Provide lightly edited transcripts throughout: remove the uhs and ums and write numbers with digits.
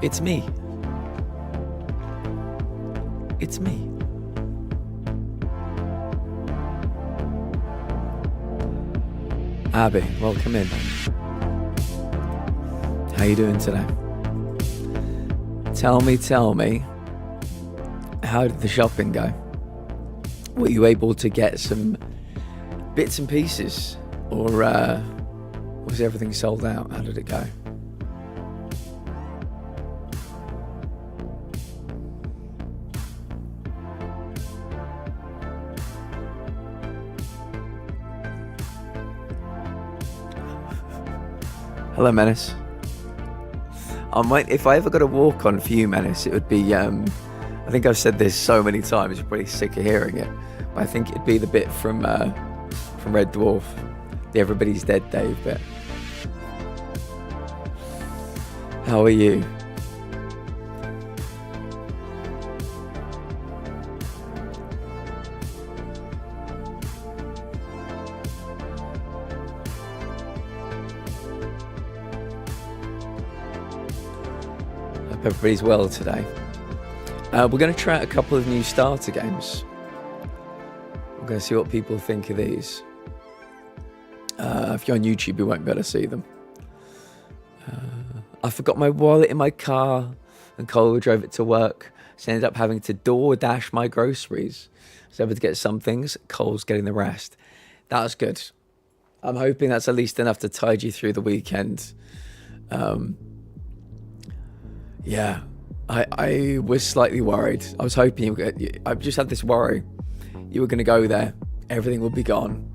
It's me. It's me. Abby, welcome in. How you doing today? Tell me, how did the shopping go? Were you able to get some bits and pieces, or was everything sold out? How did it go? Hello, Menace. If I ever got a walk on for you, Menace, it would be, I think I've said this so many times, you're probably sick of hearing it, but I think it'd be the bit from Red Dwarf, the Everybody's Dead Dave bit. How are you? Hope everybody's well today. We're going to try out a couple of new starter games. We're going to see what people think of these. If you're on YouTube, you won't be able to see them. I forgot my wallet in my car and Cole drove it to work. So I ended up having to DoorDash my groceries. So I was able to get some things, Cole's getting the rest. That was good. I'm hoping that's at least enough to tide you through the weekend. Yeah, I was slightly worried. I was hoping I just had this worry. You were going to go there, everything would be gone.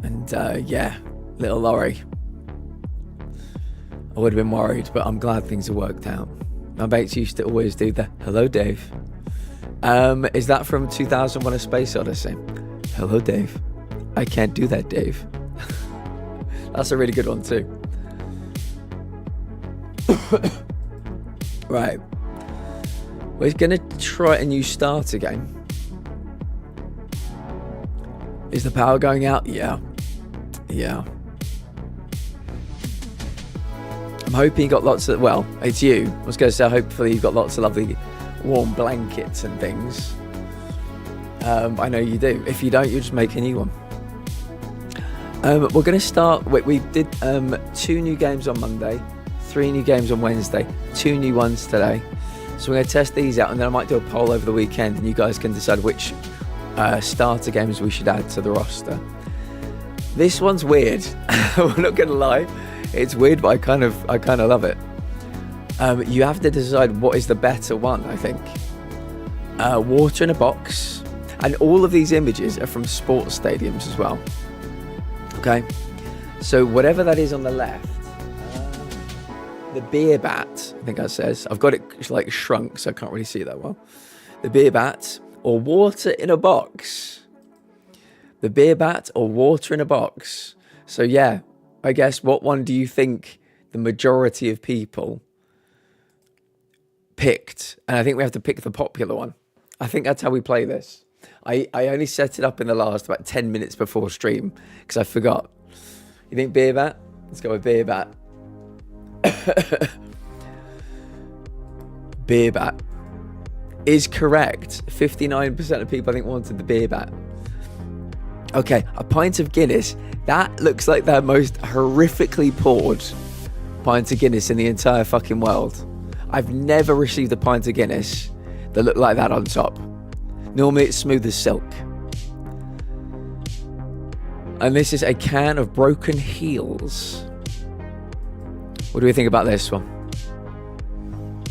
And yeah, little Laurie. I would have been worried, but I'm glad things have worked out. My mates used to always do the, hello, Dave. Is that from 2001: A Space Odyssey? Hello, Dave. I can't do that, Dave. That's a really good one too. Right. We're going to try a new starter game. Is the power going out? Yeah. Yeah. I'm hoping you got lots of, well, it's you. I was going to say, hopefully you've got lots of lovely warm blankets and things. I know you do. If you don't, you just make a new one. We're going to start, we did 2 new games on Monday, 3 new games on Wednesday, 2 new ones today. So we're going to test these out, and then I might do a poll over the weekend, and you guys can decide which starter games we should add to the roster. This one's weird. We're not going to lie. It's weird, but I kind of love it. You have to decide what is the better one, I think. Water in a box. And all of these images are from sports stadiums as well. Okay? So whatever that is on the left, the beer bat, I think that says. I've got it like shrunk, so I can't really see that well. The beer bat or water in a box. The beer bat or water in a box. So yeah, I guess what one do you think the majority of people picked? And I think we have to pick the popular one. I think that's how we play this. I only set it up in the last about 10 minutes before stream because I forgot. You think beer bat? Let's go with beer bat. Beer bat is correct. 59% of people I think wanted the beer bat. Okay, a pint of Guinness. That looks like the most horrifically poured pint of Guinness in the entire fucking world. I've never received a pint of Guinness that looked like that on top. Normally it's smooth as silk. And this is a can of Broken Heels. What do we think about this one?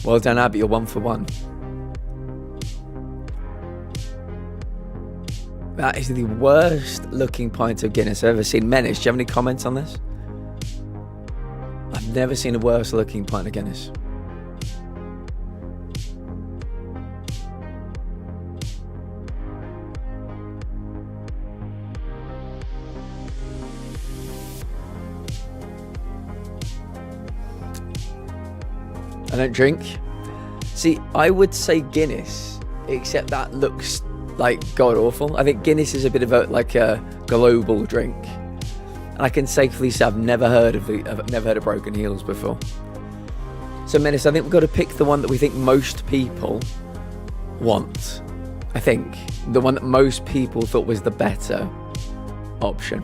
Well done, Abby, you're 1 for 1. That is the worst looking pint of Guinness I've ever seen. Menace, do you have any comments on this? I've never seen a worse looking pint of Guinness. I don't drink. See, I would say Guinness, except that looks like god awful. I think Guinness is a bit of a global drink, and I can safely say I've never heard of Broken Heels before. So, Menace, I think we've got to pick the one that we think most people want. I think the one that most people thought was the better option.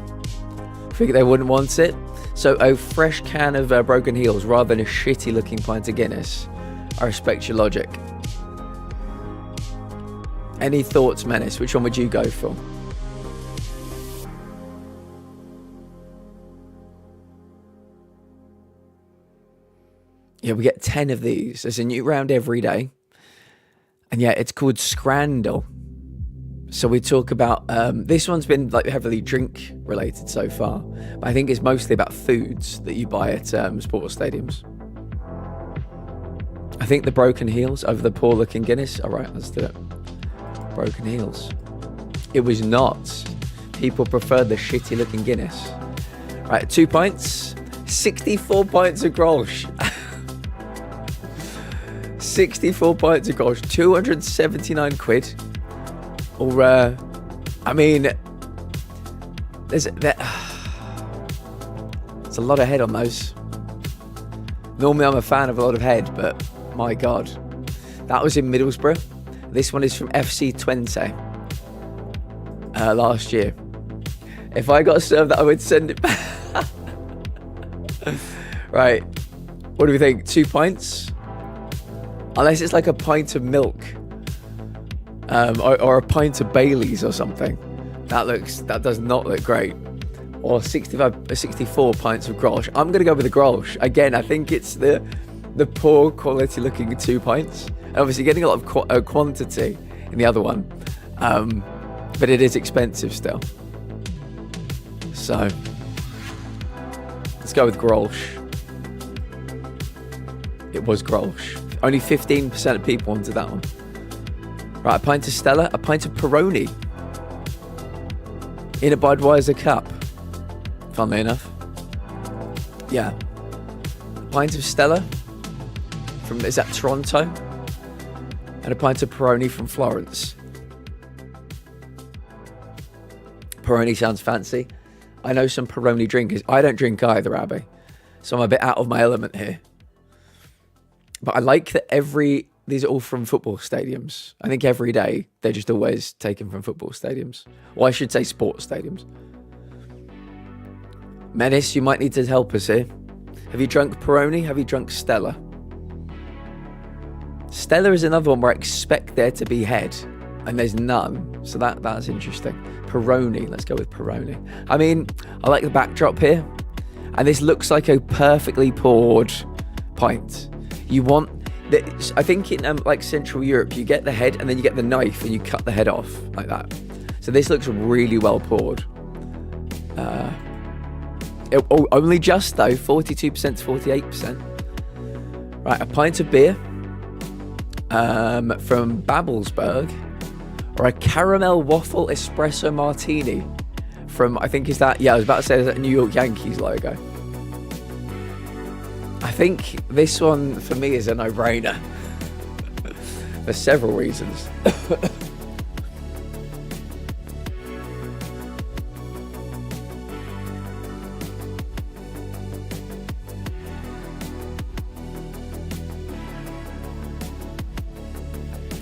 I think they wouldn't want it. So, a fresh can of Broken Heels rather than a shitty looking pint of Guinness. I respect your logic. Any thoughts, Menace? Which one would you go for? Yeah, we get 10 of these. There's a new round every day. And yeah, it's called Scrandle. So we talk about, this one's been like heavily drink related so far. But I think it's mostly about foods that you buy at sports stadiums. I think the Broken Heels over the poor looking Guinness. All right, let's do it. Broken Heels. It was not. People preferred the shitty looking Guinness. Right, 2 pints. 64 pints of Grolsch. 64 pints of Grolsch. 279 quid. Or, I mean, there's a lot of head on those. Normally I'm a fan of a lot of head, but my God. That was in Middlesbrough. This one is from FC Twente. Last year. If I got served that, I would send it back. Right. What do we think? 2 pints? Unless it's like a pint of milk. Or a pint of Baileys or something. That does not look great. Or 64 pints of Grolsch. I'm going to go with the Grolsch. Again, I think it's the poor quality looking 2 pints. And obviously getting a lot of quantity in the other one. But it is expensive still. So, let's go with Grolsch. It was Grolsch. Only 15% of people wanted that one. Right, a pint of Stella, a pint of Peroni. In a Budweiser cup. Funnily enough. Yeah. A pint of Stella from, is that Toronto? And a pint of Peroni from Florence. Peroni sounds fancy. I know some Peroni drinkers. I don't drink either, Abby. So I'm a bit out of my element here. But I like that these are all from football stadiums. I think every day they're just always taken from football stadiums. Or I should say sports stadiums. Menace, you might need to help us here. Have you drunk Peroni? Have you drunk Stella? Stella is another one where I expect there to be head. And there's none. So that's interesting. Peroni. Let's go with Peroni. I mean, I like the backdrop here. And this looks like a perfectly poured pint. You want... I think in like Central Europe, you get the head and then you get the knife and you cut the head off like that. So this looks really well poured. Only just though, 42% to 48%. Right, a pint of beer from Babelsberg, or a caramel waffle espresso martini from, I think is that, yeah, I was about to say, is that New York Yankees logo. I think this one for me is a no-brainer for several reasons.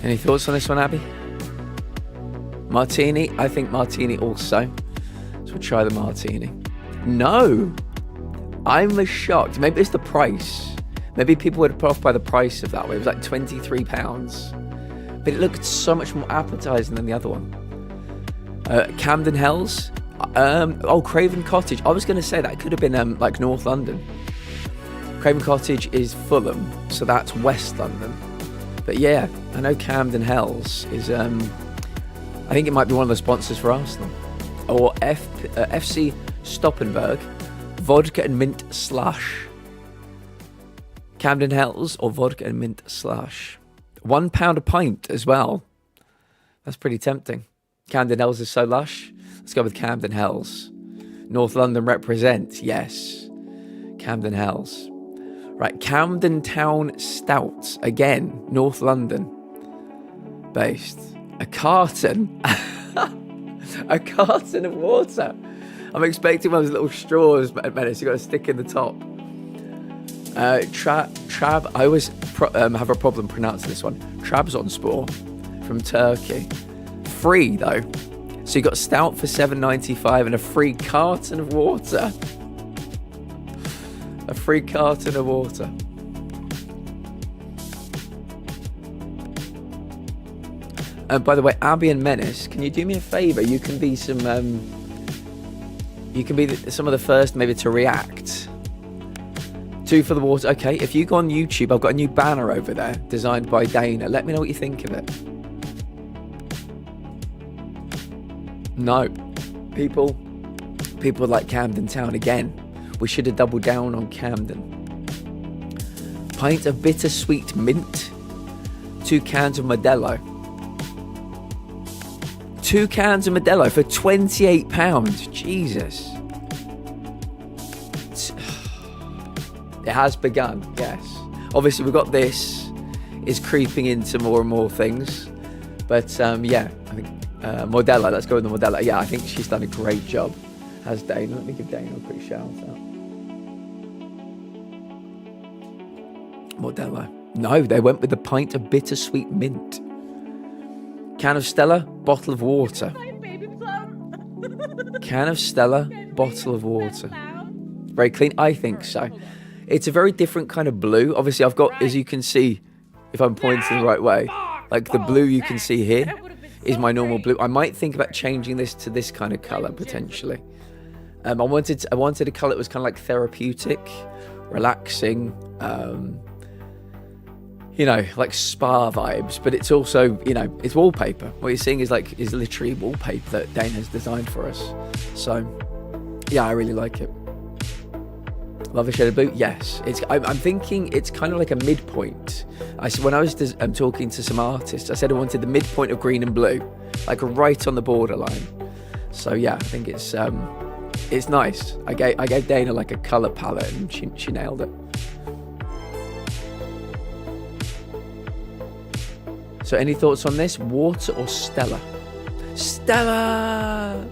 Any thoughts on this one, Abby? Martini? I think martini also. So we'll try the martini. No! I'm shocked. Maybe it's the price. Maybe people would have put off by the price of that one. It was like £23. But it looked so much more appetizing than the other one. Camden Hells. Craven Cottage. I was going to say that could have been like North London. Craven Cottage is Fulham, so that's West London. But yeah, I know Camden Hells is... I think it might be one of the sponsors for Arsenal. Or FC Stoppenberg. Vodka and mint slush. Camden Hells or vodka and mint slush. £1 a pint as well. That's pretty tempting. Camden Hells is so lush. Let's go with Camden Hells. North London represent. Yes. Camden Hells. Right. Camden Town Stout. Again. North London. Based. A carton. A carton of water. I'm expecting one of those little straws, Menace, you've got to stick in the top. Trab. I always have a problem pronouncing this one. Trabzonspor from Turkey. Free though. So you got stout for $7.95 and a free carton of water. A free carton of water. And by the way, Abby and Menace, can you do me a favour? You can be some. You can be some of the first maybe to react. 2 for the water. Okay, if you go on YouTube, I've got a new banner over there designed by Dana. Let me know what you think of it. No, people like Camden Town again. We should have doubled down on Camden. Pint of bittersweet mint. 2 cans of Modelo. 2 cans of Modelo for £28. Jesus. It has begun, yes. Obviously, we've got this. It's creeping into more and more things. But, yeah, I think Modella, let's go with the Modella. Yeah, I think she's done a great job. Has Dana. Let me give Dana a quick shout out. Modella. No, they went with the pint of bittersweet mint. Can of Stella, bottle of water. Can of Stella, bottle of water. Very clean, I think so. It's a very different kind of blue. Obviously, I've got, as you can see, if I'm pointing the right way, like the blue you can see here is my normal blue. I might think about changing this to this kind of colour potentially. I wanted a colour that was kind of like therapeutic, relaxing, you know, like spa vibes, but it's also, you know, it's wallpaper. What you're seeing is literally wallpaper that Dana has designed for us. So, yeah, I really like it. Love a shade of blue? Yes. I'm thinking it's kind of like a midpoint. When I was talking to some artists, I said I wanted the midpoint of green and blue, like right on the borderline. So yeah, I think it's nice. I gave Dana like a colour palette and she nailed it. So any thoughts on this? Water or Stella? Stella!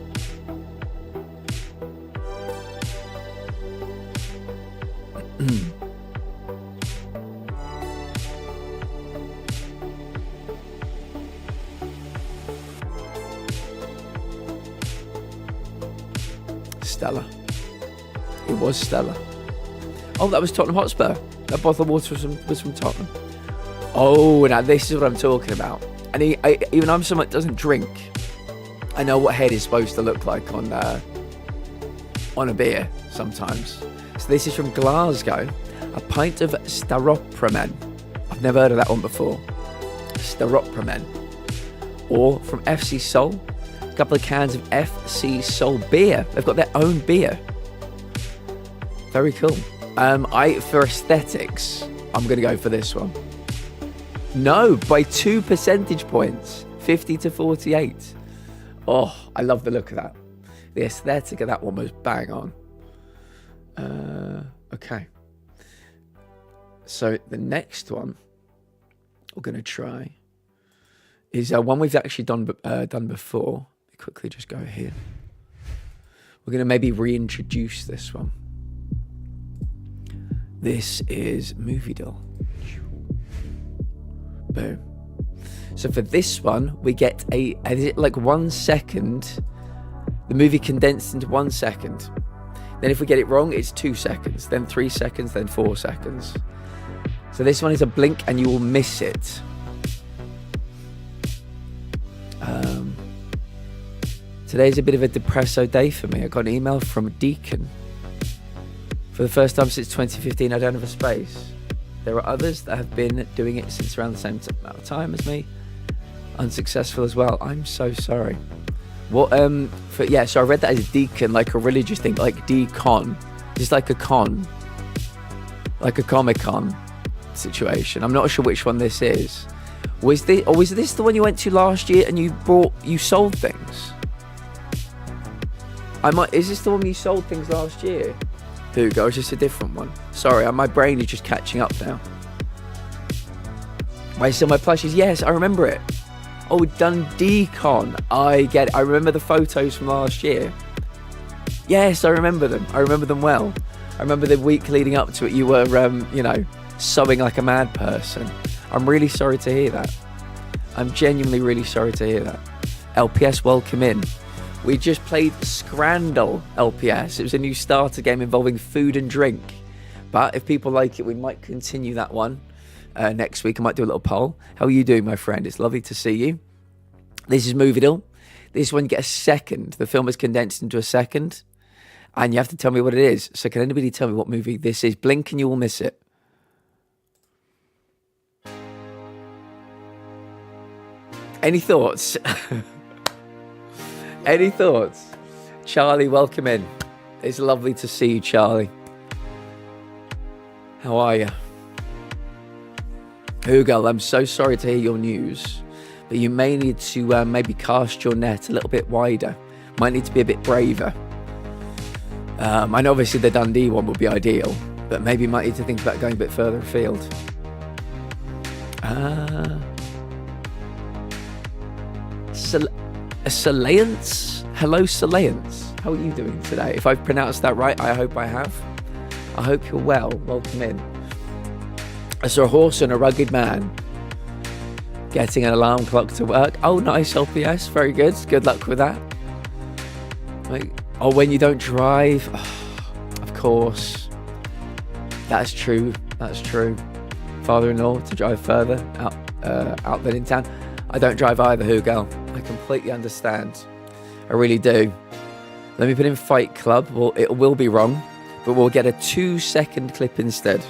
Stella. It was Stella. Oh, that was Tottenham Hotspur. That bottle of water was from Tottenham. Oh, now this is what I'm talking about. And even I'm someone that doesn't drink. I know what head is supposed to look like on a beer sometimes. So this is from Glasgow. A pint of Staropramen. I've never heard of that one before. Staropramen. Or from FC Sol. A couple of cans of FC Sol beer. They've got their own beer. Very cool. For aesthetics, I'm going to go for this one. No, by 2 percentage points. 50 to 48. Oh, I love the look of that. The aesthetic of that one was bang on. Okay. So the next one we're going to try is one we've actually done before. Let me quickly just go here. We're going to maybe reintroduce this one. This is Movie Doll. Boom. So for this one, we get is it like 1 second? The movie condensed into 1 second. Then if we get it wrong, it's 2 seconds, then 3 seconds, then 4 seconds. So this one is a blink and you will miss it. Today's a bit of a depresso day for me. I got an email from Deacon. For the first time since 2015, I don't have a space. There are others that have been doing it since around the same amount of time as me. Unsuccessful as well. I'm so sorry. What so I read that as deacon, like a religious thing, like decon, just like a con, like a Comic-Con situation. I'm not sure which one this is. Was this the one you went to last year and you sold things? Is this the one you sold things last year? Hugo, or is this a different one? Sorry, my brain is just catching up now. I sell my plushies. Yes, I remember it. Oh, DundeeCon. I get it. I remember the photos from last year. Yes, I remember them. I remember them well. I remember the week leading up to it, you were, you know, sobbing like a mad person. I'm really sorry to hear that. I'm genuinely really sorry to hear that. LPS, welcome in. We just played Scrandle LPS. It was a new starter game involving food and drink. But if people like it, we might continue that one next week. I might do a little poll. How are you doing, my friend? It's lovely to see you. This is Moviedle. This one, you get a second. The film is condensed into a second. And you have to tell me what it is. So can anybody tell me what movie this is? Blink and you will miss it. Any thoughts? Any thoughts? Charlie, welcome in. It's lovely to see you, Charlie. How are you? Hugo, I'm so sorry to hear your news, but you may need to maybe cast your net a little bit wider. Might need to be a bit braver. I know obviously the Dundee one would be ideal, but maybe you might need to think about going a bit further afield. Salience? Hello, Salience. How are you doing today? If I've pronounced that right, I hope I have. I hope you're well. Welcome in. I saw a horse and a rugged man getting an alarm clock to work. Oh, nice, LPS. Very good. Good luck with that. Oh, when you don't drive. Oh, of course. That's true. That's true. Father-in-law to drive further out than in town. I don't drive either, Hugo. I completely understand. I really do. Let me put in Fight Club. Well, it will be wrong, but we'll get a 2-second clip instead.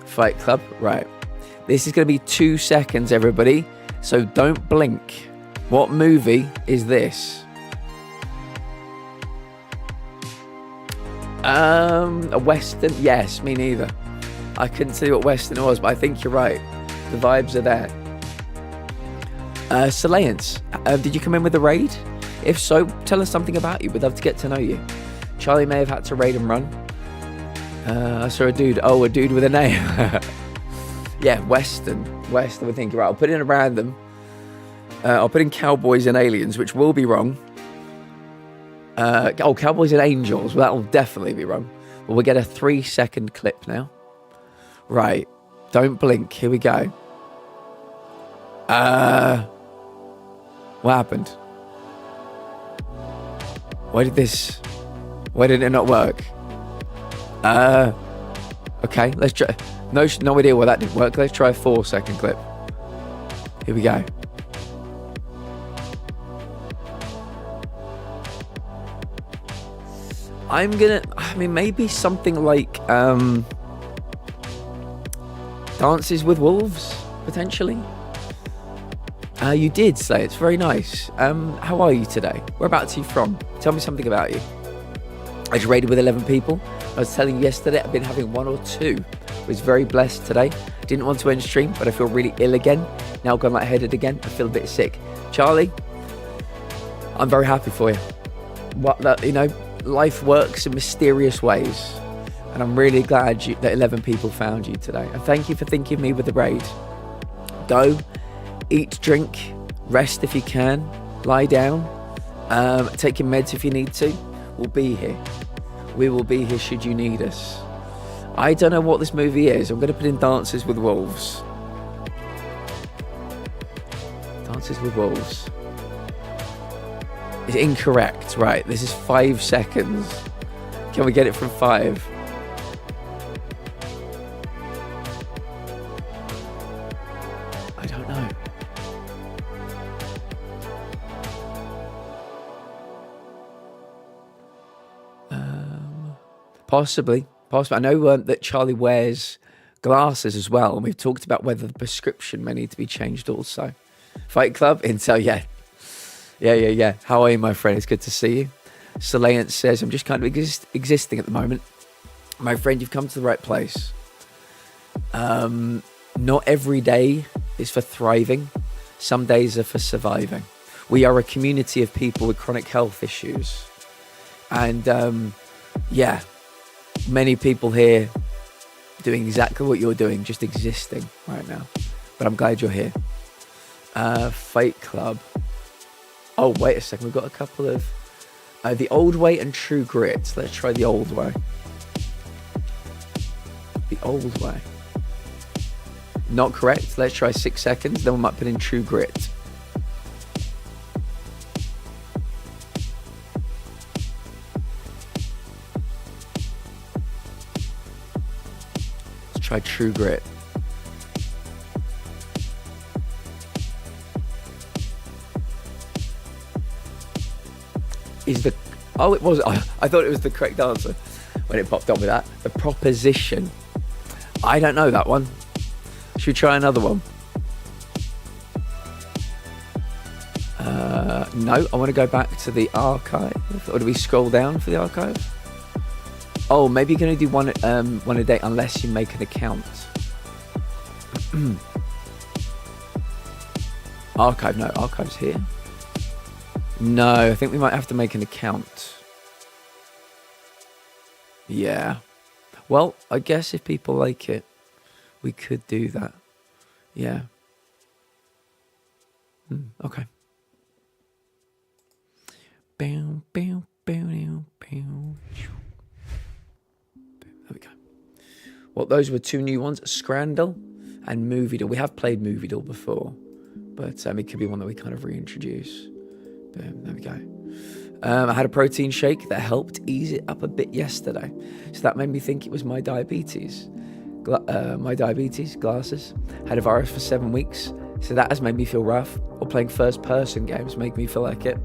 Fight Club, right. This is going to be 2 seconds, everybody. So don't blink. What movie is this? A Western? Yes, me neither. I couldn't see what Western it was, but I think you're right. The vibes are there. Salience, did you come in with a raid? If so, tell us something about you. We'd love to get to know you. Charlie may have had to raid and run. I saw a dude. Oh, a dude with a name. Yeah, Western. Western, we're thinking, right, I'll put in a random. I'll put in Cowboys and Aliens, which will be wrong. Cowboys and Angels. Well, that will definitely be wrong. But we'll get a 3-second clip now. Right. Don't blink. Here we go. What happened? Why did it not work? Okay, let's try. No idea why that didn't work. Let's try a 4-second clip. Here we go. Maybe something like Dances with Wolves, potentially. You did say it's very nice. How are you today? Whereabouts are you from? Tell me something about you. I just raided with 11 people. I was telling you yesterday, I've been having 1 or 2. I was very blessed today. Didn't want to end stream, but I feel really ill again. Now I've gone lightheaded again. I feel a bit sick. Charlie, I'm very happy for you. Life works in mysterious ways. And I'm really glad that 11 people found you today. And thank you for thinking of me with the raid. Go, eat, drink, rest if you can, lie down, take your meds if you need to. We'll be here. We will be here should you need us. I don't know what this movie is. I'm going to put in Dances with Wolves. Dances with Wolves. It's incorrect. Right, this is 5 seconds. Can we get it from 5? I don't know. Possibly. I know that Charlie wears glasses as well, and we've talked about whether the prescription may need to be changed also. Fight Club, Intel, yeah. Yeah. How are you, my friend? It's good to see you. Salience says, I'm just kind of existing at the moment. My friend, you've come to the right place. Not every day is for thriving. Some days are for surviving. We are a community of people with chronic health issues. And, many people here doing exactly what you're doing, just existing right now. But I'm glad you're here. Fight Club. Oh, wait a second. We've got a couple of The old way and true grit. Let's try the old way. The old way. Not correct. Let's try 6 seconds. Then we might put in true grit. Let's try true grit. Is the... Oh, it was... I thought it was the correct answer when it popped up with that. The proposition. I don't know that one. Should we try another one? No, I want to go back to the archive. Or do we scroll down for the archive? Oh, maybe you're going to do one a day unless you make an account. Archive, no, archive's here. No, I think we might have to make an account. Yeah. Well, I guess if people like it, we could do that. Yeah. Okay. There we go. Well, those were 2 new ones, Scrandle and Movie Doll. We have played Movie Doll before, but it could be one that we kind of reintroduce. There we go. I had a protein shake that helped ease it up a bit yesterday. So that made me think it was my diabetes. Glasses. Had a virus for 7 weeks. So that has made me feel rough. Or playing first-person games make me feel like it.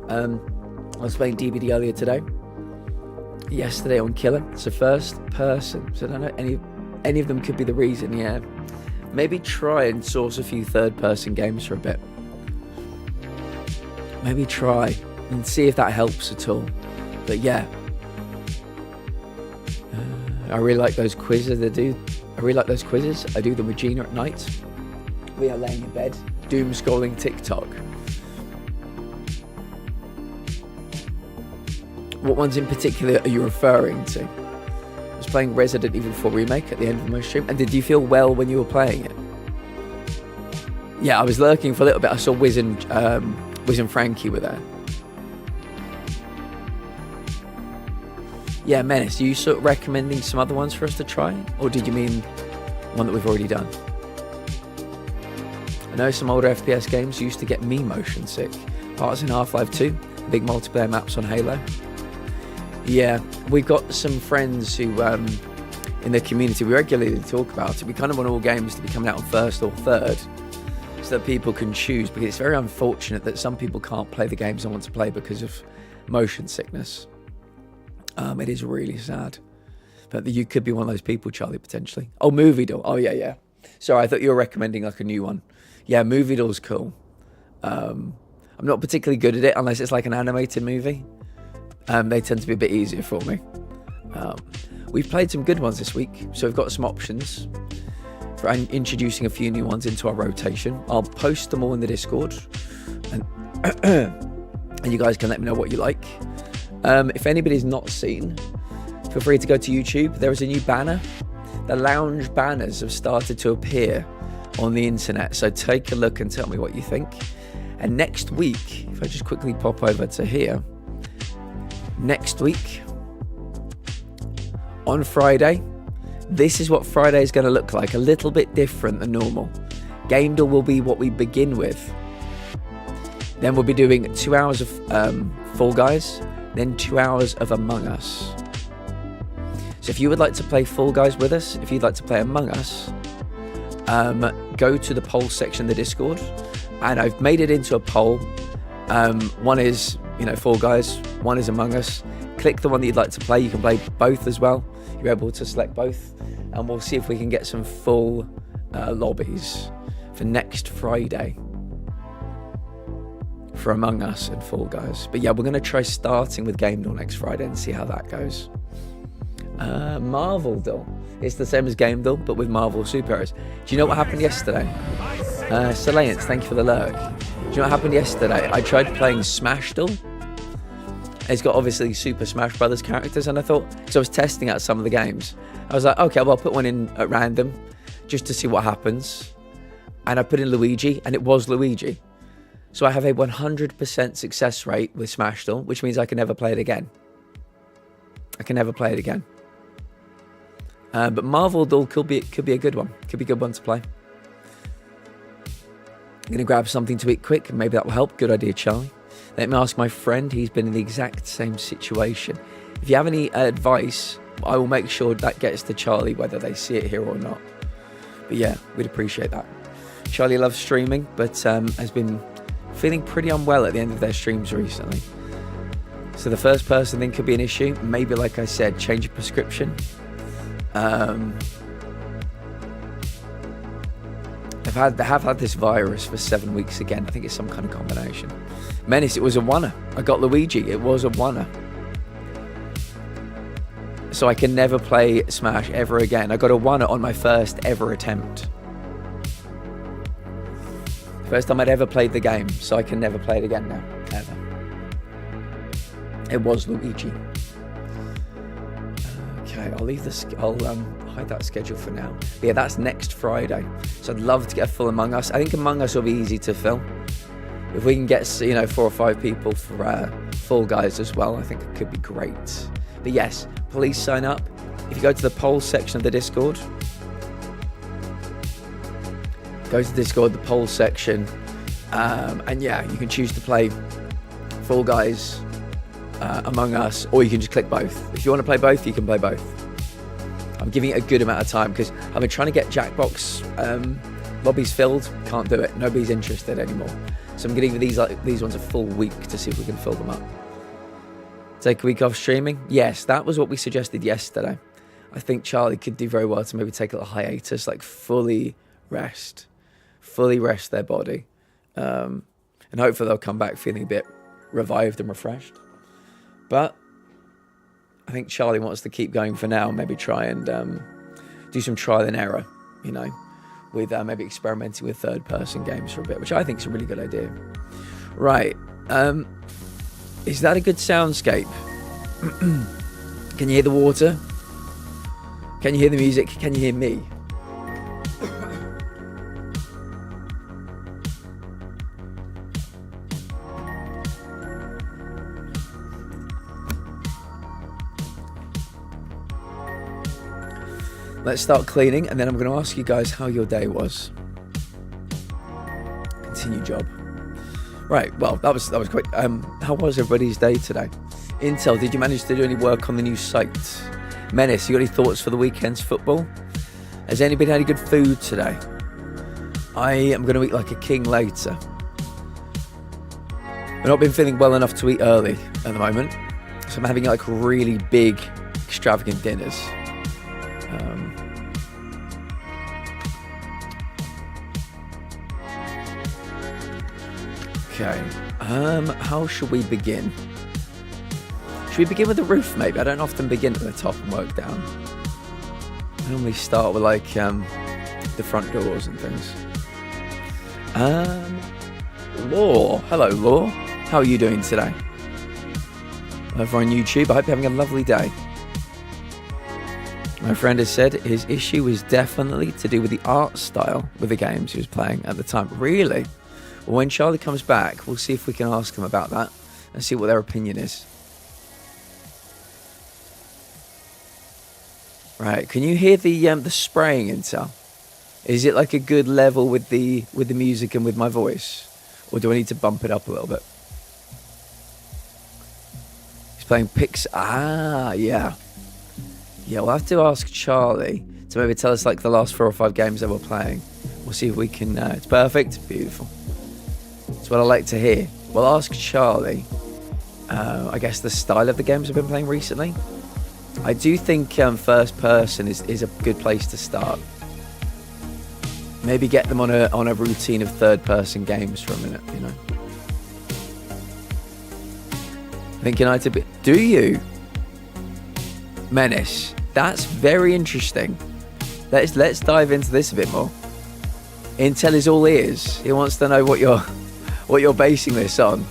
I was playing DBD earlier today. Yesterday on Killer. So first person. So I don't know, any of them could be the reason, yeah. Maybe try and source a few third-person games for a bit. Maybe try and see if that helps at all. But yeah. I really like those quizzes they do. I really like those quizzes. I do them with Gina at night. We are laying in bed, doom scrolling TikTok. What ones in particular are you referring to? I was playing Resident Evil 4 Remake at the end of my stream. And did you feel well when you were playing it? Yeah, I was lurking for a little bit. I saw Wiz and Frankie were there. Yeah, Menace, are you sort of recommending some other ones for us to try? Or did you mean one that we've already done? I know some older FPS games used to get me motion sick. Parts in Half-Life 2, big multiplayer maps on Halo. Yeah, we've got some friends who, in the community, we regularly talk about it. We kind of want all games to be coming out on first or third so that people can choose, because it's very unfortunate that some people can't play the games they want to play because of motion sickness. It is really sad. But you could be one of those people, Charlie, potentially. Oh, Movie Doll. Oh, yeah. Sorry, I thought you were recommending like a new one. Yeah, Movie Doll's cool. I'm not particularly good at it unless it's like an animated movie. They tend to be a bit easier for me. We've played some good ones this week, so we've got some options for introducing a few new ones into our rotation. I'll post them all in the Discord, and you guys can let me know what you like. If anybody's not seen, feel free to go to YouTube. There is a new banner. The lounge banners have started to appear on the internet, so take a look and tell me what you think. And next week, if I just quickly pop over to here, next week on Friday, this is what Friday is going to look like, a little bit different than normal. Game Doll will be what we begin with. Then we'll be doing 2 hours of Fall Guys, then 2 hours of Among Us. So if you would like to play Fall Guys with us, if you'd like to play Among Us, go to the poll section of the Discord, and I've made it into a poll. One is, Fall Guys, one is Among Us. Click the one that you'd like to play. You can play both as well. You're able to select both, and we'll see if we can get some full lobbies for next Friday for Among Us and Fall Guys. But yeah, we're going to try starting with Game Doll next Friday and see how that goes. Marvel Doll. It's the same as Game Doll, but with Marvel superheroes. Do you know what happened yesterday? Salance, thank you for the lurk. Do you know what happened yesterday? I tried playing Smash Doll. It's got obviously Super Smash Brothers characters, and I thought, because I was testing out some of the games, I was like, okay, well, I'll put one in at random just to see what happens. And I put in Luigi, and it was Luigi. So I have a 100% success rate with Smashdoll, which means I can never play it again. I can never play it again. But Marvel Doll could be a good one. Could be a good one to play. I'm going to grab something to eat quick, and maybe that will help. Good idea, Charlie. Let me ask my friend. He's been in the exact same situation. If you have any advice, I will make sure that gets to Charlie, whether they see it here or not. But yeah, we'd appreciate that. Charlie loves streaming, but has been feeling pretty unwell at the end of their streams recently. So the first person thing could be an issue. Maybe, like I said, change your prescription. They have had this virus for 7 weeks again. I think it's some kind of combination. Menace, it was a oneer. I got Luigi. It was a oneer. So I can never play Smash ever again. I got a oneer on my first ever attempt. First time I'd ever played the game, so I can never play it again now, ever. It was Luigi. Okay, I'll leave this. I'll hide that schedule for now. But yeah, that's next Friday. So I'd love to get a full Among Us. I think Among Us will be easy to fill. If we can get 4 or 5 people for Fall Guys as well, I think it could be great. But yes, please sign up. If you go to the polls section of the Discord, go to Discord, the polls section, and yeah, you can choose to play Fall Guys, Among Us, or you can just click both. If you want to play both, you can play both. I'm giving it a good amount of time because I've been trying to get Jackbox lobbies filled. Can't do it. Nobody's interested anymore. So I'm going to give these ones a full week to see if we can fill them up. Take a week off streaming? Yes, that was what we suggested yesterday. I think Charlie could do very well to maybe take a little hiatus, like fully rest their body. And hopefully they'll come back feeling a bit revived and refreshed. But I think Charlie wants to keep going for now, maybe try and do some trial and error, with maybe experimenting with third-person games for a bit, which I think is a really good idea. Right. Is that a good soundscape? Can you hear the water? Can you hear the music? Can you hear me? Let's start cleaning, and then I'm going to ask you guys how your day was. Continue job. Right, well, that was quick. How was everybody's day today? Intel, did you manage to do any work on the new site? Menace, you got any thoughts for the weekend's football? Has anybody had any good food today? I am going to eat like a king later. I've not been feeling well enough to eat early at the moment, so I'm having like really big, extravagant dinners. Okay, how should we begin? Should we begin with the roof, maybe? I don't often begin at the top and work down. I normally start with like the front doors and things. Law. Hello, Law. How are you doing today? Over on YouTube, I hope you're having a lovely day. My friend has said his issue is definitely to do with the art style with the games he was playing at the time. Really? Well, when Charlie comes back, we'll see if we can ask them about that and see what their opinion is. Right, can you hear the spraying, Intel? Is it like a good level with the music and with my voice? Or do I need to bump it up a little bit? He's playing Pix. Ah, yeah. Yeah, we'll have to ask Charlie to maybe tell us like the last 4 or 5 games that we're playing. We'll see if we can... it's perfect. Beautiful. That's what I like to hear. We'll ask Charlie, I guess, the style of the games I've been playing recently. I do think first person is a good place to start. Maybe get them on a routine of third person games for a minute, I think United... Do you? Menace. That's very interesting. Let's dive into this a bit more. Intel is all ears. He wants to know what you're basing this on.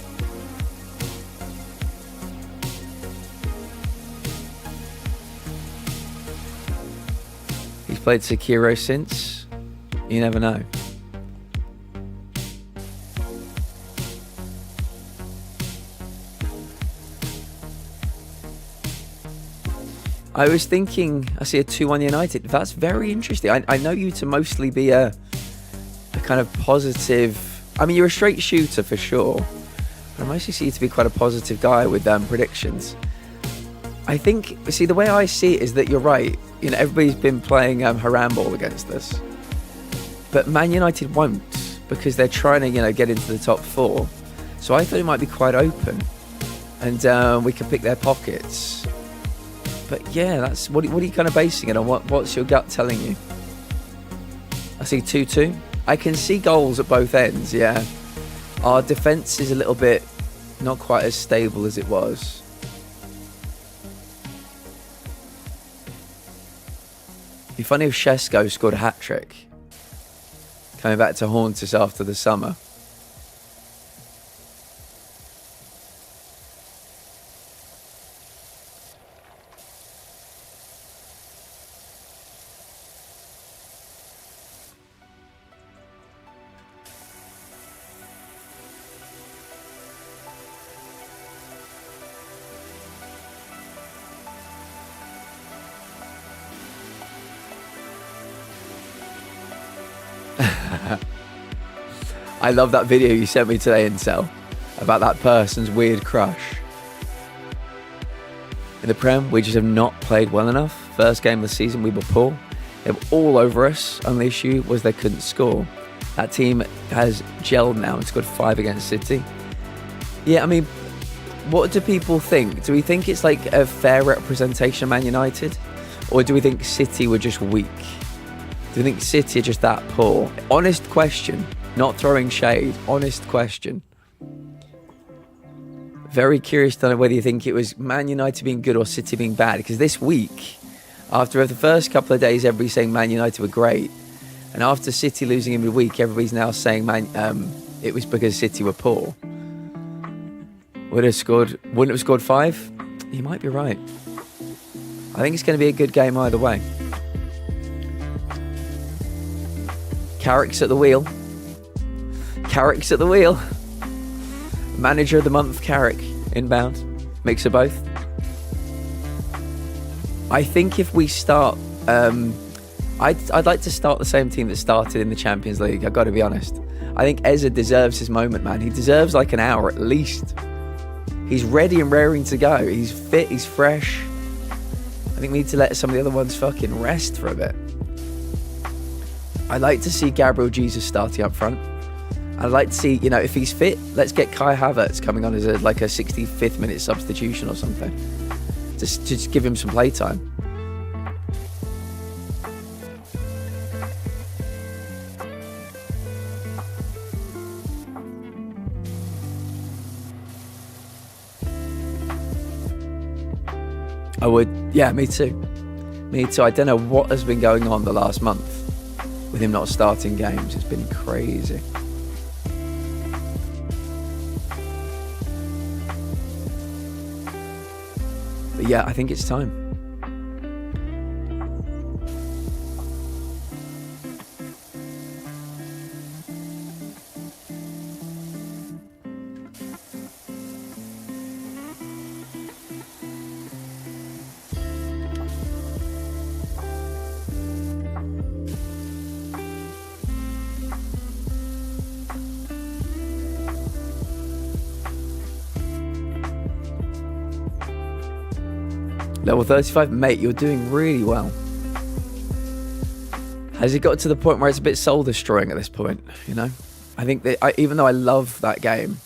He's played Sekiro since. You never know. I was thinking, I see a 2-1 United. That's very interesting. I know you to mostly be a kind of positive... I mean, you're a straight shooter for sure. But I mostly see you to be quite a positive guy with predictions. I think, see, the way I see it is that you're right. You know, everybody's been playing Haramball against us. But Man United won't, because they're trying to, you know, get into the top 4. So I thought it might be quite open. And we could pick their pockets. But yeah, that's what are you kind of basing it on? What's your gut telling you? I see 2-2. I can see goals at both ends, yeah. Our defence is a little bit not quite as stable as it was. It'd be funny if Shesko scored a hat-trick. Coming back to haunt us after the summer. I love that video you sent me today, Incel, about that person's weird crush. In the Prem, we just have not played well enough. First game of the season, we were poor. They were all over us. Only issue was they couldn't score. That team has gelled now and scored 5 against City. Yeah, I mean, what do people think? Do we think it's like a fair representation of Man United? Or do we think City were just weak? Do you think City are just that poor? Honest question. Not throwing shade. Honest question. Very curious to know whether you think it was Man United being good or City being bad. Because this week, after the first couple of days, everybody's saying Man United were great. And after City losing in midweek, everybody's now saying it was because City were poor. Wouldn't have scored 5? You might be right. I think it's going to be a good game either way. Carrick's at the wheel. Carrick's at the wheel. Manager of the month, Carrick, inbound. Mix of both. I think if we start... I'd like to start the same team that started in the Champions League, I've got to be honest. I think Eza deserves his moment, man. He deserves like an hour at least. He's ready and raring to go. He's fit, he's fresh. I think we need to let some of the other ones fucking rest for a bit. I'd like to see Gabriel Jesus starting up front. I'd like to see, you know, if he's fit, let's get Kai Havertz coming on as a 65th minute substitution or something. Just give him some playtime. I would, yeah, me too. Me too. I don't know what has been going on the last month with him not starting games. It's been crazy. But yeah, I think it's time. Level 35, mate, you're doing really well. Has it got to the point where it's a bit soul destroying at this point, you know? I think that even though I love that game,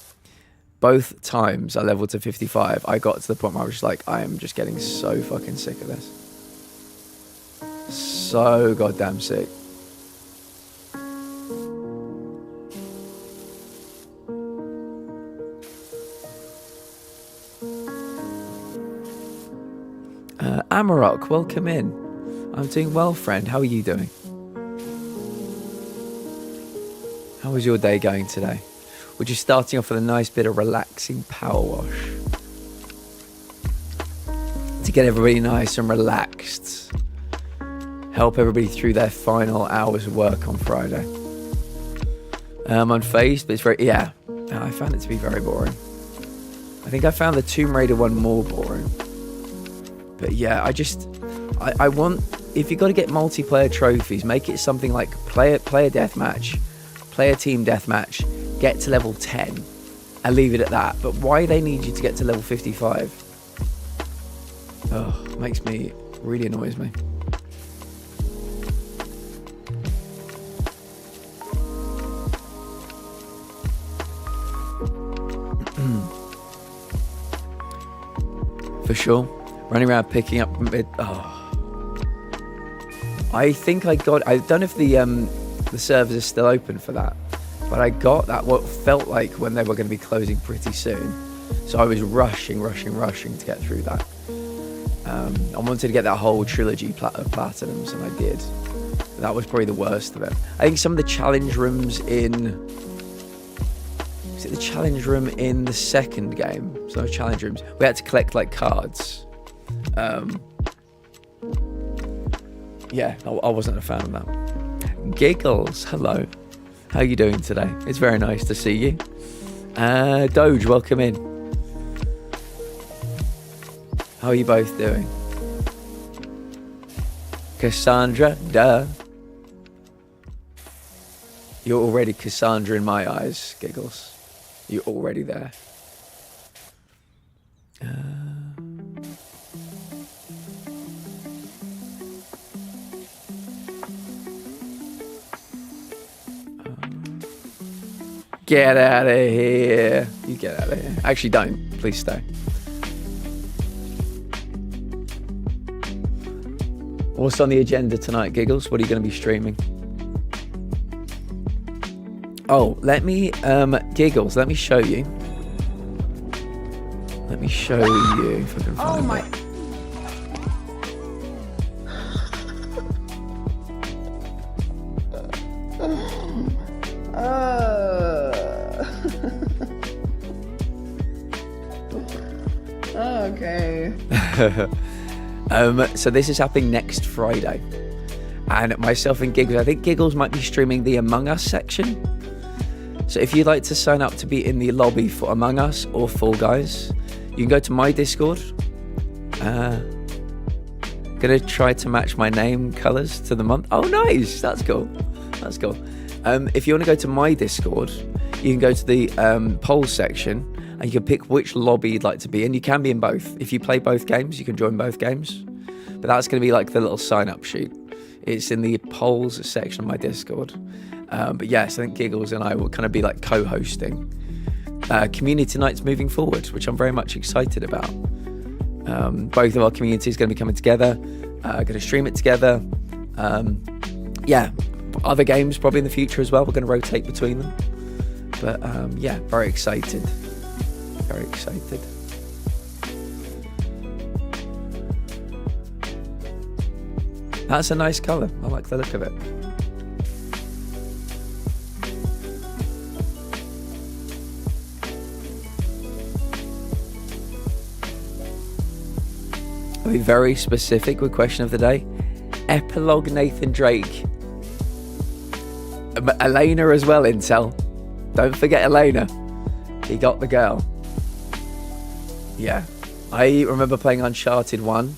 both times I leveled to 55, I got to the point where I was just like, I am just getting so fucking sick of this. So goddamn sick. Amarok, welcome in. I'm doing well, friend. How are you doing? How was your day going today? We're just starting off with a nice bit of relaxing power wash to get everybody nice and relaxed. Help everybody through their final hours of work on Friday. I'm unfazed, but it's very, yeah. I found it to be very boring. I think I found the Tomb Raider one more boring. But yeah, I want, if you've got to get multiplayer trophies, make it something like player deathmatch, player team deathmatch, get to level 10 and leave it at that. But why they need you to get to level 55? Oh, really annoys me. For sure. Running around picking up mid. Oh. I think I don't know if the servers are still open for that, but I got that what felt like when they were going to be closing pretty soon. So I was rushing to get through that. I wanted to get that whole trilogy of platinums, and I did. But that was probably the worst of it. I think some of the challenge rooms was it the challenge room in the second game? Some challenge rooms. We had to collect like cards. Yeah, I wasn't a fan of that. Giggles, hello. How are you doing today? It's very nice to see you. Doge, welcome in. How are you both doing? Cassandra, duh. You're already Cassandra in my eyes, Giggles. You're already there. Get out of here. You get out of here. Actually, don't. Please stay. What's on the agenda tonight, Giggles? What are you going to be streaming? Oh, let me, Giggles, let me show you. Let me show you if I can find it. Okay. So this is happening next Friday. And myself and Giggles, I think Giggles might be streaming the Among Us section. So if you'd like to sign up to be in the lobby for Among Us or Fall Guys, you can go to my Discord. Gonna try to match my name colors to the month. Oh, nice. That's cool. That's cool. If you want to go to my Discord, you can go to the polls section and you can pick which lobby you'd like to be in. You can be in both. If you play both games, you can join both games. But that's going to be like the little sign-up sheet. It's in the polls section of my Discord. But yes, I think Giggles and I will kind of be like co-hosting community nights moving forward, which I'm very much excited about. Both of our communities going to be coming together, going to stream it together. Yeah, other games probably in the future as well. We're going to rotate between them. But yeah, very excited. Very excited. That's a nice colour. I like the look of it. I'll be very specific with question of the day. Epilogue Nathan Drake. Elena as well, Intel. Don't forget Elena. He got the girl. Yeah. I remember playing Uncharted 1.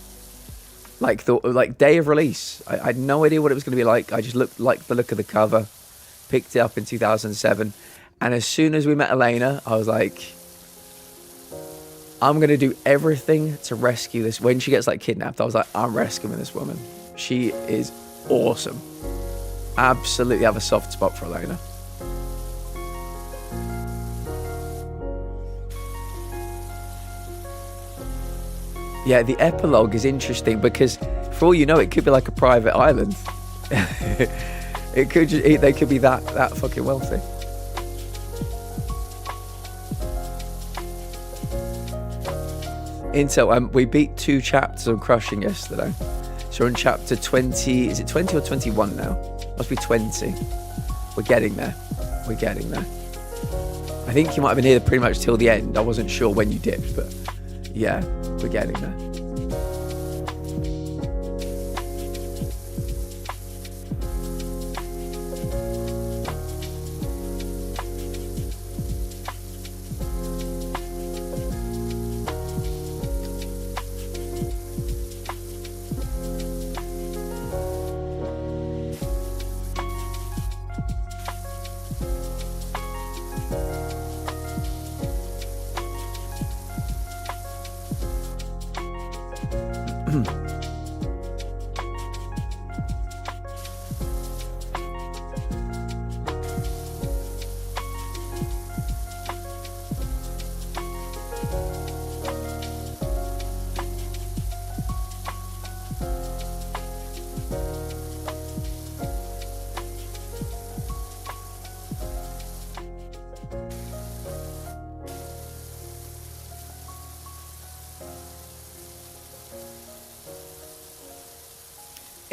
Like day of release. I had no idea what it was going to be like. I just liked the look of the cover. Picked it up in 2007. And as soon as we met Elena, I was like, I'm going to do everything to rescue this. When she gets like kidnapped, I was like, I'm rescuing this woman. She is awesome. Absolutely have a soft spot for Elena. Yeah, the epilogue is interesting because, for all you know, it could be like a private island. It could they could be that fucking wealthy. Intel, we beat 2 chapters on Crushing yesterday. So we're on chapter 20. Is it 20 or 21 now? Must be 20. We're getting there. We're getting there. I think you might have been here pretty much till the end. I wasn't sure when you dipped, but yeah, we're getting there.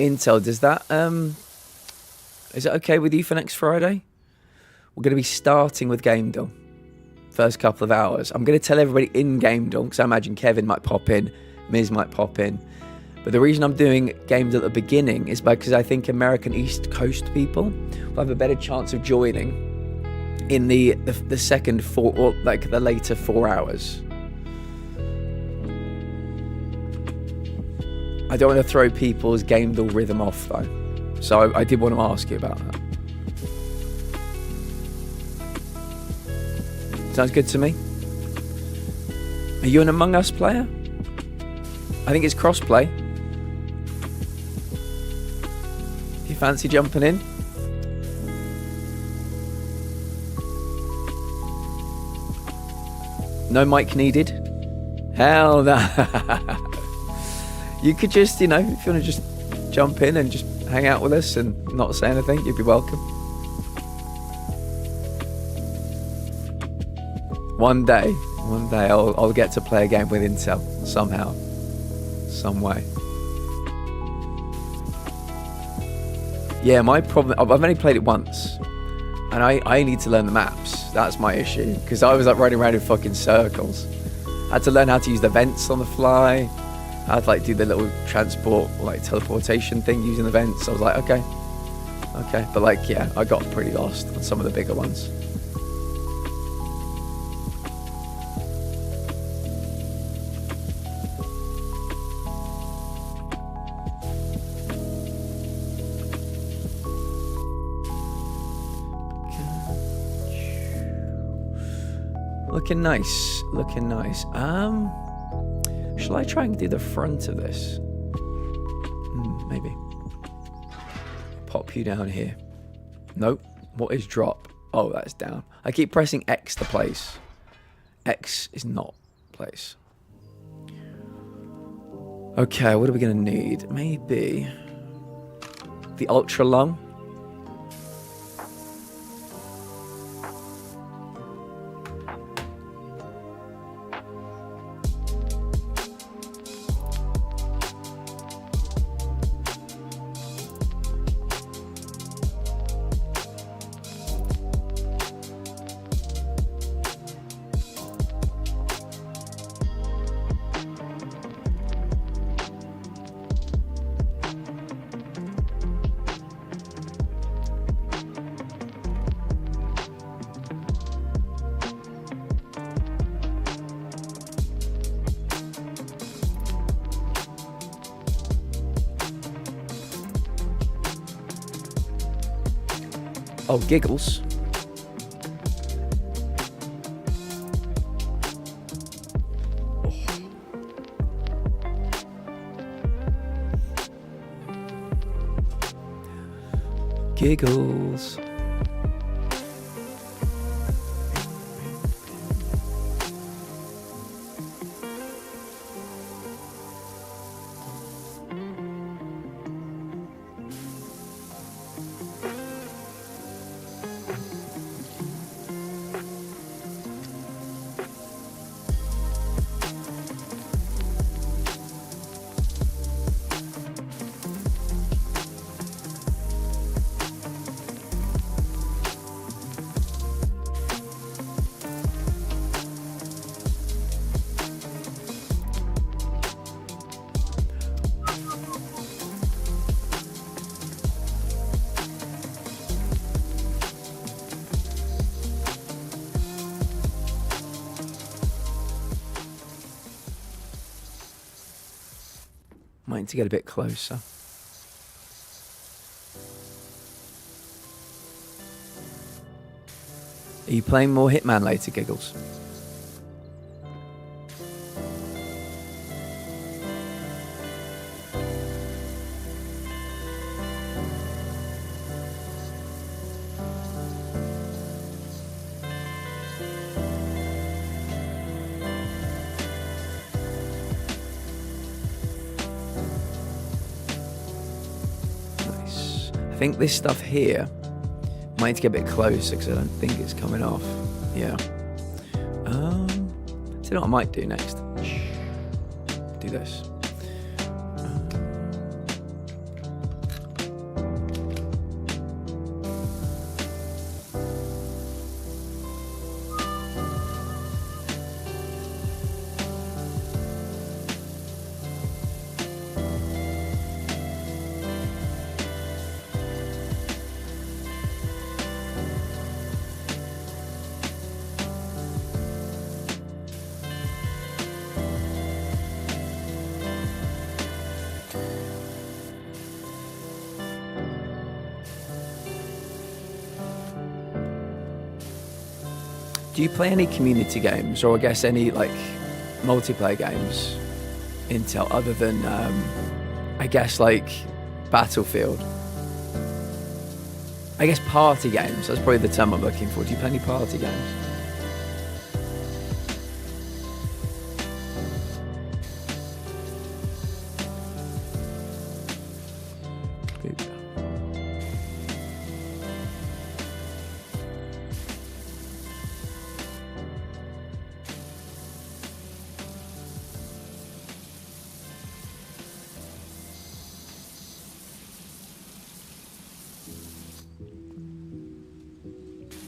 Intel, does that is it okay with you for next Friday? We're going to be starting with Game Deal. First couple of hours. I'm going to tell everybody in Game Deal, because I imagine Kevin might pop in, Miz might pop in. But the reason I'm doing Game Deal at the beginning is because I think American East Coast people will have a better chance of joining in the second 4, or like the later 4 hours. I don't want to throw people's Game Deal rhythm off though. So I did want to ask you about that. Sounds good to me. Are you an Among Us player? I think it's cross-play. You fancy jumping in? No mic needed. Hell no. You could just, if you want to just jump in and just hang out with us and not say anything, you'd be welcome. One day I'll get to play a game with Intel somehow, some way. Yeah, my problem, I've only played it once, and I need to learn the maps. That's my issue, because I was like running around in fucking circles. I had to learn how to use the vents on the fly. I had to like do the little transport, like teleportation thing using the vents. I was like, okay. But like, yeah, I got pretty lost on some of the bigger ones. Looking nice. Shall I try and do the front of this? Maybe. Pop you down here. Nope. What is drop? Oh, that's down. I keep pressing X to place. X is not place. Okay, what are we gonna need? Maybe the ultra long. Oh, giggles. Oh. Giggles. Might need to get a bit closer. Are you playing more Hitman later, Giggles? I think this stuff here might need to get a bit closer because I don't think it's coming off. Yeah. So what I might do next. Do this. Do you play any community games, or I guess any like multiplayer games, Intel, other than I guess like Battlefield? I guess party games, that's probably the term I'm looking for. Do you play any party games?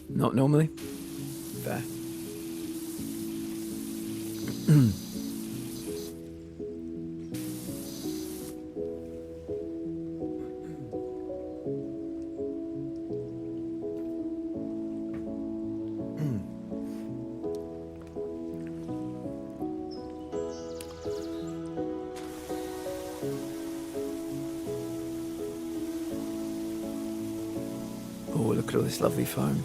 Not normally? Fair. Oh, look at all this lovely foam.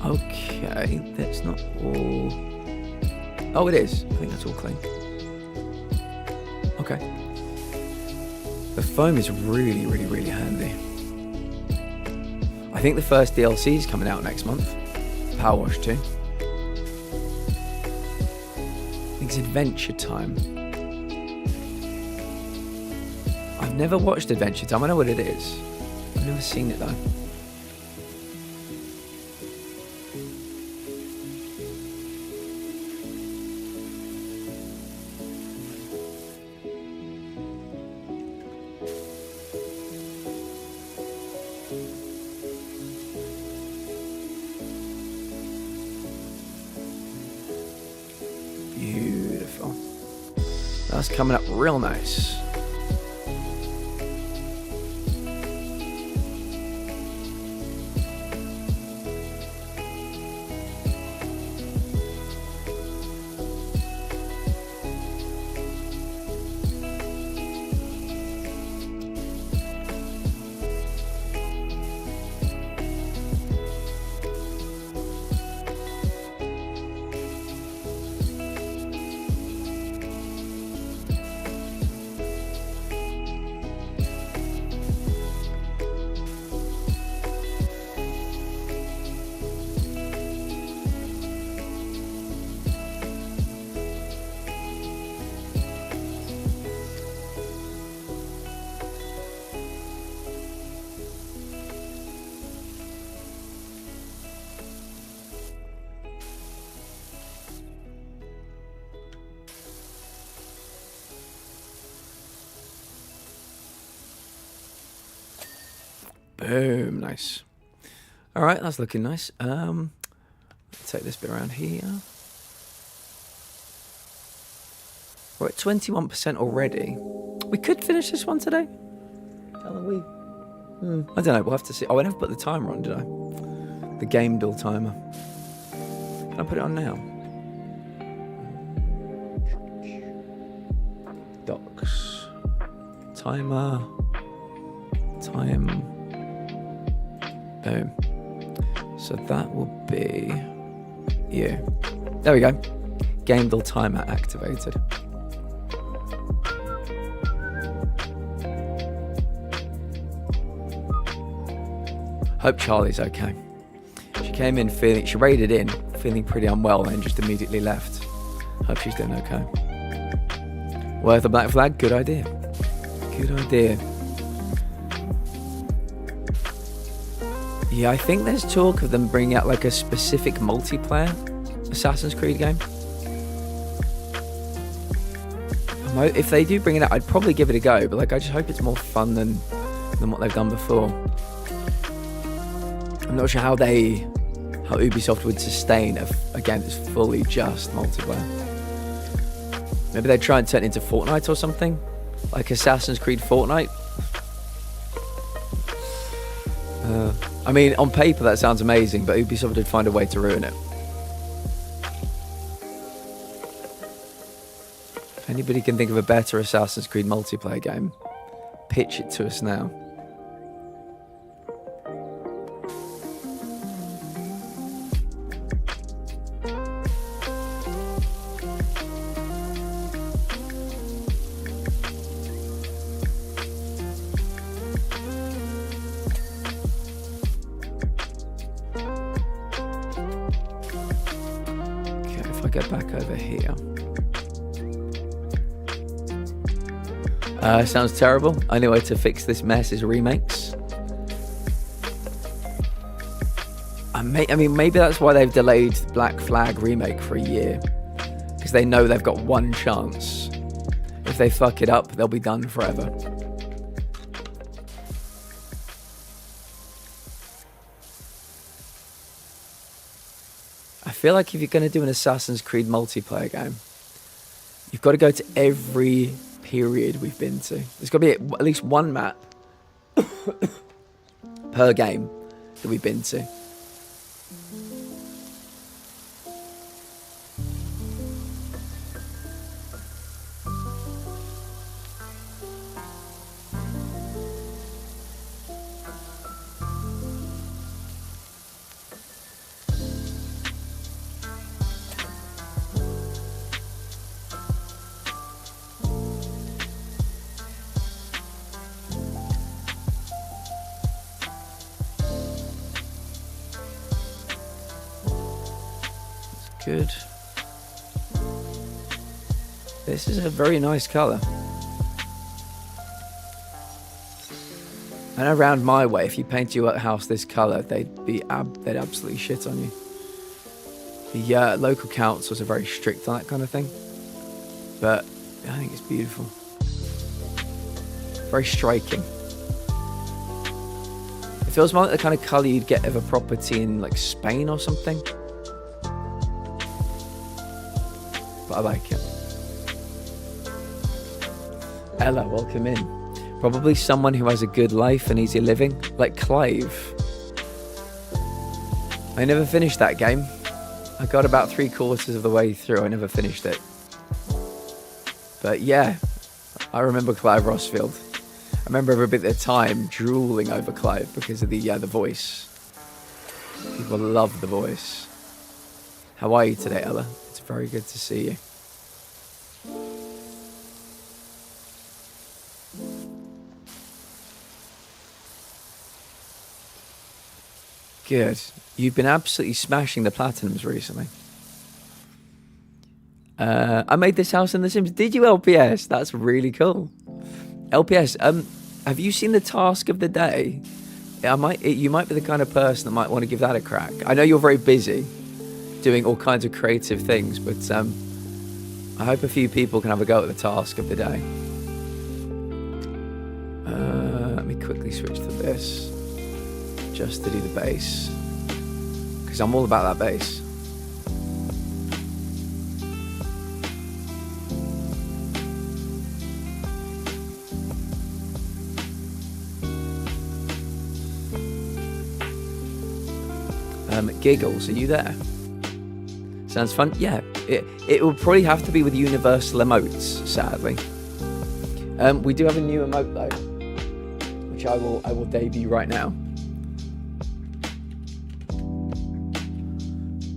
Okay, that's not all. Oh, it is. I think that's all clean. Okay. The foam is really, really, really handy. I think the first DLC is coming out next month. PowerWash 2. I think it's Adventure Time. I've never watched Adventure Time. I know what it is. I've never seen it though. Beautiful. That's coming up real nice. Boom, nice. All right, that's looking nice. Let's take this bit around here. We're at 21% already. We could finish this one today. How long we? I don't know. We'll have to see. Oh, I never put the timer on, did I? The game duel timer. Can I put it on now? Docs. Timer. Time. Boom. So that will be you. There we go. Game duel timer activated. Hope Charlie's okay. She came in feeling, she raided in, feeling pretty unwell and just immediately left. Hope she's doing okay. Worth a black flag? Good idea. Good idea. Yeah, I think there's talk of them bringing out like a specific multiplayer Assassin's Creed game. If they do bring it out, I'd probably give it a go, but like I just hope it's more fun than what they've done before. I'm not sure how they how Ubisoft would sustain a game that's fully just multiplayer. Maybe they'd try and turn it into Fortnite or something, like Assassin's Creed Fortnite. I mean, on paper that sounds amazing, but Ubisoft would find a way to ruin it. If anybody can think of a better Assassin's Creed multiplayer game, pitch it to us now. Get back over here. Sounds terrible. Only way to fix this mess is remakes. I mean, maybe that's why they've delayed the Black Flag remake for a year, because they know they've got one chance. If they fuck it up, they'll be done forever. I feel like if you're going to do an Assassin's Creed multiplayer game, you've got to go to every period we've been to. There's got to be at least one map per game that we've been to. Good. This is a very nice colour. And around my way, if you paint your house this colour, they'd absolutely shit on you. The local councils are very strict on that kind of thing, but I think it's beautiful. Very striking. It feels more like the kind of colour you'd get of a property in like Spain or something. But I like it. Ella, welcome in. Probably someone who has a good life and easy living, like Clive. I never finished that game. I got about 3/4 of the way through. I never finished it. But yeah, I remember Clive Rossfield. I remember every bit of the time drooling over Clive because of the voice. People love the voice. How are you today, Ella? It's very good to see you. Good. You've been absolutely smashing the platinums recently. I made this house in The Sims. Did you, LPS? That's really cool. LPS, have you seen the task of the day? You might be the kind of person that might want to give that a crack. I know you're very busy doing all kinds of creative things, but I hope a few people can have a go at the task of the day. Let me quickly switch to this, just to do the bass, because I'm all about that bass. Giggles, are you there? Sounds fun. Yeah, it will probably have to be with universal emotes, sadly. We do have a new emote though, which I will debut right now.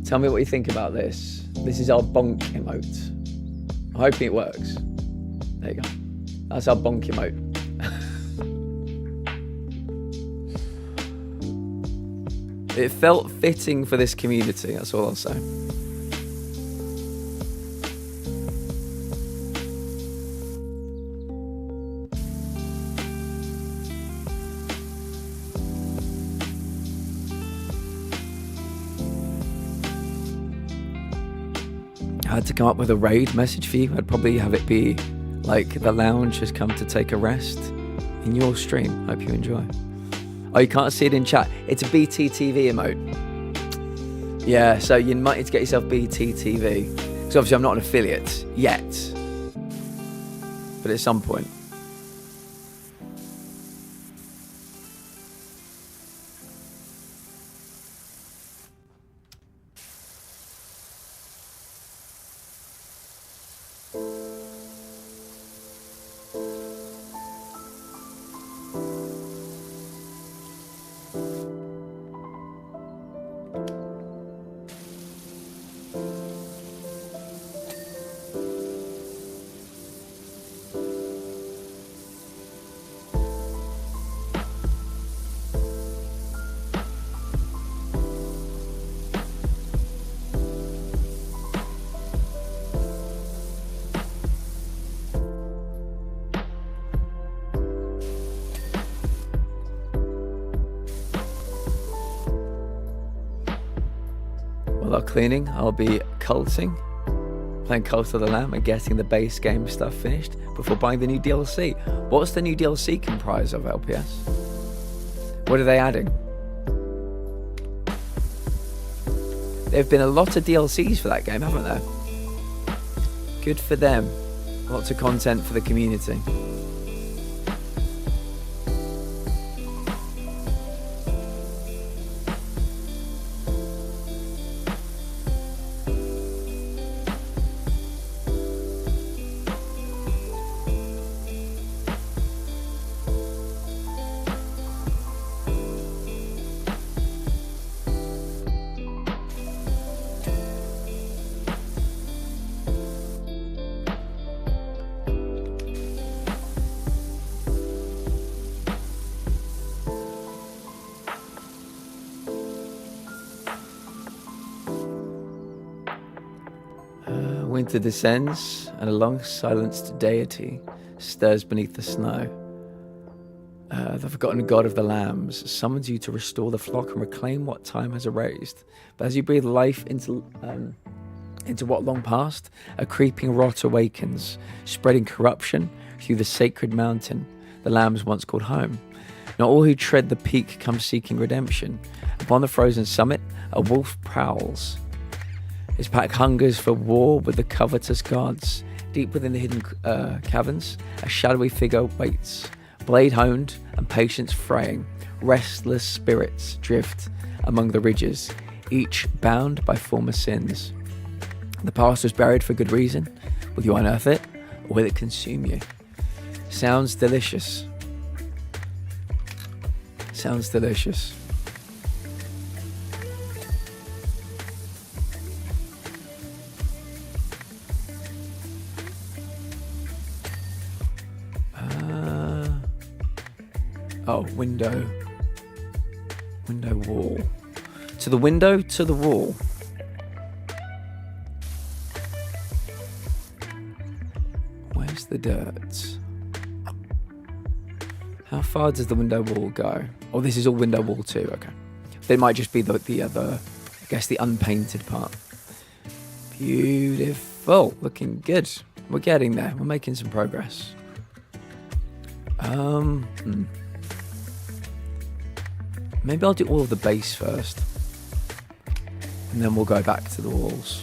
Tell me what you think about this. This is our bonk emote. I'm hoping it works. There you go. That's our bonk emote. It felt fitting for this community, that's all I'll say. I had to come up with a raid message for you. I'd probably have it be like, the lounge has come to take a rest in your stream. Hope you enjoy. Oh, you can't see it in chat. It's a BTTV emote. Yeah, so you might need to get yourself BTTV. Because obviously I'm not an affiliate yet. But at some point. While cleaning, I'll be culting, playing Cult of the Lamb and getting the base game stuff finished before buying the new DLC. What's the new DLC comprise of, LPS? What are they adding? There have been a lot of DLCs for that game, haven't there? Good for them. Lots of content for the community. Winter descends, and a long silenced deity stirs beneath the snow. The forgotten god of the lambs summons you to restore the flock and reclaim what time has erased. But as you breathe life into what long passed, a creeping rot awakens, spreading corruption through the sacred mountain the lambs once called home. Not all who tread the peak come seeking redemption. Upon the frozen summit, a wolf prowls. His pack hungers for war with the covetous gods. Deep within the hidden caverns, a shadowy figure waits. Blade honed and patience fraying, restless spirits drift among the ridges, each bound by former sins. The past was buried for good reason. Will you unearth it, or will it consume you? Sounds delicious. Sounds delicious. Oh, window wall. To the window, to the wall. Where's the dirt? How far does the window wall go? Oh, this is all window wall too, okay. It might just be the other, I guess the unpainted part. Beautiful, looking good. We're getting there, we're making some progress. Maybe I'll do all of the base first, and then we'll go back to the walls.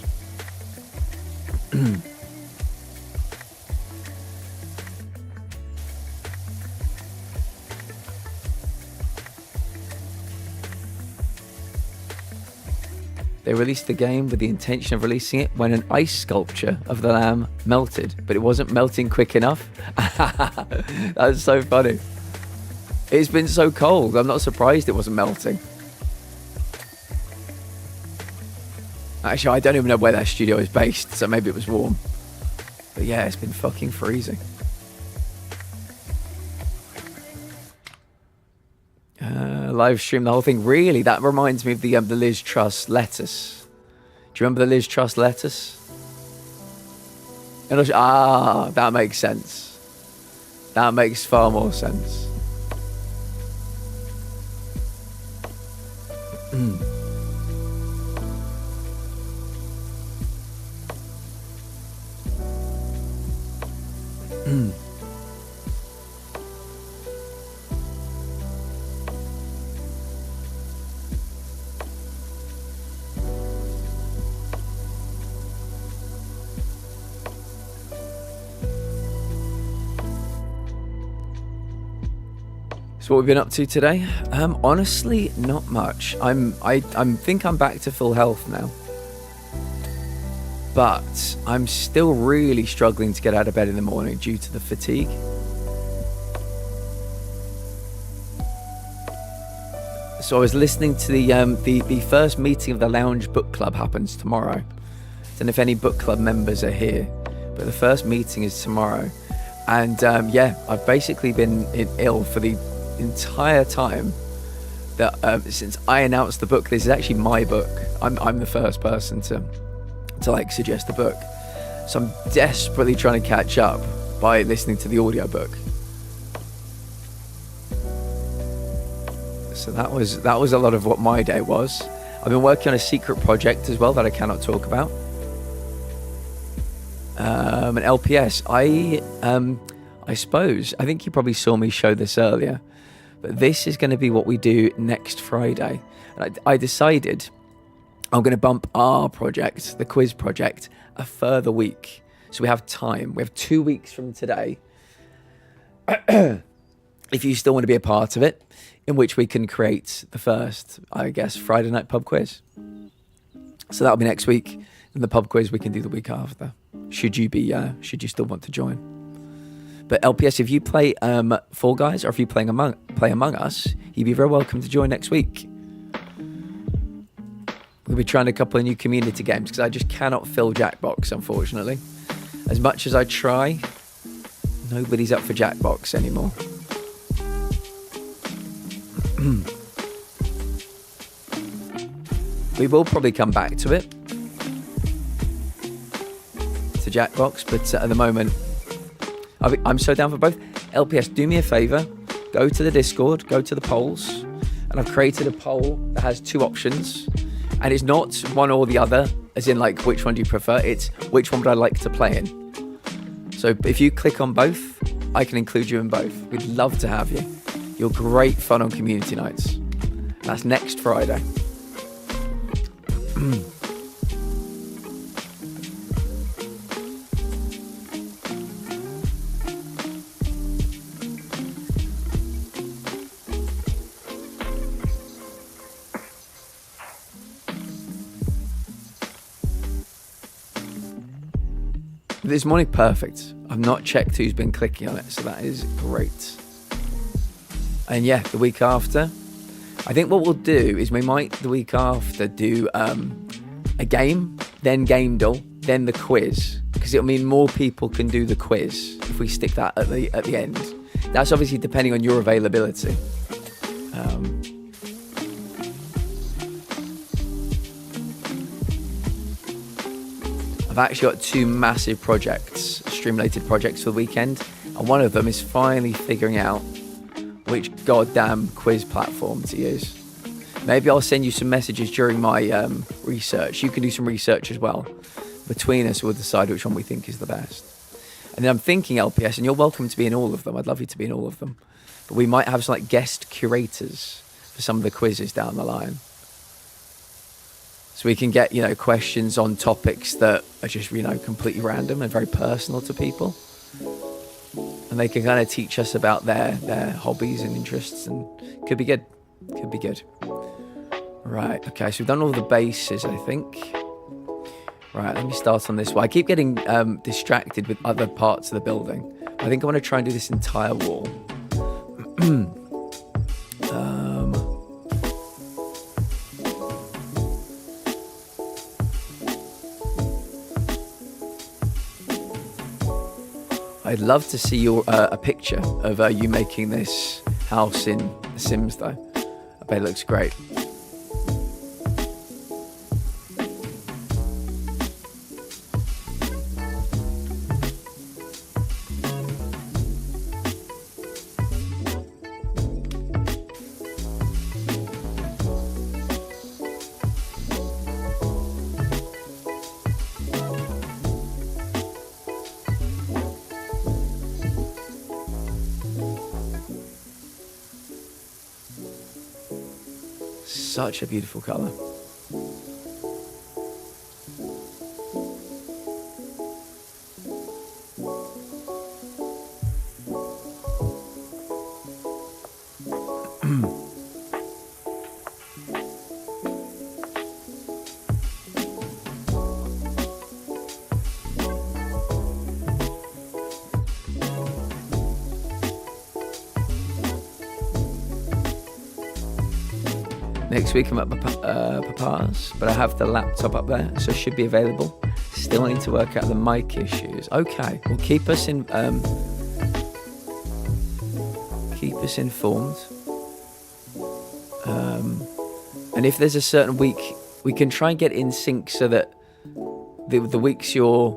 They released the game with the intention of releasing it when an ice sculpture of the lamb melted, but it wasn't melting quick enough. That's so funny. It's been so cold, I'm not surprised it wasn't melting. Actually, I don't even know where that studio is based, so maybe it was warm. But yeah, it's been fucking freezing. Live stream the whole thing. Really? That reminds me of the Liz Truss lettuce. Do you remember the Liz Truss lettuce? That makes sense. That makes far more sense. So what we've been up to today? Honestly, not much. I think I'm back to full health now, but I'm still really struggling to get out of bed in the morning due to the fatigue. So I was listening to the first meeting of the Lounge Book Club happens tomorrow. I don't know if any book club members are here, but the first meeting is tomorrow. And yeah, I've basically been ill for the entire time that since I announced the book. This is actually my book. I'm the first person to like suggest the book. So I'm desperately trying to catch up by listening to the audiobook. So that was a lot of what my day was. I've been working on a secret project as well that I cannot talk about. An LPS. I suppose, I think you probably saw me show this earlier, but this is going to be what we do next Friday. And I decided I'm going to bump our project, the quiz project, a further week. So we have time. We have 2 weeks from today. If you still want to be a part of it, in which we can create the first, I guess, Friday night pub quiz. So that'll be next week. And the pub quiz we can do the week after. Should you still want to join? But LPS, if you play Fall Guys, or if you play Among Us, you'd be very welcome to join next week. We'll be trying a couple of new community games because I just cannot fill Jackbox, unfortunately. As much as I try, nobody's up for Jackbox anymore. We will probably come back to it, to Jackbox, but at the moment, I'm so down for both. LPS, do me a favour, go to the Discord, go to the polls, and I've created a poll that has two options, and it's not one or the other, as in like which one do you prefer, it's which one would I like to play in. So if you click on both, I can include you in both. We'd love to have you. You're great fun on community nights. That's next Friday. This morning, perfect. I've not checked who's been clicking on it, so that is great. And yeah, the week after, I think what we'll do is we might, the week after, do a game, then game duel, then the quiz, because it'll mean more people can do the quiz if we stick that at the end. That's obviously depending on your availability. I've actually got two massive projects, stream-related projects for the weekend, and one of them is finally figuring out which goddamn quiz platform to use. Maybe I'll send you some messages during my research. You can do some research as well. Between us, we'll decide which one we think is the best. And then I'm thinking LPS, and you're welcome to be in all of them. I'd love you to be in all of them. But we might have some like guest curators for some of the quizzes down the line. So we can get, questions on topics that are just, completely random and very personal to people. And they can kind of teach us about their hobbies and interests, and could be good. Could be good. Right, okay, so we've done all the bases, I think. Right, let me start on this one. I keep getting distracted with other parts of the building. I think I want to try and do this entire wall. I'd love to see a picture of you making this house in The Sims, though. I bet it looks great. Such a beautiful colour. Next week I'm at Papa's, but I have the laptop up there, so it should be available. Still need to work out the mic issues. Okay, well keep us informed. And if there's a certain week, we can try and get in sync so that the weeks you're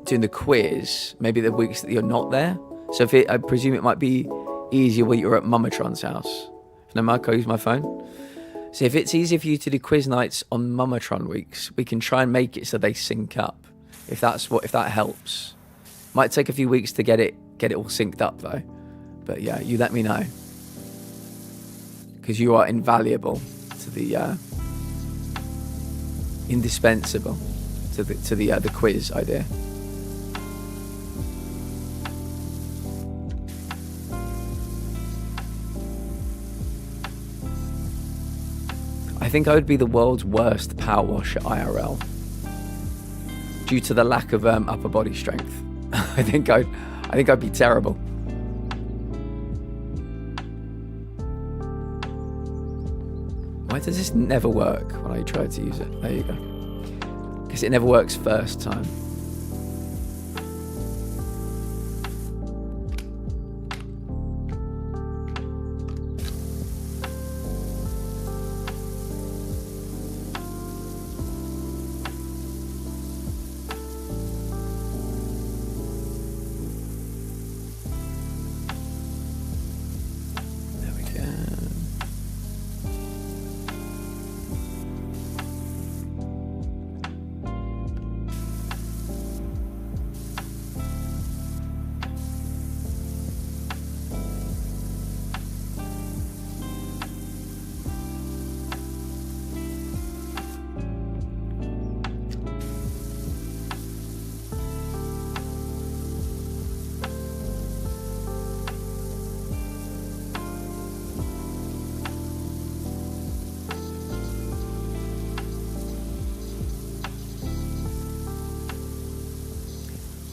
doing the quiz, maybe the weeks that you're not there. So I presume it might be easier when you're at Mumatron's house. No, Mark, I'll use my phone. So if it's easier for you to do quiz nights on Mumatron weeks, we can try and make it so they sync up. If that helps. Might take a few weeks to get it all synced up though. But yeah, you let me know. Because you are invaluable to the indispensable to the quiz idea. I think I would be the world's worst PowerWash at IRL due to the lack of upper body strength. I think I'd be terrible. Why does this never work when I try to use it? There you go. Because it never works first time.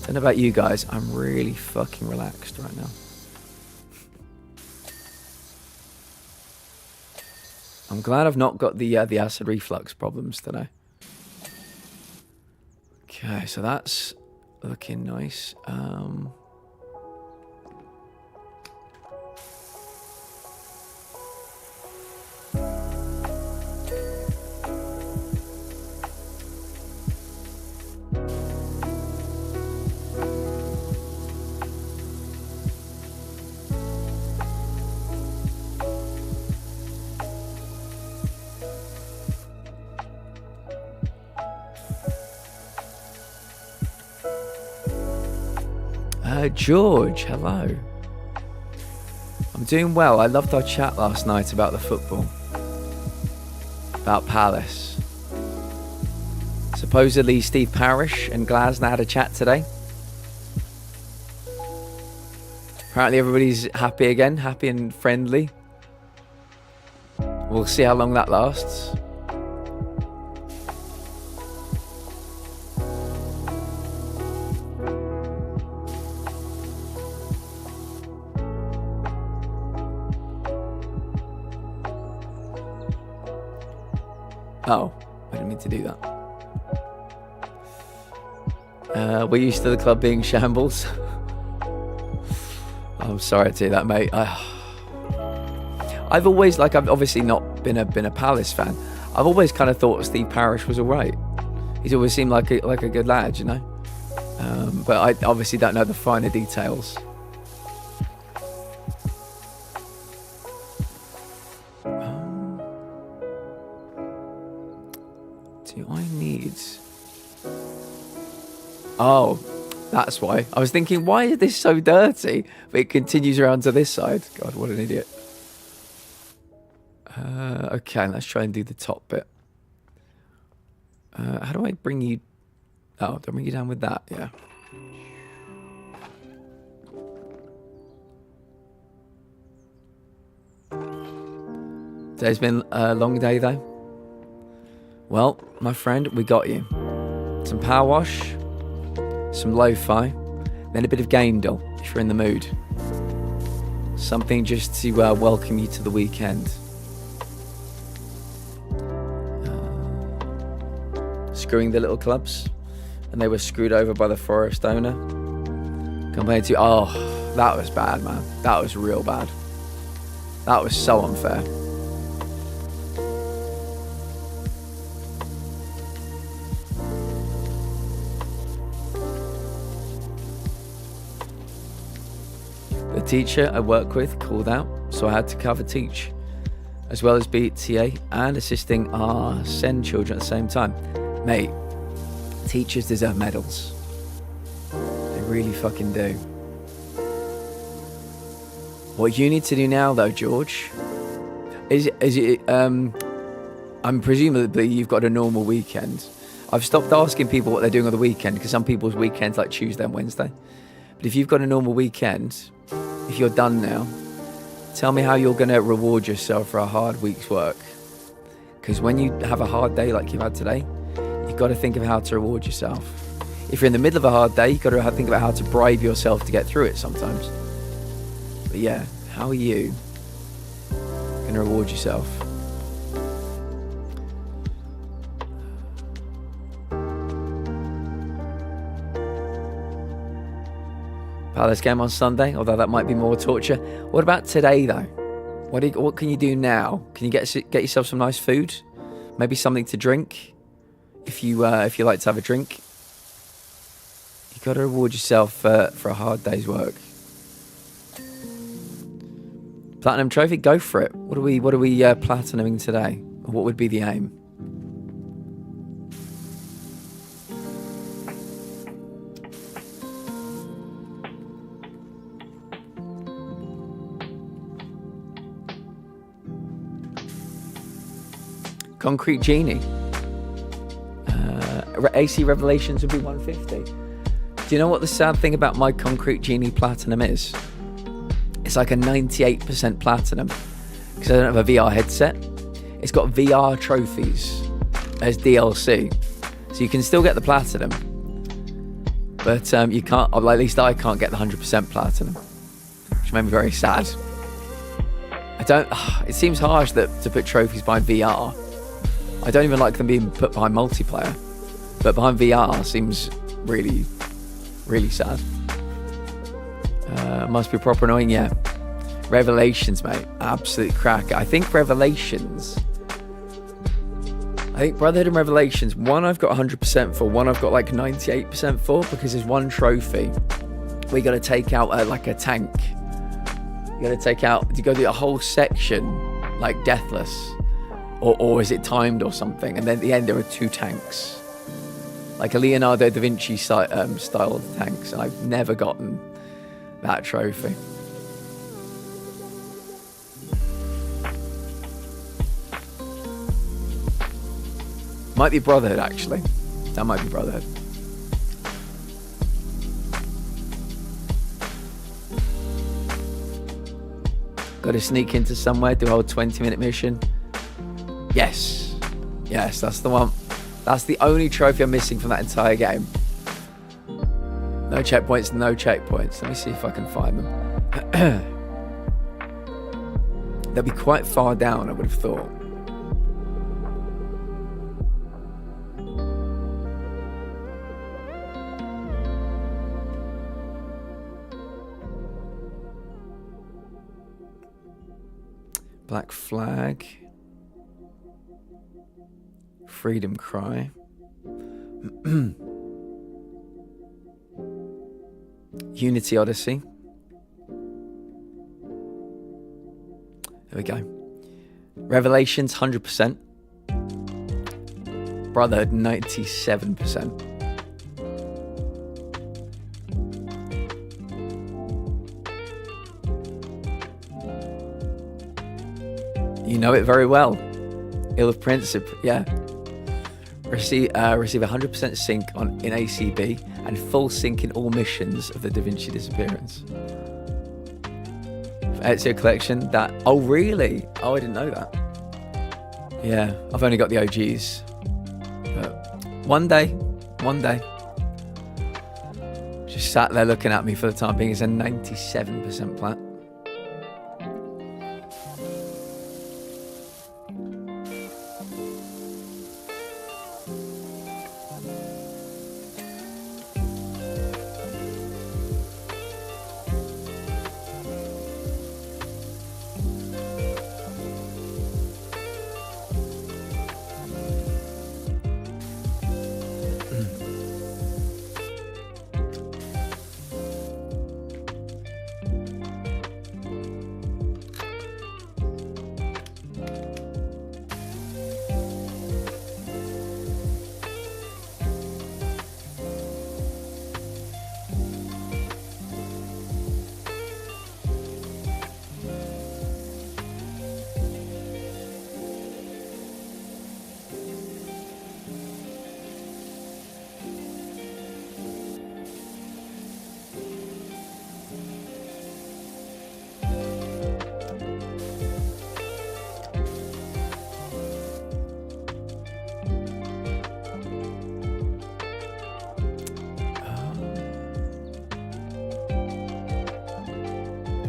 Don't know about you guys, I'm really fucking relaxed right now. I'm glad I've not got the acid reflux problems today. Okay, so that's looking nice. George, hello. I'm doing well. I loved our chat last night about the football. About Palace. Supposedly Steve Parish and Glasner had a chat today. Apparently everybody's happy again, happy and friendly. We'll see how long that lasts. Oh, I didn't mean to do that. We're used to the club being shambles. I'm sorry to hear that, mate. I've always, I've obviously not been a Palace fan. I've always kind of thought Steve Parish was alright. He's always seemed like a good lad, you know. But I obviously don't know the finer details. Do I need... Oh, that's why. I was thinking, why is this so dirty? But it continues around to this side. God, what an idiot. Okay, let's try and do the top bit. How do I bring you... Oh, do I bring you down with that? Yeah. Today's been a long day, though. Well, my friend, we got you. Some power wash, some lo-fi, then a bit of Gaindel, if you're in the mood. Something just to welcome you to the weekend. Screwing the little clubs, and they were screwed over by the forest owner. Compared to, oh, that was bad, man. That was real bad. That was so unfair. The teacher I work with called out, so I had to cover teach, as well as be TA and assisting our SEND children at the same time. Mate, teachers deserve medals. They really fucking do. What you need to do now, though, George, is it? I'm presumably you've got a normal weekend. I've stopped asking people what they're doing on the weekend because some people's weekends like Tuesday and Wednesday. But if you've got a normal weekend, if you're done now, tell me how you're going to reward yourself for a hard week's work. Because when you have a hard day like you've had today, you've got to think of how to reward yourself. If you're in the middle of a hard day, you've got to think about how to bribe yourself to get through it sometimes. But yeah, how are you going to reward yourself? Palace game on Sunday, although that might be more torture. What about today, though? What can you do now? Can you get yourself some nice food? Maybe something to drink? If you like to have a drink, you got to reward yourself for a hard day's work. Platinum trophy, go for it. What are we platinuming today? What would be the aim? Concrete Genie. AC Revelations would be 150. Do you know what the sad thing about my Concrete Genie Platinum is? It's like a 98% platinum because I don't have a VR headset. It's got VR trophies as DLC, so you can still get the platinum, but you can't. Or at least I can't get the 100% platinum, which made me very sad. It seems harsh to put trophies behind VR. I don't even like them being put behind multiplayer, but behind VR seems really, really sad. Must be proper annoying, yeah. Revelations, mate, absolute crack. I think Brotherhood and Revelations, one I've got 100% for, one I've got like 98% for, because there's one trophy we got to take out like a tank. You got to do a whole section like deathless, or is it timed or something? And then at the end there are two tanks, like a Leonardo da Vinci style of tanks, and I've never gotten that trophy. Might be Brotherhood, actually. That might be Brotherhood. Got to sneak into somewhere, do a whole 20-minute mission. Yes, that's the one. That's the only trophy I'm missing from that entire game. No checkpoints. Let me see if I can find them. They'll be quite far down, I would have thought. Black Flag. Freedom Cry. Unity Odyssey. There we go. Revelations 100%. Brotherhood 97%. You know it very well. Ill of Princip, yeah. Receive 100% sync in ACB and full sync in all missions of the Da Vinci Disappearance. For Ezio Collection, that... Oh, really? Oh, I didn't know that. Yeah, I've only got the OGs. But one day. Just sat there looking at me for the time being. It's a 97% plat.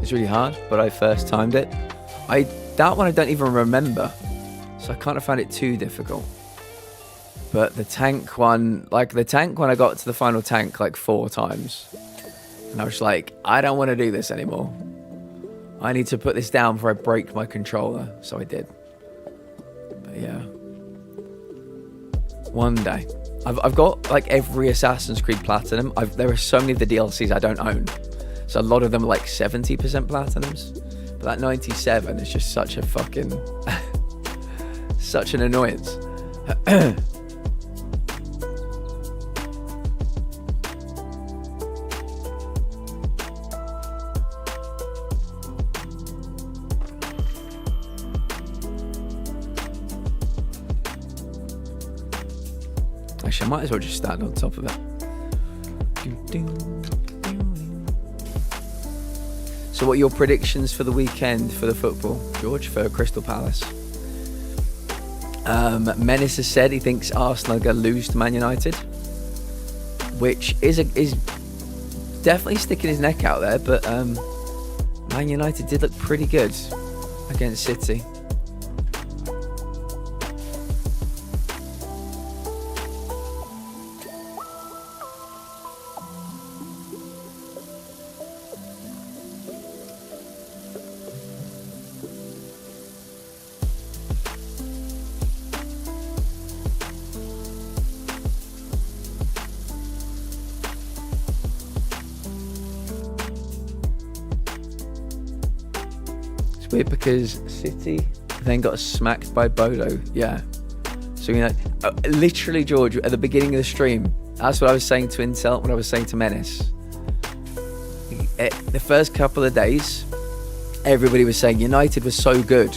It's really hard, but I first timed it. That one I don't even remember, so I kind of found it too difficult. But the tank one, I got to the final tank like 4 times. And I was like, I don't want to do this anymore. I need to put this down before I break my controller. So I did. But yeah. One day. I've got like every Assassin's Creed Platinum. There are so many of the DLCs I don't own. So a lot of them are like 70% Platinums. But that 97 is just such a fucking... such an annoyance. Actually, I might as well just stand on top of it. So what are your predictions for the weekend for the football, George, for Crystal Palace? Menace has said he thinks Arsenal are going to lose to Man United, which is definitely sticking his neck out there, but Man United did look pretty good against City. It's weird because City then got smacked by Bodo. Yeah. So, literally, George, at the beginning of the stream, that's what I was saying to Intel, what I was saying to Menace. The first couple of days, everybody was saying United was so good.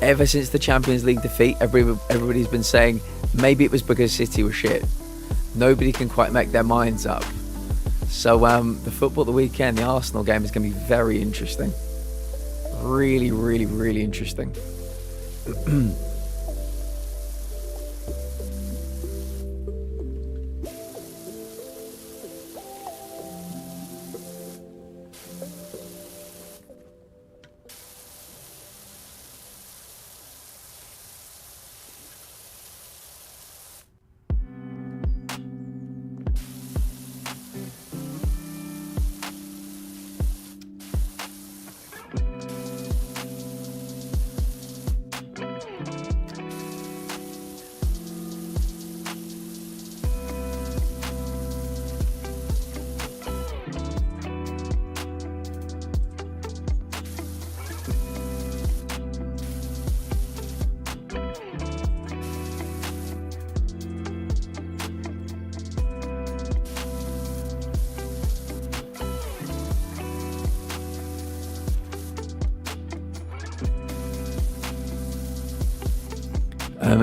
Ever since the Champions League defeat, everybody's been saying maybe it was because City was shit. Nobody can quite make their minds up. So the football at the weekend, the Arsenal game, is going to be very interesting. Really, really, really interesting.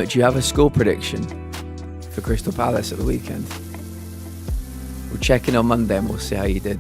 Do you have a score prediction for Crystal Palace at the weekend? We'll check in on Monday and we'll see how you did.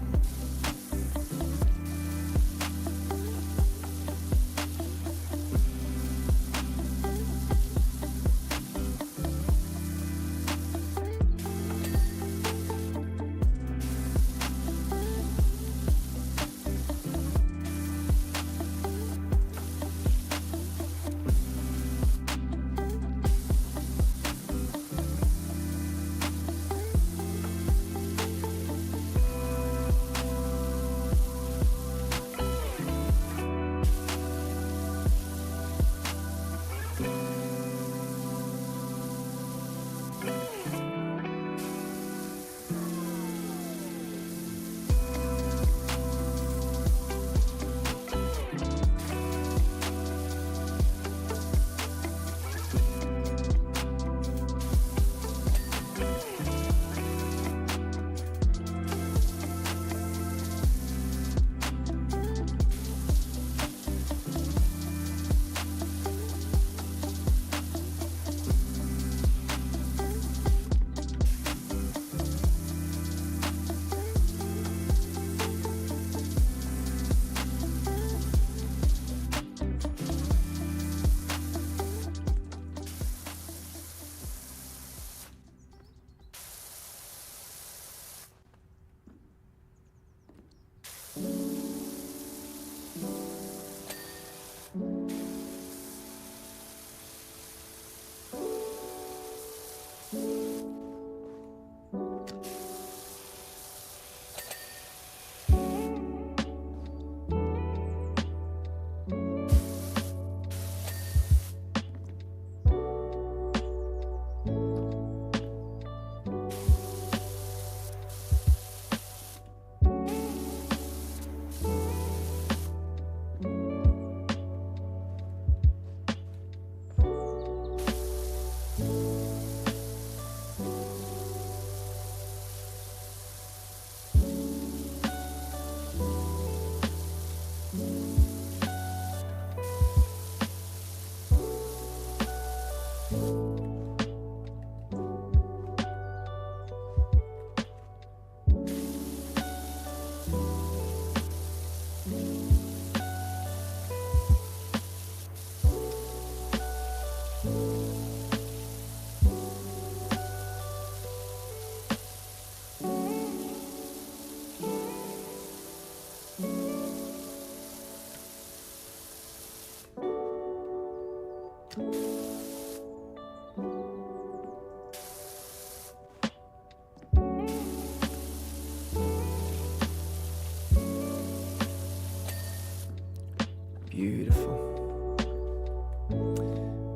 Beautiful.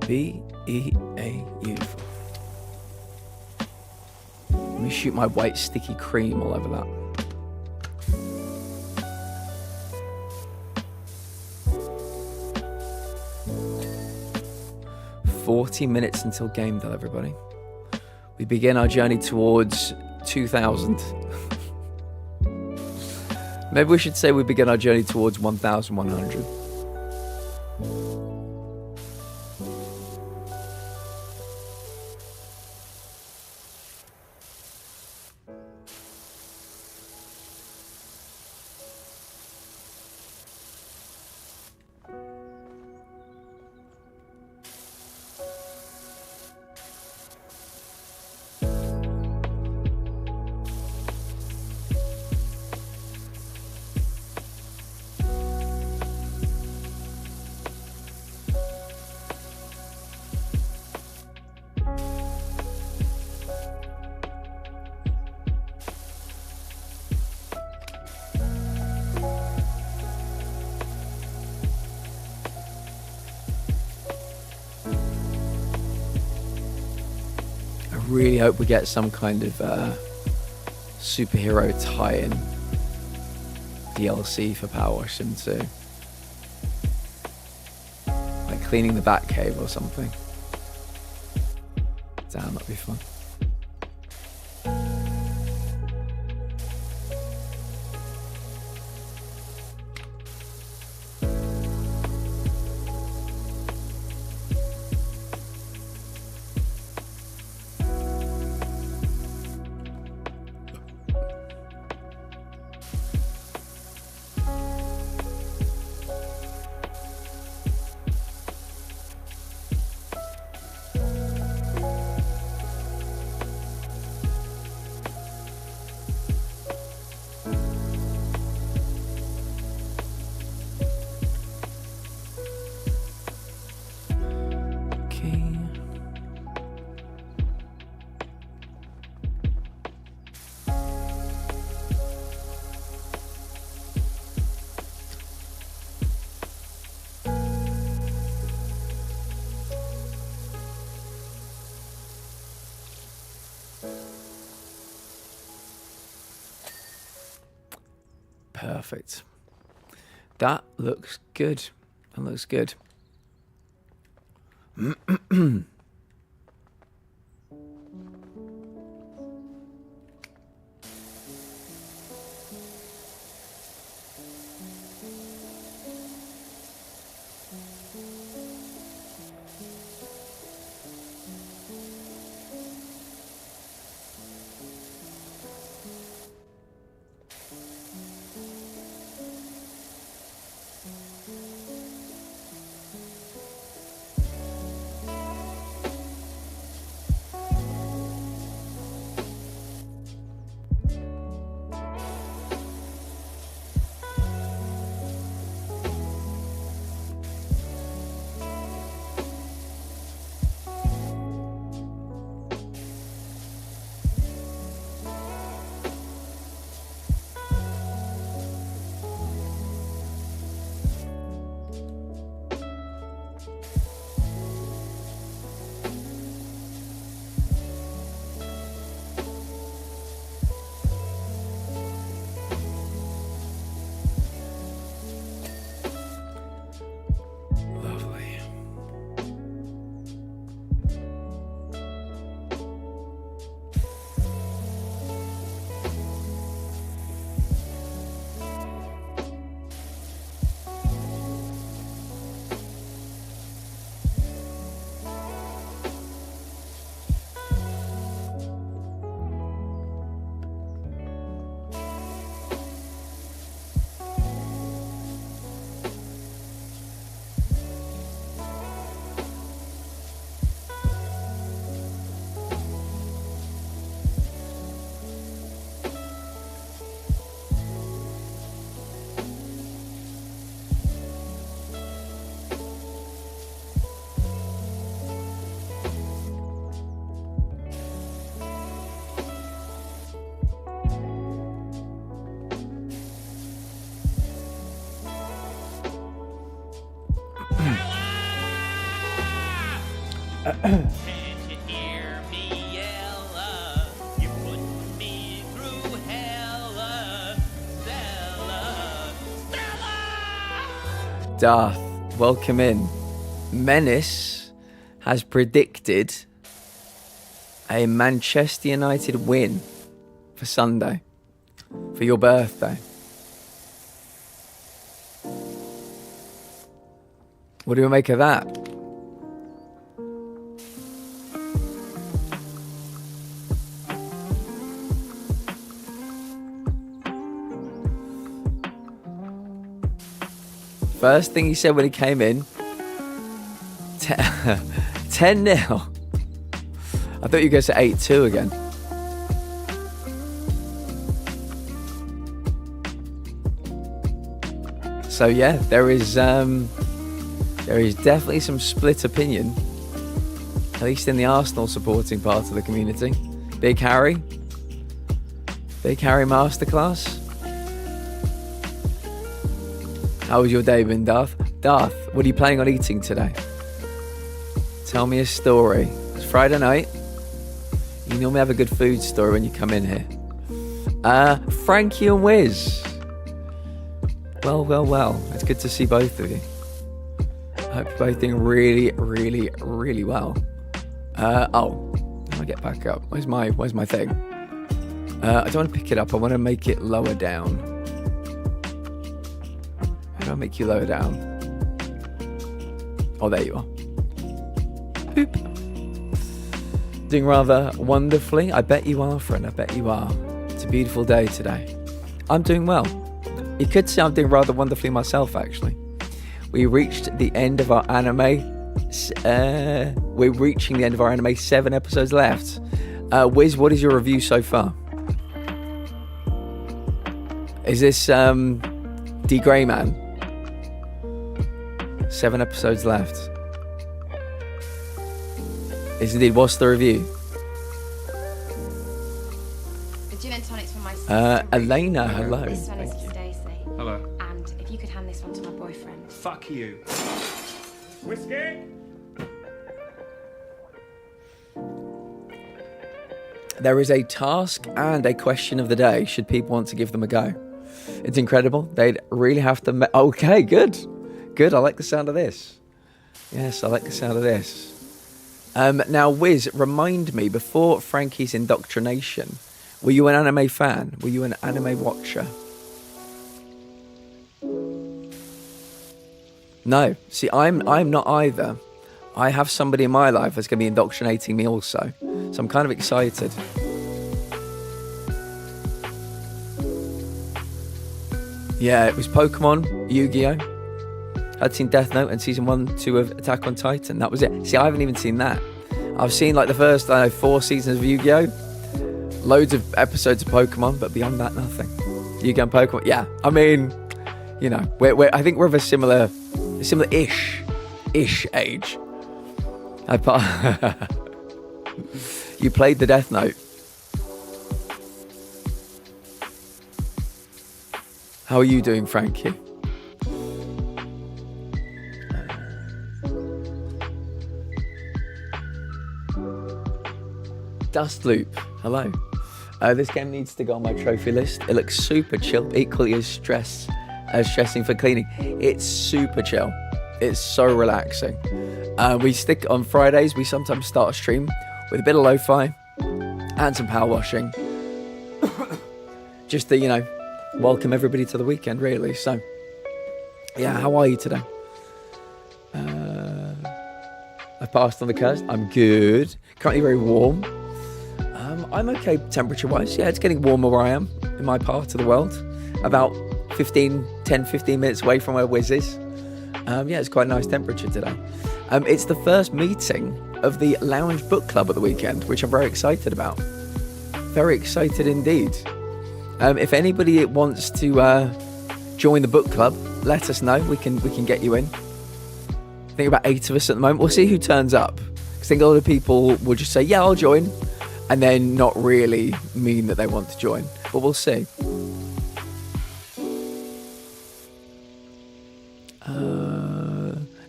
B-E-A, beautiful. Let me shoot my white sticky cream all over that. "40 minutes until game day, everybody. We begin our journey towards 2,000. Maybe we should say we begin our journey towards 1,100. Really hope we get some kind of superhero tie-in DLC for PowerWash Sim 2. Like cleaning the Batcave or something. Damn, that'd be fun. Perfect. That looks good. That looks good. Can't you hear me yell? You put me through hell, Stella, Stella! Darth, welcome in. Menace has predicted a Manchester United win for Sunday, for your birthday. What do you make of that? First thing he said when he came in, 10-0. I thought you were going to say 8-2 again. So yeah, there is definitely some split opinion, at least in the Arsenal supporting part of the community. Big Harry masterclass. How was your day been, Darth? Darth, what are you planning on eating today? Tell me a story. It's Friday night. You normally have a good food story when you come in here. Frankie and Wiz. Well. It's good to see both of you. I hope you're both doing really, really, really well. I'll get back up. Where's my thing? I don't want to pick it up. I want to make it lower down. How do I make you lower down? Oh, there you are. Boop. Doing rather wonderfully. I bet you are, friend. I bet you are. It's a beautiful day today. I'm doing well. You could say I'm doing rather wonderfully myself, actually. We reached the end of our anime. We're reaching the end of our anime. 7 episodes left. Wiz, what is your review so far? Is this D Grey Man? 7 episodes left. Is indeed. What's the review? The gin and tonics from my sister. Elena, hello. This one is for Stacey. Hello. And if you could hand this one to my boyfriend. Fuck you. Whiskey? There is a task and a question of the day, should people want to give them a go. It's incredible. They'd really have to... Okay, good. Good, I like the sound of this. Yes, I like the sound of this. Now, Wiz, remind me, before Frankie's indoctrination, were you an anime fan? Were you an anime watcher? No. See, I'm not either. I have somebody in my life that's going to be indoctrinating me also. So I'm kind of excited. Yeah, it was Pokemon, Yu-Gi-Oh! I'd seen Death Note and season 1, 2 of Attack on Titan. That was it. See, I haven't even seen that. I've seen like the first, 4 seasons of Yu-Gi-Oh! Loads of episodes of Pokemon, but beyond that, nothing. Yu-Gi-Oh! And Pokemon, yeah. I mean, you know, I think we're of a similar-ish age. You played the Death Note. How are you doing, Frankie? Dust Loop, hello. This game needs to go on my trophy list. It looks super chill, equally as stressing for cleaning. It's super chill. It's so relaxing. We stick on Fridays. We sometimes start a stream with a bit of lo-fi and some power washing, just to welcome everybody to the weekend, really. So, yeah, how are you today? I passed on the curse. I'm good. Currently very warm. I'm okay temperature-wise. Yeah, it's getting warmer where I am in my part of the world. About 15 minutes away from where Wiz is. Yeah, it's quite a nice temperature today. It's the first meeting of the Lounge Book Club at the weekend, which I'm very excited about. Very excited indeed. If anybody wants to join the book club, let us know. We can get you in. I think about 8 of us at the moment. We'll see who turns up. I think a lot of people will just say, yeah, I'll join, and then not really mean that they want to join. But we'll see.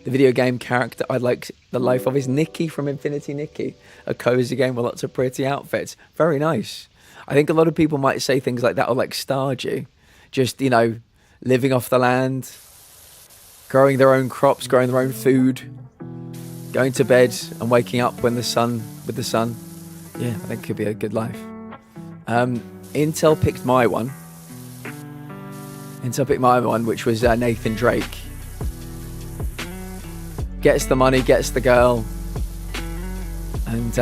The video game character I'd like the life of is Nikki from Infinity Nikki. A cozy game with lots of pretty outfits. Very nice. I think a lot of people might say things like that, or like Stardew. Just, you know, living off the land, growing their own crops, growing their own food, going to bed and waking up with the sun. Yeah, I think it could be a good life. Intel picked my one. Which was Nathan Drake. Gets the money, gets the girl, and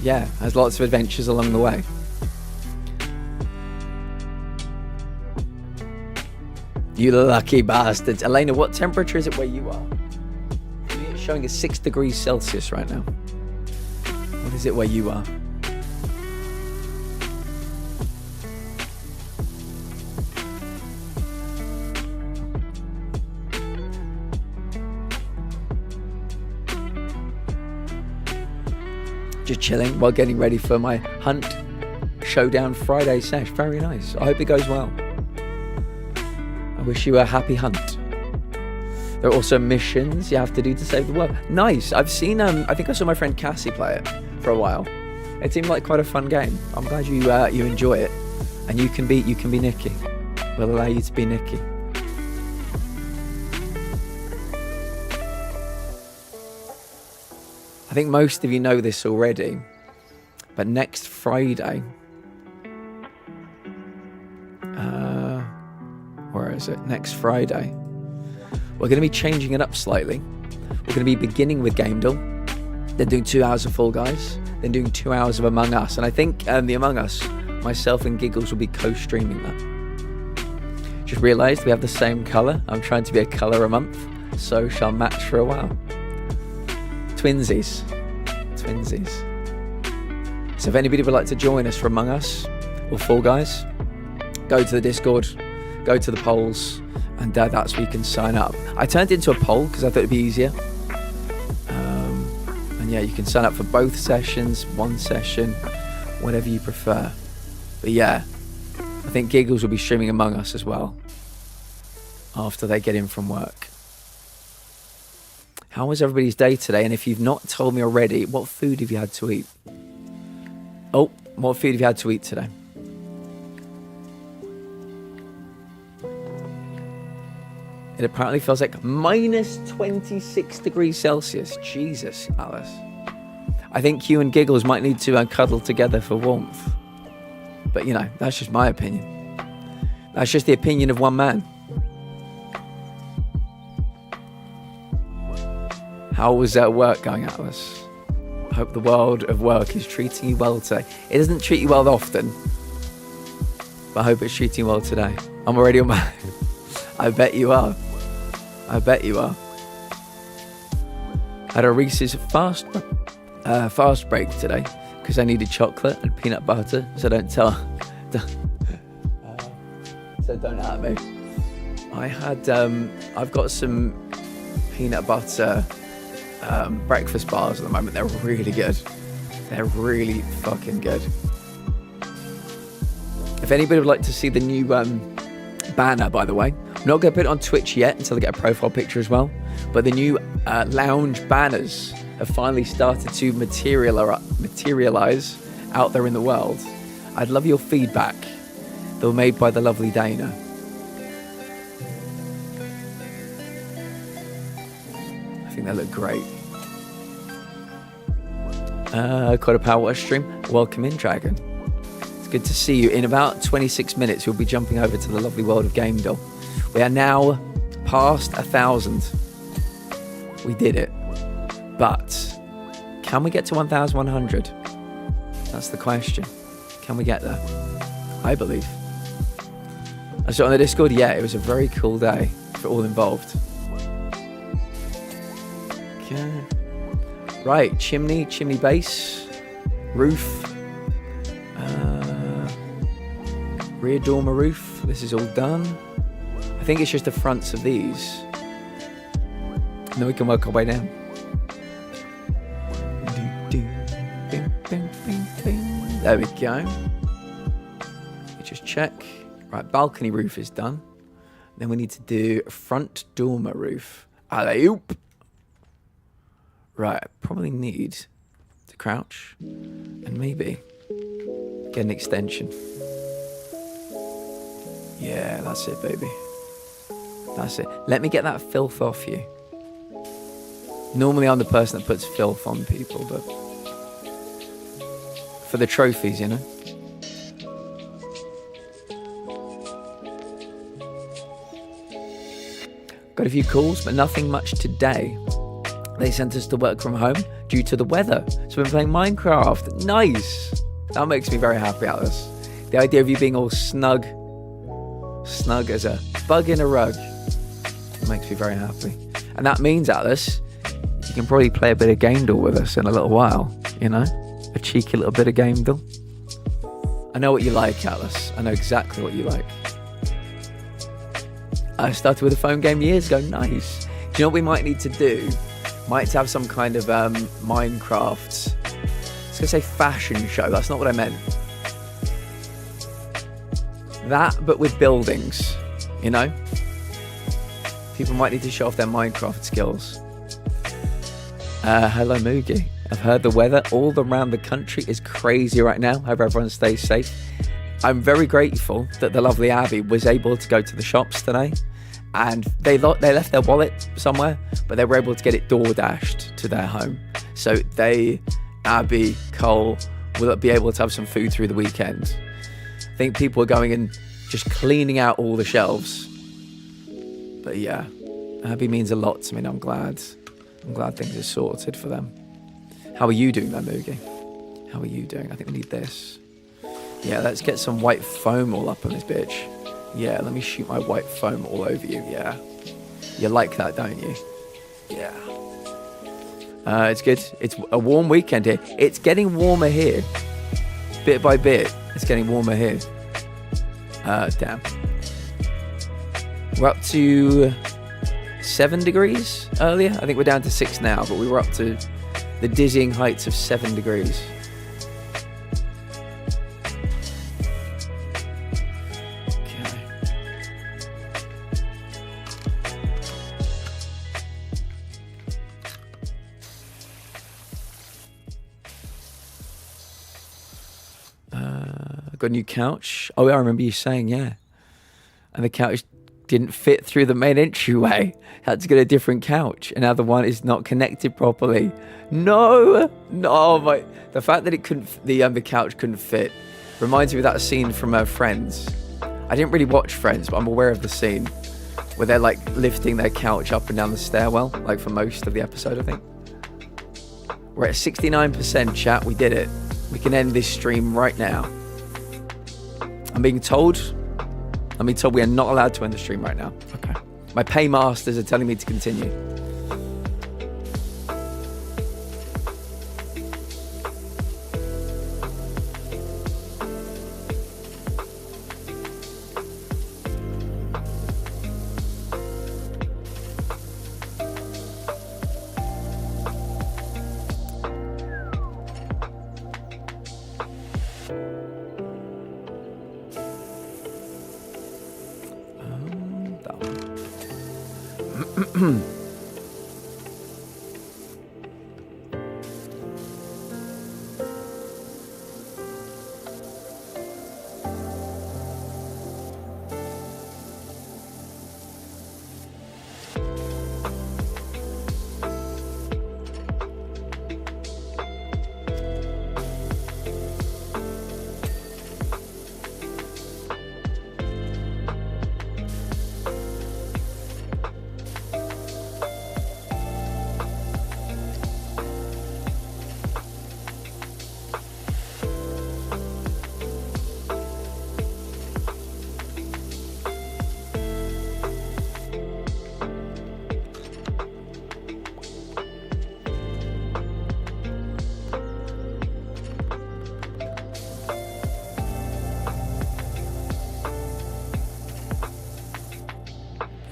yeah, has lots of adventures along the way. You lucky bastards. Elena, what temperature is it where you are? It's showing us 6 degrees Celsius right now. What is it where you are? Just chilling while getting ready for my Hunt Showdown Friday sesh. Very nice. I hope it goes well. I wish you a happy hunt. There are also missions you have to do to save the world. Nice. I've seen, I think I saw my friend Cassie play it for a while. It seemed like quite a fun game. I'm glad you enjoy it. And you can be Nikki. We'll allow you to be Nikki. I think most of you know this already, but next Friday, where is it? Next Friday, we're going to be changing it up slightly. We're going to be beginning with Gamedall, then doing 2 hours of Fall Guys, then doing 2 hours of Among Us. And I think the Among Us, myself and Giggles will be co-streaming that. Just realised we have the same colour. I'm trying to be a colour a month, so shall match for a while. Twinsies. So if anybody would like to join us for Among Us or Fall Guys, go to the Discord, go to the polls, and that's where you can sign up. I turned it into a poll because I thought it'd be easier. And yeah, you can sign up for both sessions, one session, whatever you prefer. But yeah, I think Giggles will be streaming Among Us as well after they get in from work. How was everybody's day today? And if you've not told me already, what food have you had to eat? Oh, what food have you had to eat today? It apparently feels like minus 26 degrees Celsius. Jesus, Alice. I think you and Giggles might need to cuddle together for warmth. But, you know, that's just my opinion. That's just the opinion of one man. How was work going, Atlas? I hope the world of work is treating you well today. It doesn't treat you well often, but I hope it's treating you well today. I'm already on my... I bet you are. I had a Reese's fast break today because I needed chocolate and peanut butter, so don't tell... so don't at me. I had... I've got some peanut butter... breakfast bars at the moment. They're really good. They're really fucking good. If anybody would like to see the new banner, by the way, I'm not going to put it on Twitch yet until I get a profile picture as well, but the new lounge banners have finally started to materialize out there in the world. I'd love your feedback. They were made by the lovely Dana. I think they look great. Quite a PowerWash stream. Welcome in, Dragon. It's good to see you. In about 26 minutes, we'll be jumping over to the lovely world of Gamedall. We are now past 1,000. We did it. But can we get to 1,100? That's the question. Can we get there? I believe. I saw on the Discord, yeah, it was a very cool day for all involved. Okay. Right, chimney base, roof, rear dormer roof. This is all done. I think it's just the fronts of these. And then we can work our way down. There we go. Let me just check. Right, balcony roof is done. Then we need to do front dormer roof. Alley-oop. Right, I probably need to crouch and maybe get an extension. Yeah, that's it, baby. That's it. Let me get that filth off you. Normally I'm the person that puts filth on people, but for the trophies, you know? Got a few calls, but nothing much today. They sent us to work from home due to the weather. So we've been playing Minecraft. Nice. That makes me very happy, Alice. The idea of you being all snug as a bug in a rug, makes me very happy. And that means, Alice, you can probably play a bit of Gamedall with us in a little while, you know? A cheeky little bit of Gamedall. I know what you like, Alice. I know exactly what you like. I started with a phone game years ago. Nice. Do you know what we might need to do? Might have some kind of Minecraft, I was gonna say fashion show. That's not what I meant. That, but with buildings, you know? People might need to show off their Minecraft skills. Hello, Moogie. I've heard the weather all around the country is crazy right now. Hope everyone stays safe. I'm very grateful that the lovely Abby was able to go to the shops today, and they left their wallet somewhere, but they were able to get it door dashed to their home. So they, Abby, Cole, will be able to have some food through the weekend. I think people are going and just cleaning out all the shelves. But yeah, Abby means a lot to me, and I'm glad things are sorted for them. How are you doing there, Moogie? How are you doing? I think we need this. Yeah, let's get some white foam all up on this bitch. Yeah, let me shoot my white foam all over you. Yeah. You like that, don't you? Yeah. It's good. It's a warm weekend here. It's getting warmer here. Bit by bit, it's getting warmer here. Damn. We're up to 7 degrees earlier. I think we're down to 6 now, but we were up to the dizzying heights of 7 degrees. Got a new couch. Oh, I remember you saying, yeah. And the couch didn't fit through the main entryway. Had to get a different couch. And now the one is not connected properly. No, the fact that it couldn't, the couch couldn't fit, reminds me of that scene from Friends. I didn't really watch Friends, but I'm aware of the scene where they're like lifting their couch up and down the stairwell, like for most of the episode, I think. We're at 69%, chat. We did it. We can end this stream right now. I'm being told we are not allowed to end the stream right now. Okay. My paymasters are telling me to continue.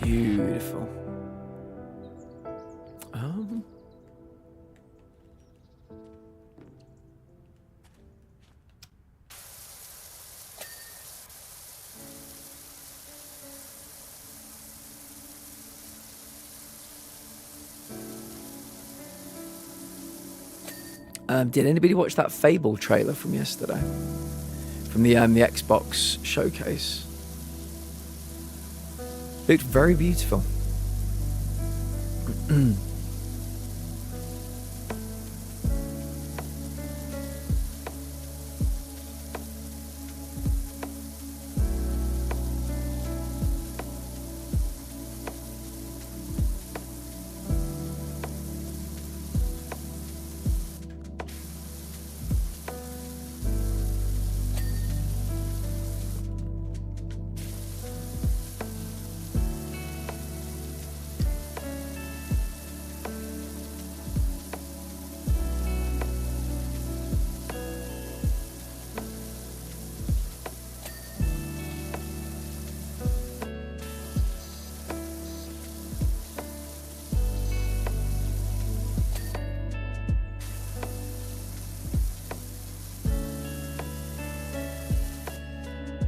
Beautiful. Did anybody watch that Fable trailer from yesterday? From the Xbox showcase. Looked very beautiful.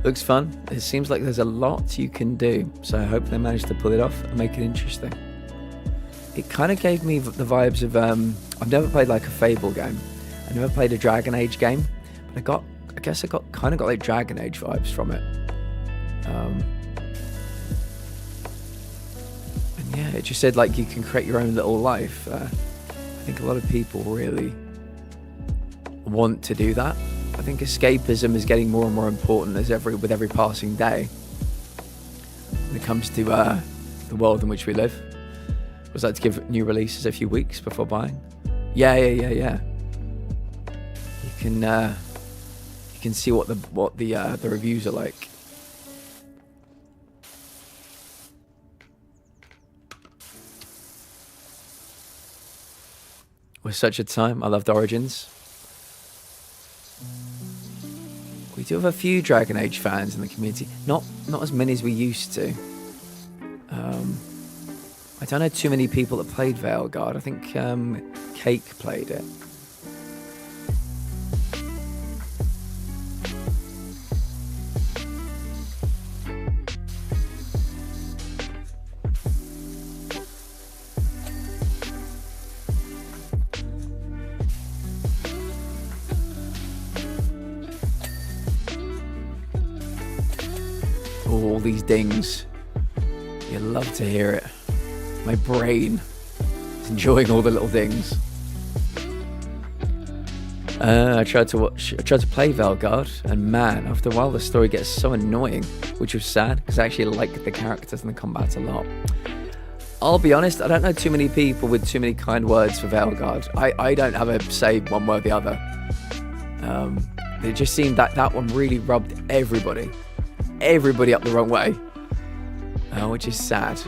Looks fun. It seems like there's a lot you can do, so I hope they manage to pull it off and make it interesting. It kind of gave me the vibes of I've never played like a Fable game. I never played a Dragon Age game, but I guess I kind of got like Dragon Age vibes from it. And yeah, it just said like you can create your own little life. I think a lot of people really want to do that. I think escapism is getting more and more important with every passing day when it comes to the world in which we live. Was that to give new releases a few weeks before buying? Yeah. You can see what the reviews are like. Was such a time. I loved Origins. We do have a few Dragon Age fans in the community. Not as many as we used to. I don't know too many people that played Veilguard. I think Cake played it. All these dings. You love to hear it. My brain is enjoying all the little dings. I tried to play Veilguard, and man, after a while the story gets so annoying, which was sad because I actually liked the characters and the combat a lot. I'll be honest, I don't know too many people with too many kind words for Veilguard. I don't have a say one way or the other. It just seemed that one really rubbed everybody up the wrong way, which is sad.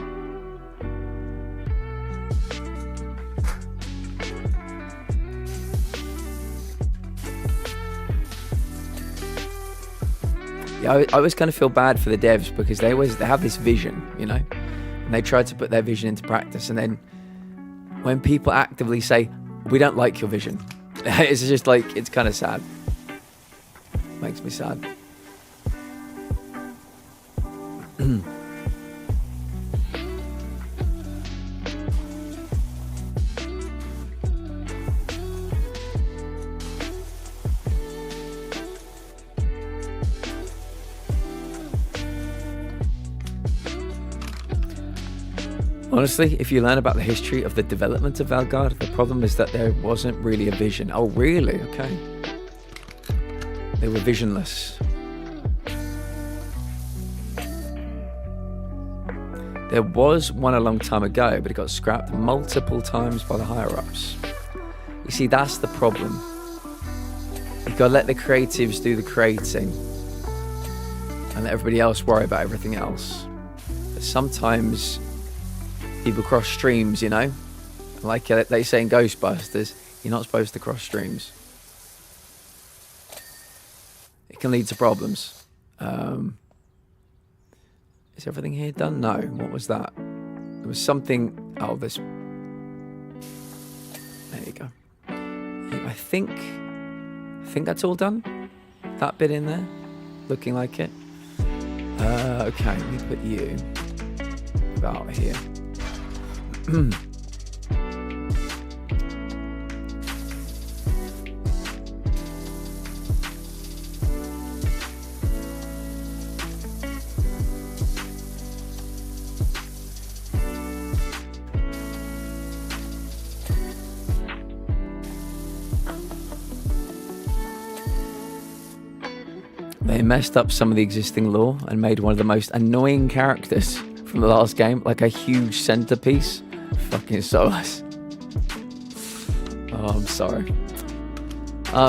Yeah, I always kind of feel bad for the devs because they have this vision, you know, and they try to put their vision into practice, and then when people actively say, we don't like your vision, it's just like, it's kind of sad. Makes me sad. Honestly, if you learn about the history of the development of Veilguard, the problem is that there wasn't really a vision. Oh, really? Okay. They were visionless. There was one a long time ago, but it got scrapped multiple times by the higher-ups. You see, that's the problem. You've got to let the creatives do the creating and let everybody else worry about everything else. But sometimes people cross streams, you know? Like they say in Ghostbusters, you're not supposed to cross streams. It can lead to problems. Is everything here done? No. What was that? There was something... Oh, this... There you go. I think that's all done. That bit in there. Looking like it. Okay, let me put you about here. They messed up some of the existing lore and made one of the most annoying characters from the last game, like a huge centerpiece. Fucking soulless. Oh, I'm sorry.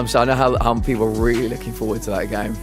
So I know how people are really looking forward to that game.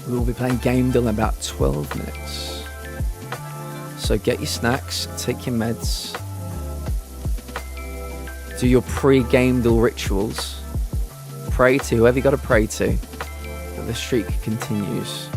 We will be playing Game Deal in about 12 minutes. So get your snacks, take your meds, do your pre-Game Deal rituals, pray to whoever you got to pray to, that the streak continues.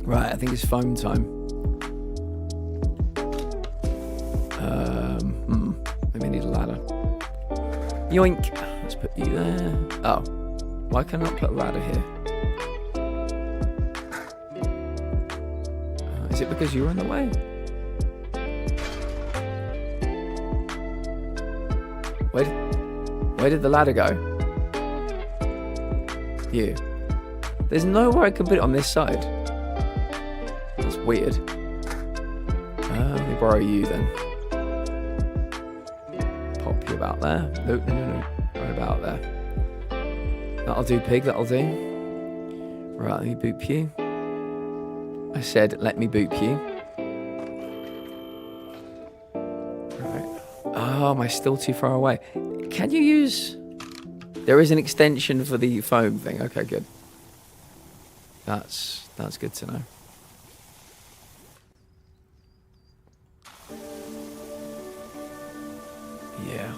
Right, I think it's phone time. Maybe I need a ladder. Yoink! Let's put you there. Oh, why can I not put a ladder here? Is it because you were in the way? Where did the ladder go? You. There's nowhere I can put it on this side. That's weird. Let me borrow you then. Pop you about there. No. Right about there. That'll do, pig. That'll do. Right, let me boop you. I said, let me boop you. Right. Oh, am I still too far away? Can you use... There is an extension for the foam thing. Okay, good. That's good to know. Yeah.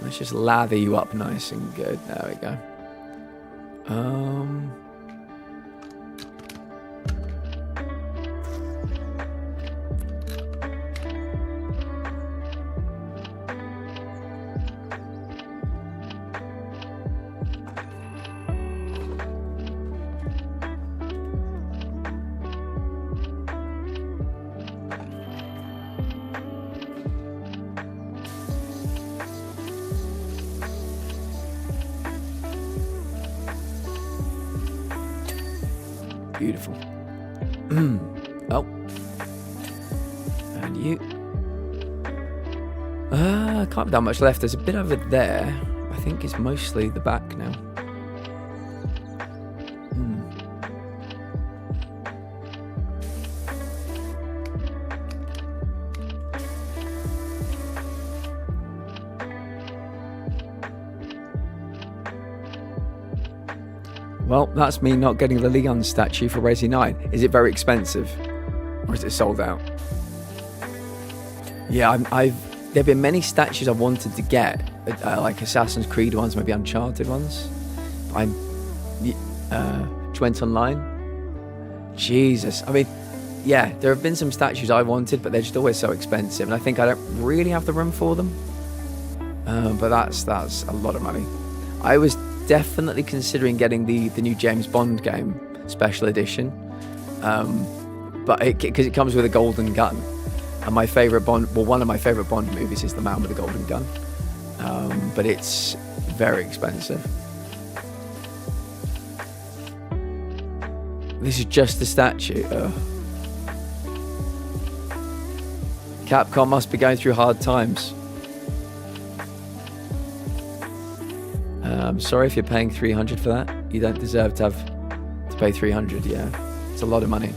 Let's just lather you up nice and good. There we go. Beautiful. Oh. And you. Can't be that much left. There's a bit over there. I think it's mostly the back now. Well, that's me not getting the Leon statue for Resi 9. Is it very expensive? Or is it sold out? Yeah, there've been many statues I've wanted to get, like Assassin's Creed ones, maybe Uncharted ones. Just went online. Jesus. I mean, yeah, there have been some statues I wanted, but they're just always so expensive. And I think I don't really have the room for them. But that's a lot of money. I was definitely considering getting the new James Bond game special edition, but because it comes with a golden gun, and my favorite Bond, well, one of my favorite Bond movies is The Man with the Golden Gun, but it's very expensive. This is just the statue. Capcom must be going through hard times. I'm sorry if you're paying 300 for that. You don't deserve to pay 300. Yeah, it's a lot of money.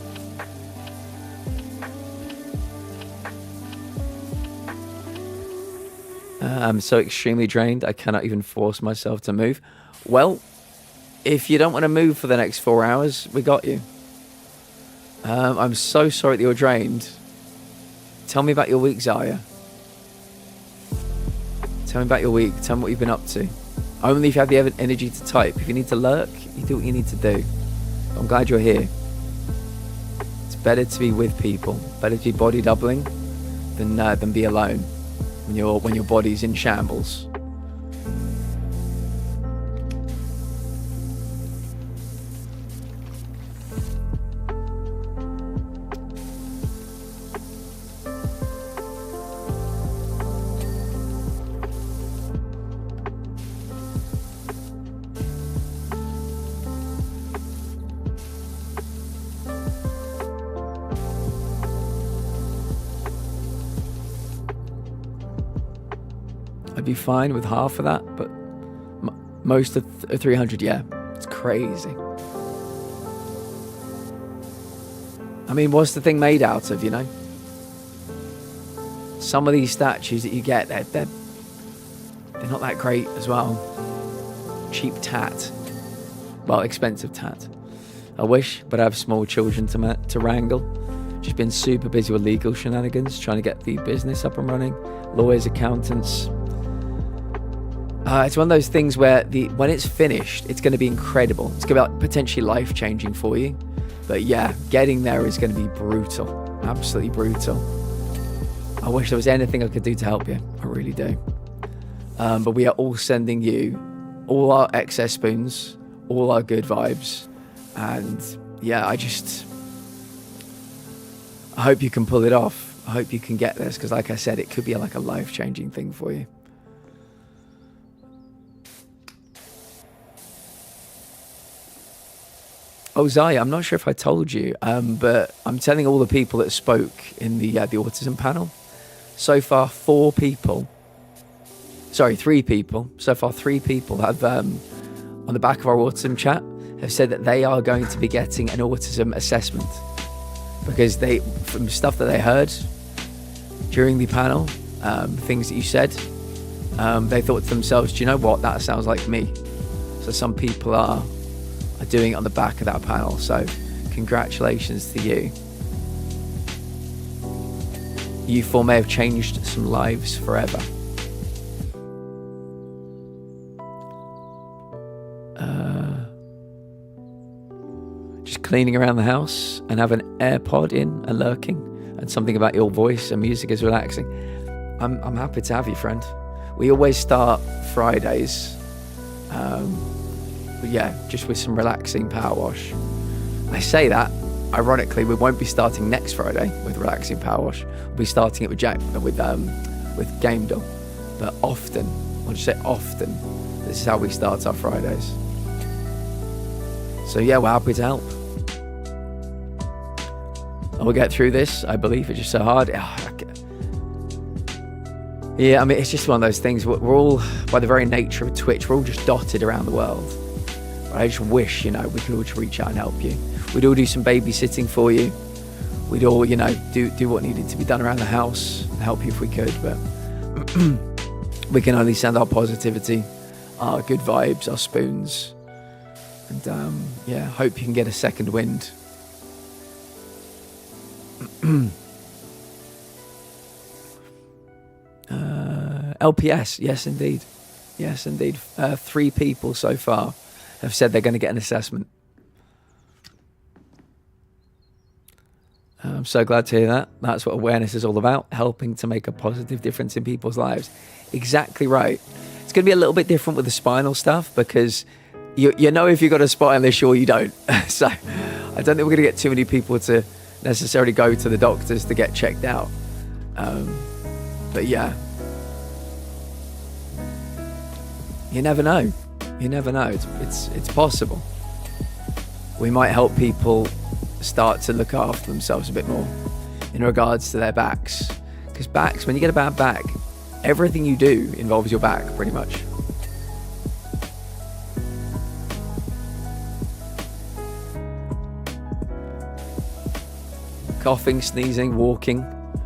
I'm so extremely drained, I cannot even force myself to move. Well, if you don't want to move for the next 4 hours, we got you. I'm so sorry that you're drained. Tell me about your week, Zaya. Tell me about your week. Tell me what you've been up to. Only if you have the energy to type. If you need to lurk, you do what you need to do. I'm glad you're here. It's better to be with people. Better to be body doubling than be alone when your body's in shambles. I'd be fine with half of that, but most of 300, yeah, it's crazy. I mean, what's the thing made out of, you know? Some of these statues that you get, they're not that great as well. Cheap tat. Well, expensive tat. I wish, but I have small children to wrangle. Just been super busy with legal shenanigans, trying to get the business up and running. Lawyers, accountants. It's one of those things where when it's finished, it's going to be incredible. It's going to be like potentially life-changing for you. But yeah, getting there is going to be brutal. Absolutely brutal. I wish there was anything I could do to help you. I really do. But we are all sending you all our excess spoons, all our good vibes. And yeah, I hope you can pull it off. I hope you can get this, because like I said, it could be like a life-changing thing for you. Oh, Zaya, I'm not sure if I told you, but I'm telling all the people that spoke in the autism panel. So far, 3 people. So far, 3 people have, on the back of our autism chat, have said that they are going to be getting an autism assessment. Because from stuff that they heard during the panel, things that you said, they thought to themselves, do you know what? That sounds like me. So some people are doing it on the back of that panel. So congratulations to you. You 4 may have changed some lives forever. Just cleaning around the house and have an AirPod in and lurking, and something about your voice and music is relaxing. I'm happy to have you, friend. We always start Fridays, but yeah, just with some relaxing power wash. I say that, ironically, we won't be starting next Friday with relaxing power wash. We'll be starting it with Game Doll. But often, I'll just say often, this is how we start our Fridays. So yeah, we're happy to help. And we'll get through this. I believe it's just so hard. Yeah, I mean, it's just one of those things. We're all, by the very nature of Twitch, we're all just dotted around the world. I just wish, we could all just reach out and help you. We'd all do some babysitting for you. We'd all, do what needed to be done around the house and help you if we could. But we can only send our positivity, our good vibes, our spoons. And yeah, hope you can get a second wind. LPS, yes indeed. 3 people so far have said they're going to get an assessment. I'm so glad to hear that. That's what awareness is all about, helping to make a positive difference in people's lives. Exactly right. It's going to be a little bit different with the spinal stuff, because you know if you've got a spinal issue or you don't. So I don't think we're going to get too many people to necessarily go to the doctors to get checked out. But yeah, you never know. It's possible. We might help people start to look after themselves a bit more in regards to their backs. Because backs, when you get a bad back, everything you do involves your back, pretty much. Coughing, sneezing, walking,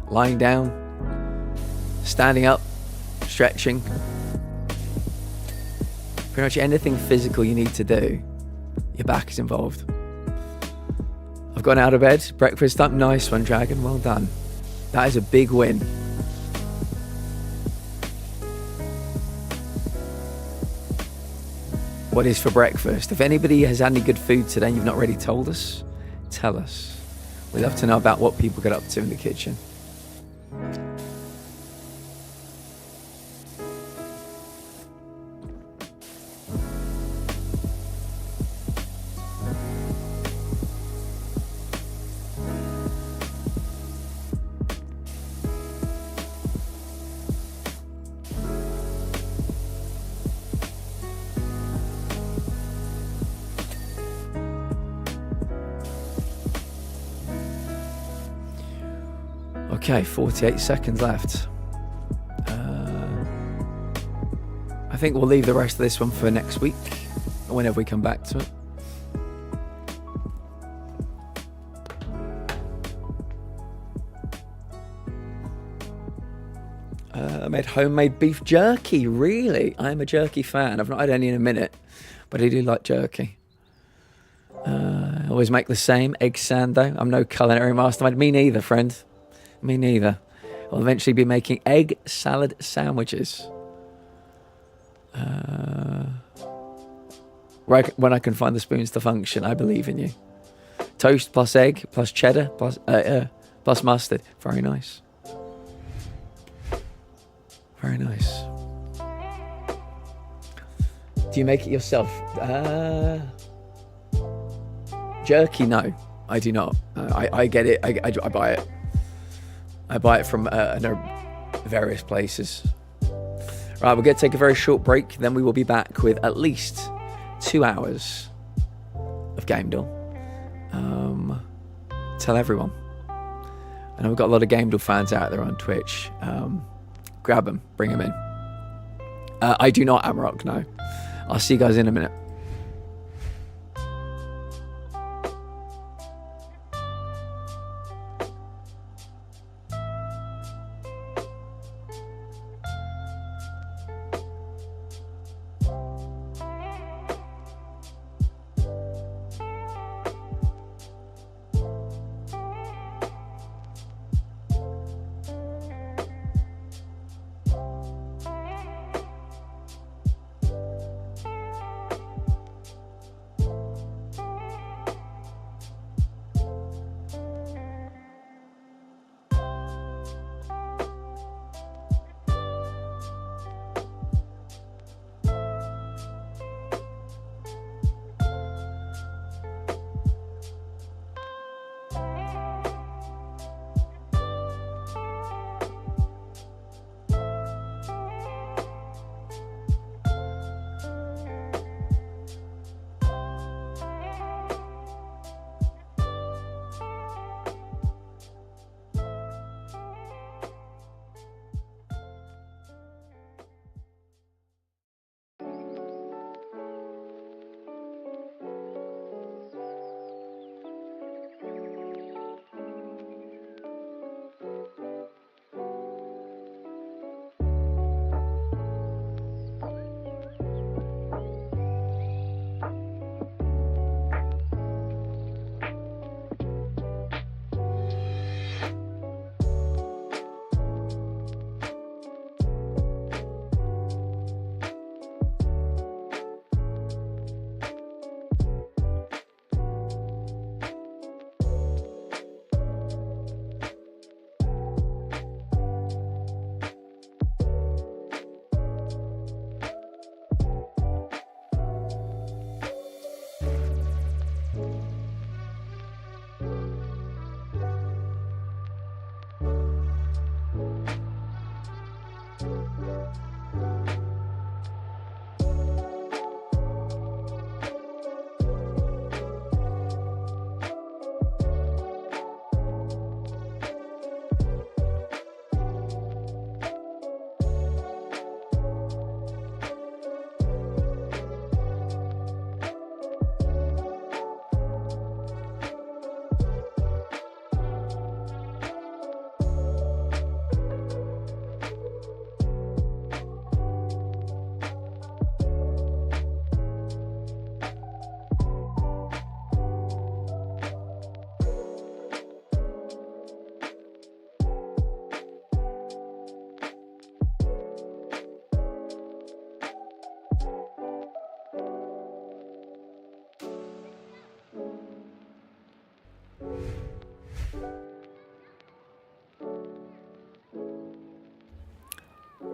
lying down, standing up, stretching. Pretty much anything physical you need to do, your back is involved. I've gone out of bed, breakfast up. Nice one, Dragon, well done. That is a big win. What is for breakfast? If anybody has had any good food today and you've not already told us, tell us. We'd love to know about what people get up to in the kitchen. Okay, 48 seconds left. I think we'll leave the rest of this one for next week, whenever we come back to it. I made homemade beef jerky, really? I'm a jerky fan. I've not had any in a minute, but I do like jerky. I always make the same, egg sando. I'm no culinary mastermind. Me neither, friend. Me neither. I'll eventually be making egg salad sandwiches. Right when I can find the spoons to function, I believe in you. Toast plus egg plus cheddar plus mustard. Very nice. Very nice. Do you make it yourself? Jerky? No, I do not. I get it. I buy it. I buy it from various places. Right, we're going to take a very short break. Then we will be back with at least 2 hours of Game Duel. Tell everyone. I know we've got a lot of Game Duel fans out there on Twitch. Grab them, bring them in. I do not, Amarok, no. I'll see you guys in a minute.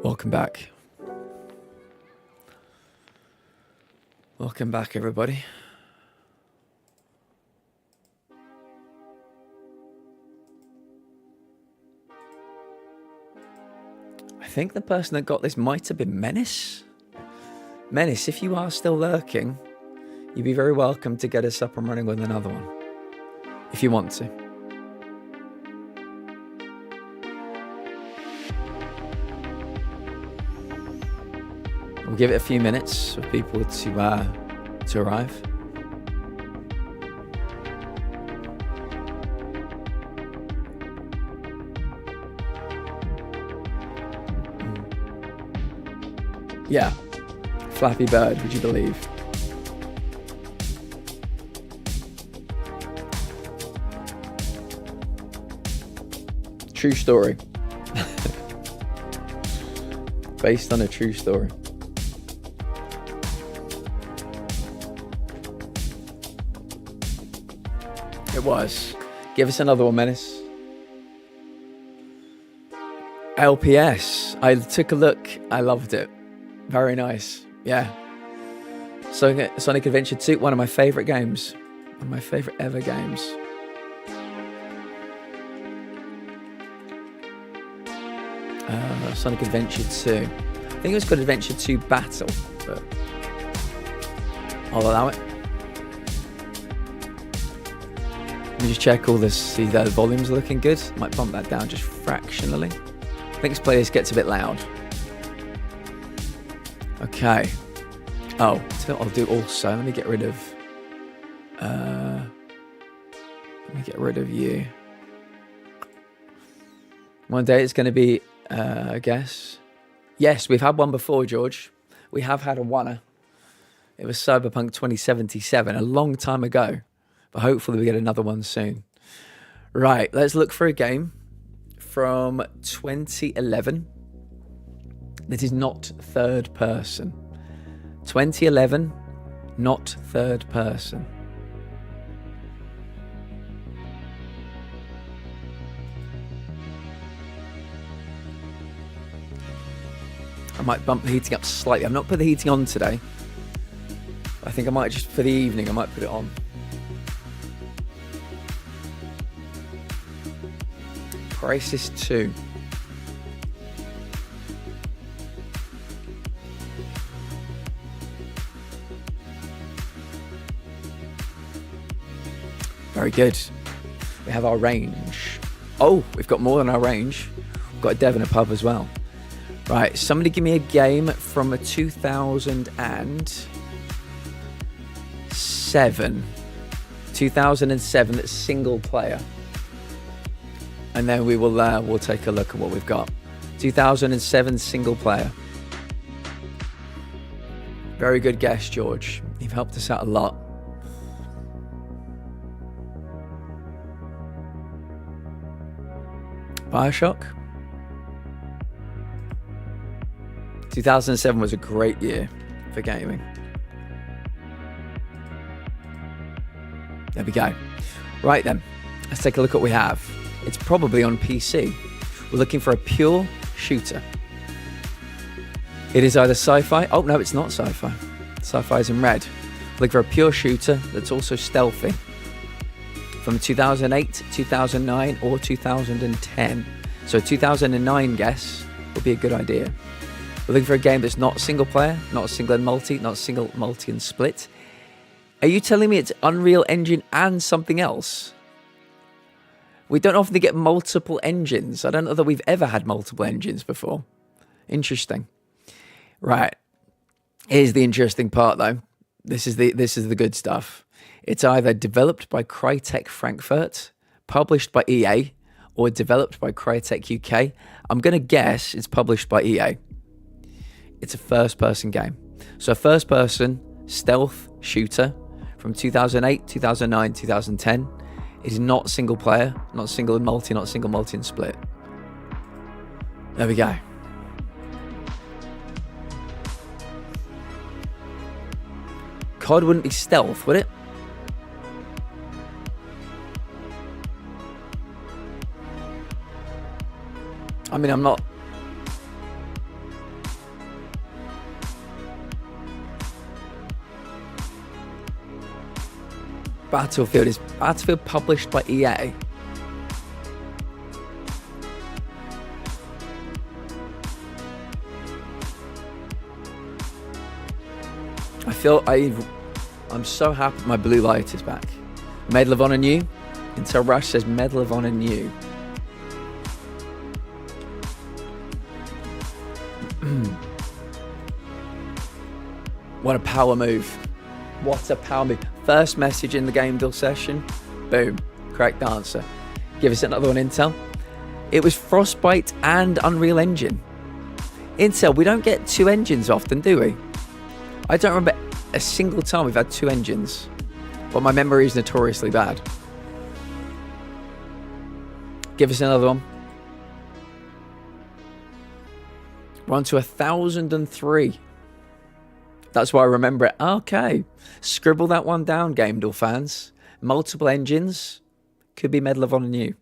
Welcome back. Welcome back, everybody. I think the person that got this might have been Menace. Menace, if you are still lurking, you'd be very welcome to get us up and running with another one, if you want to. We'll give it a few minutes for people to arrive. Yeah, Flappy Bird, would you believe? True story. Based on a true story. It was. Give us another one, Menace. LPS. I took a look. I loved it. Very nice. Yeah. Sonic Adventure 2, one of my favourite games. One of my favourite ever games. Sonic Adventure 2. I think it was called Adventure 2 Battle, but I'll allow it. Let me just check all this, see the volumes are looking good. Might bump that down just fractionally. I think this playlist gets a bit loud. Okay. Oh, so I'll do also. Let me get rid of you. One day it's going to be, I guess. Yes, we've had one before, George. We have had a oneer. It was Cyberpunk 2077, a long time ago. But hopefully we get another one soon. Right, let's look for a game from 2011 that is not third person. 2011, not third person. I might bump the heating up slightly. I've not put the heating on today. I think I might just, for the evening, I might put it on. Crisis 2. Very good. We have our range. Oh, we've got more than our range. We've got a dev and a pub as well. Right, somebody give me a game from a 2007. 2007 that's single player. And then we will we'll take a look at what we've got. 2007 single player. Very good guess, George. You've helped us out a lot. BioShock. 2007 was a great year for gaming. There we go. Right then, let's take a look at what we have. It's probably on PC. We're looking for a pure shooter. It is either sci-fi. Oh, no, it's not sci-fi. Sci-fi is in red. Looking for a pure shooter that's also stealthy. From 2008, 2009, or 2010. So 2009 guess would be a good idea. We're looking for a game that's not single player, not single and multi, not single, multi and split. Are you telling me it's Unreal Engine and something else? We don't often get multiple engines. I don't know that we've ever had multiple engines before. Interesting. Right. Here's the interesting part, though. This is the good stuff. It's either developed by Crytek Frankfurt, published by EA, or developed by Crytek UK. I'm going to guess it's published by EA. It's a first-person game. So a first-person stealth shooter from 2008, 2009, 2010. It is not single player, not single and multi, not single, multi and split. There we go. COD wouldn't be stealth, would it? I mean, I'm not... Battlefield is Battlefield published by EA. I'm so happy my blue light is back. Medal of Honor new. Intel Rush says Medal of Honor new. What a power move. What a power move. First message in the game deal session. Boom. Correct answer. Give us another one, Intel. It was Frostbite and Unreal Engine. Intel, we don't get two engines often, do we? I don't remember a single time we've had two engines. But my memory is notoriously bad. Give us another one. We're on to 1003. That's why I remember it. Okay. Scribble that one down, Game Duel fans. Multiple engines. Could be Medal of Honor new.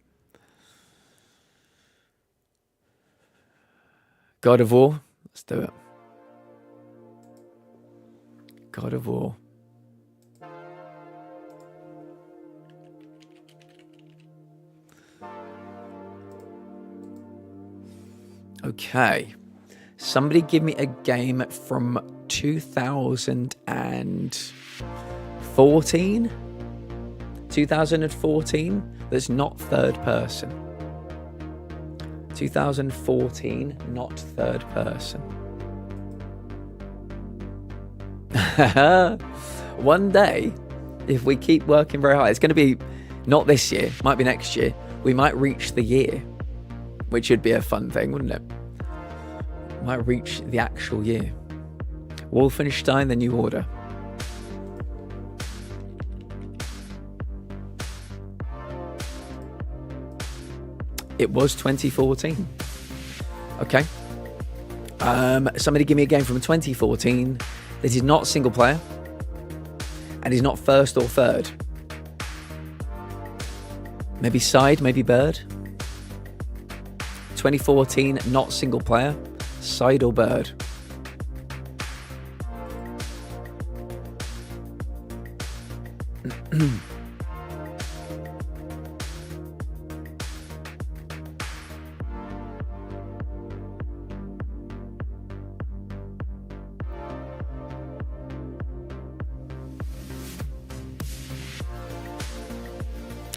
God of War. Let's do it. God of War. Okay. Somebody give me a game from 2014? 2014 that's not third person. 2014, not third person. One day, if we keep working very hard, it's going to be not this year, might be next year. We might reach the year, which would be a fun thing, wouldn't it? Might reach the actual year. Wolfenstein: The New Order. It was 2014. Okay. Somebody give me a game from 2014 that is not single player and is not first or third. Maybe side, maybe bird. 2014, not single player, side or bird.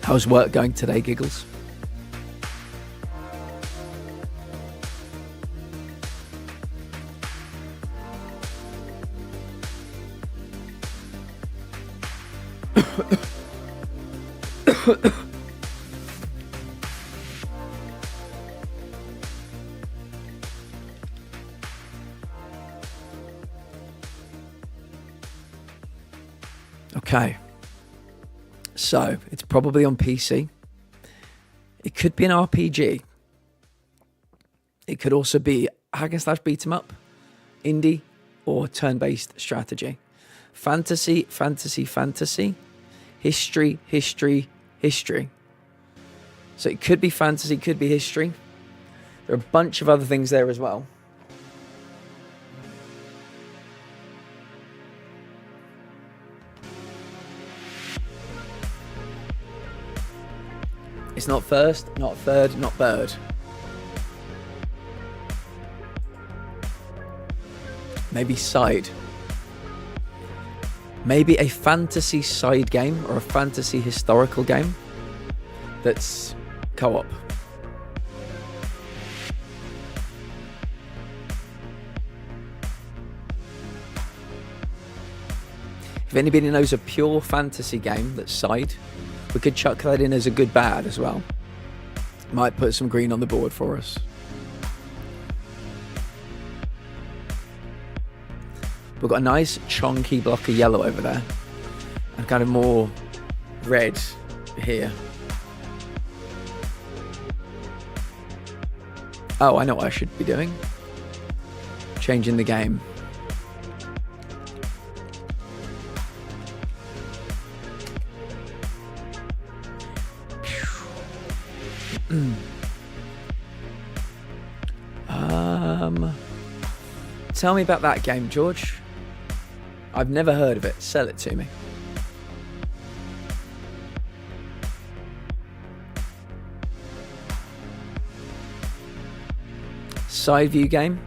How's work going today, Giggles? Okay. So, it's probably on PC. It could be an RPG. It could also be hack and slash beat 'em up, indie, or turn-based strategy. Fantasy, fantasy, fantasy. History, history, history. So it could be fantasy, could be history. There are a bunch of other things there as well. It's not first, not third, not bird. Maybe side. Maybe a fantasy side game or a fantasy historical game that's co-op. If anybody knows a pure fantasy game that's side, we could chuck that in as a good bad as well. Might put some green on the board for us. We've got a nice chunky block of yellow over there. And kind of more red here. Oh, I know what I should be doing. Changing the game. Tell me about that game, George. I've never heard of it. Sell it to me. Side view game.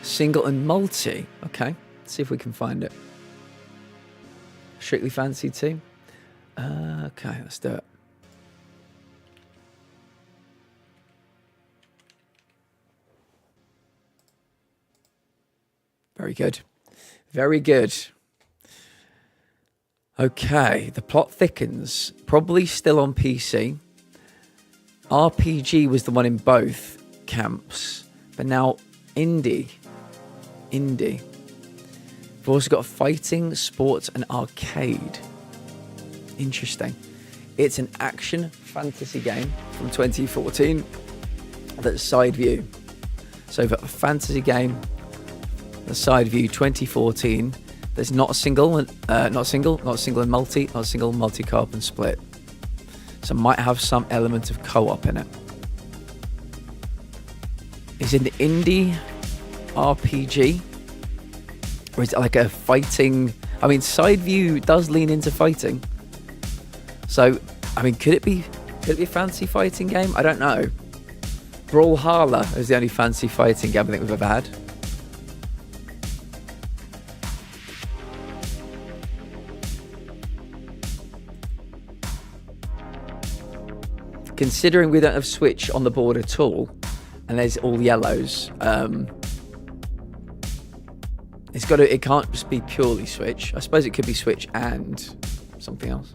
Single and multi. Okay, let's see if we can find it. Strictly Fantasy 2. Okay, let's do it. Very good. Very good. Okay, the plot thickens. Probably still on PC. RPG was the one in both camps. But now indie. Indie. We've also got fighting, sports, and arcade. Interesting. It's an action fantasy game from 2014 that's side view. So for a fantasy game, the side view 2014, There's not a single, not single and multi, not a single multi-co-op and split. So might have some element of co-op in it. Is it an indie RPG? Or is it like a fighting... I mean, side view does lean into fighting. So, I mean, could it be a fancy fighting game? I don't know. Brawlhalla is the only fancy fighting game I think we've ever had. Considering we don't have Switch on the board at all, and there's all yellows, it can't just be purely Switch. I suppose it could be Switch and something else.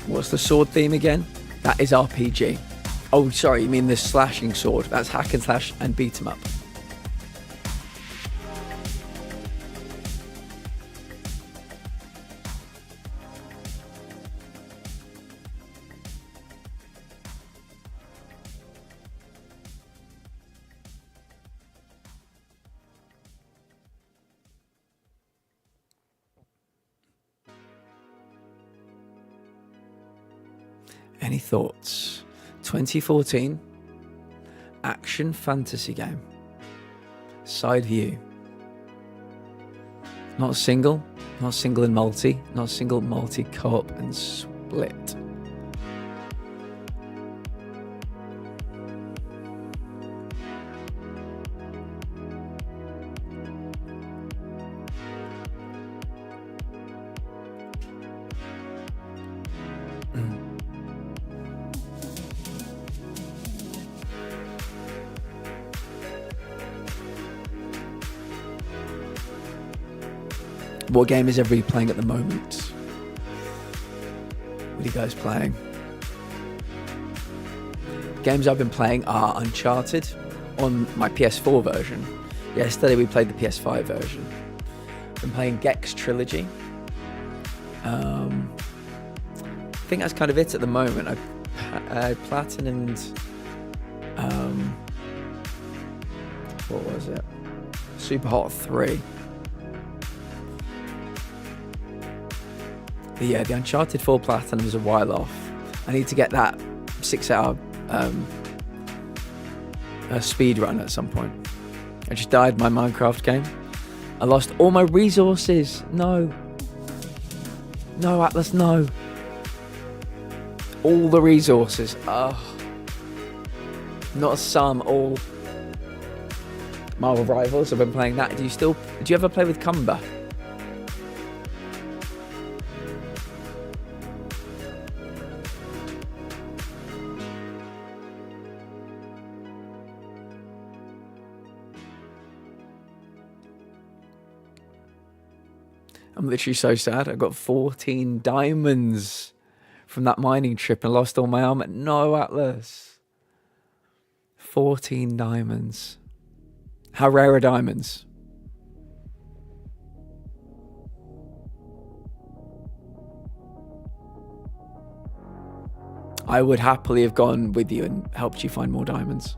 What's the sword theme again? That is RPG. Oh, sorry, you mean the slashing sword. That's hack and slash and beat 'em up. Any thoughts? 2014 action fantasy game. Side view. Not single and multi, not single, multi, co-op and split. What game is everybody playing at the moment? What are you guys playing? Games I've been playing are Uncharted on my PS4 version. Yesterday we played the PS5 version. Been playing Gex Trilogy. I think that's kind of it at the moment. I platinumed. What was it? Super Hot 3. But yeah, the Uncharted 4 Platinum is a while off. I need to get that 6-hour speed run at some point. I just died my Minecraft game. I lost all my resources. No. No, Atlas, no. All the resources. Oh. Not a sum, all. Marvel Rivals, I've been playing that. Do you ever play with Cumber? I'm literally so sad. I got 14 diamonds from that mining trip and lost all my armor. No, Atlas. 14 diamonds. How rare are diamonds? I would happily have gone with you and helped you find more diamonds.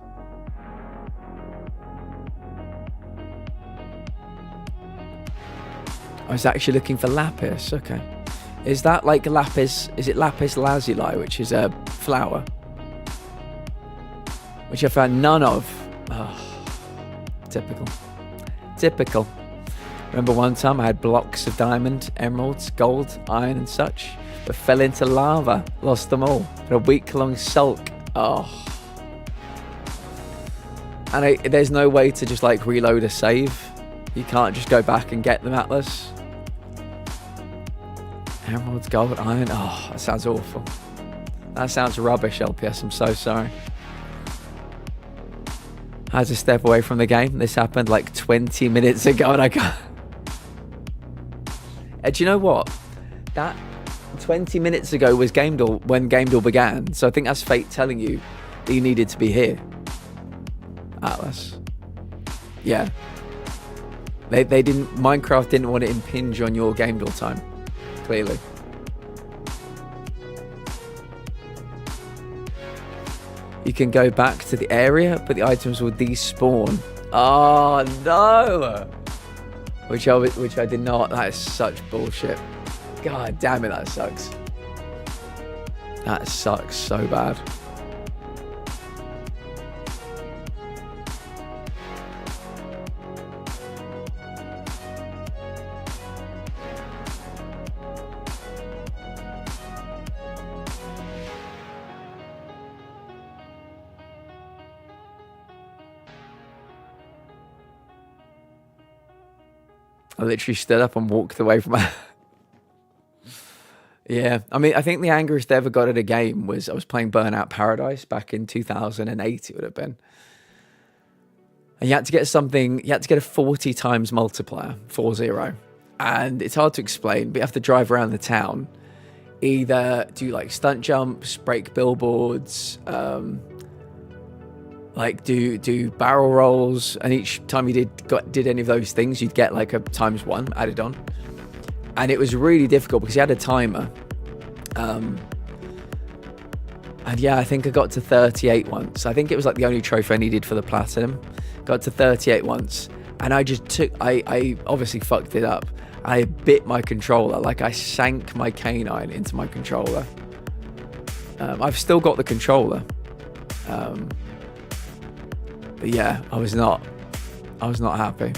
I was actually looking for lapis. Okay. Is that like lapis? Is it lapis lazuli, which is a flower? Which I found none of. Oh, typical. Remember one time I had blocks of diamond, emeralds, gold, iron and such, but fell into lava. Lost them all. In a week-long sulk. Oh. And there's no way to just like reload a save. You can't just go back and get them, Atlas. Emeralds, gold, iron. Oh, that sounds awful. That sounds rubbish, LPS. I'm so sorry. I had to step away from the game. This happened like 20 minutes ago and I got... Do you know what? That 20 minutes ago was Gamedall when Gamedall began. So I think that's fate telling you that you needed to be here. Atlas. Yeah. They didn't. Minecraft didn't want to impinge on your Gamedall time. Clearly. You can go back to the area, but the items will despawn. Oh no! Which I did not. That is such bullshit. God damn it, that sucks. That sucks so bad. I literally stood up and walked away from it. Yeah, I mean, I think the angriest I ever got at a game was I was playing Burnout Paradise back in 2008, it would have been. And you had to get something, you had to get a 40 times multiplier, 40. And it's hard to explain, but you have to drive around the town. Either do like stunt jumps, break billboards, like do barrel rolls, and each time you did any of those things, you'd get like a ×1 added on. And it was really difficult because you had a timer. And yeah, I think I got to 38 once. I think it was like the only trophy I needed for the platinum. Got to 38 once, and I obviously fucked it up. I bit my controller, like I sank my canine into my controller. I've still got the controller. But yeah, I was not happy.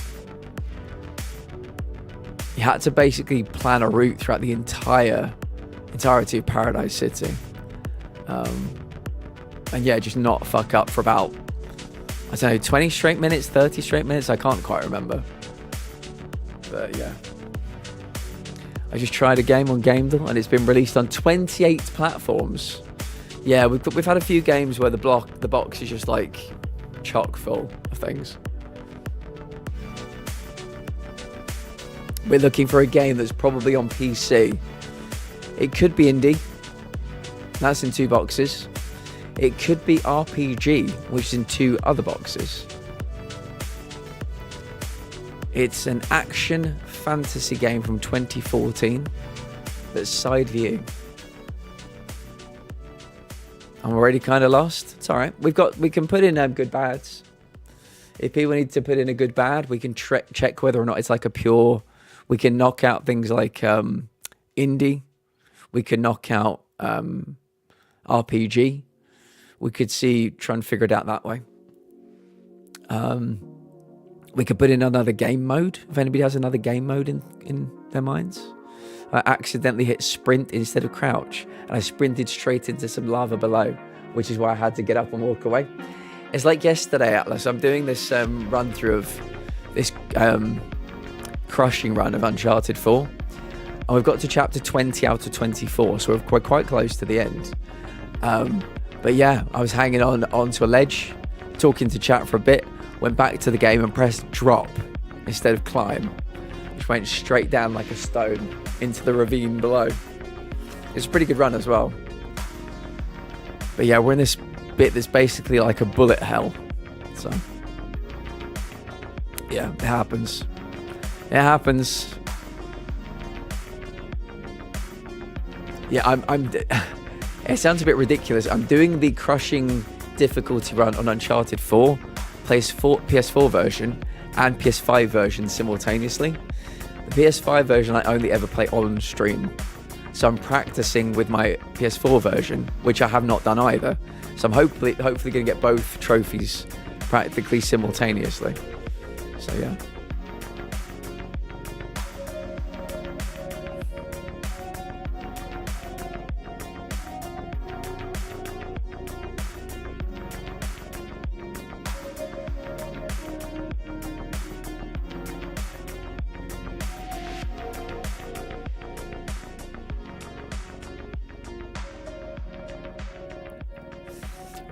You had to basically plan a route throughout the entirety of Paradise City. And yeah, just not fuck up for about, I don't know, 20 straight minutes, 30 straight minutes, I can't quite remember. But yeah. I just tried a game on Gamedall and it's been released on 28 platforms. Yeah, we've had a few games where the box is just like chock full of things. We're looking for a game that's probably on PC. It could be indie. That's in 2 boxes. It could be RPG, which is in 2 other boxes. It's an action fantasy game from 2014 that's side view. I'm already kind of lost. It's all right. We can put in good bads. If people need to put in a good bad, we can check whether or not it's like a pure. We can knock out things like indie. We can knock out RPG. We could try and figure it out that way. We could put in another game mode. If anybody has another game mode in their minds. I accidentally hit sprint instead of crouch, and I sprinted straight into some lava below, which is why I had to get up and walk away. It's like yesterday, Atlas. I'm doing this run through of this crushing run of Uncharted 4, and we've got to chapter 20 out of 24, so we're quite close to the end. But yeah, I was hanging onto a ledge, talking to chat for a bit, went back to the game and pressed drop instead of climb, which went straight down like a stone into the ravine below. It's a pretty good run as well. But yeah, we're in this bit that's basically like a bullet hell. So yeah, it happens. It happens. Yeah, I'm it sounds a bit ridiculous. I'm doing the crushing difficulty run on Uncharted 4, PS4 version and PS5 version simultaneously. The PS5 version I only ever play on stream. So I'm practicing with my PS4 version, which I have not done either. So I'm hopefully going to get both trophies practically simultaneously. So yeah.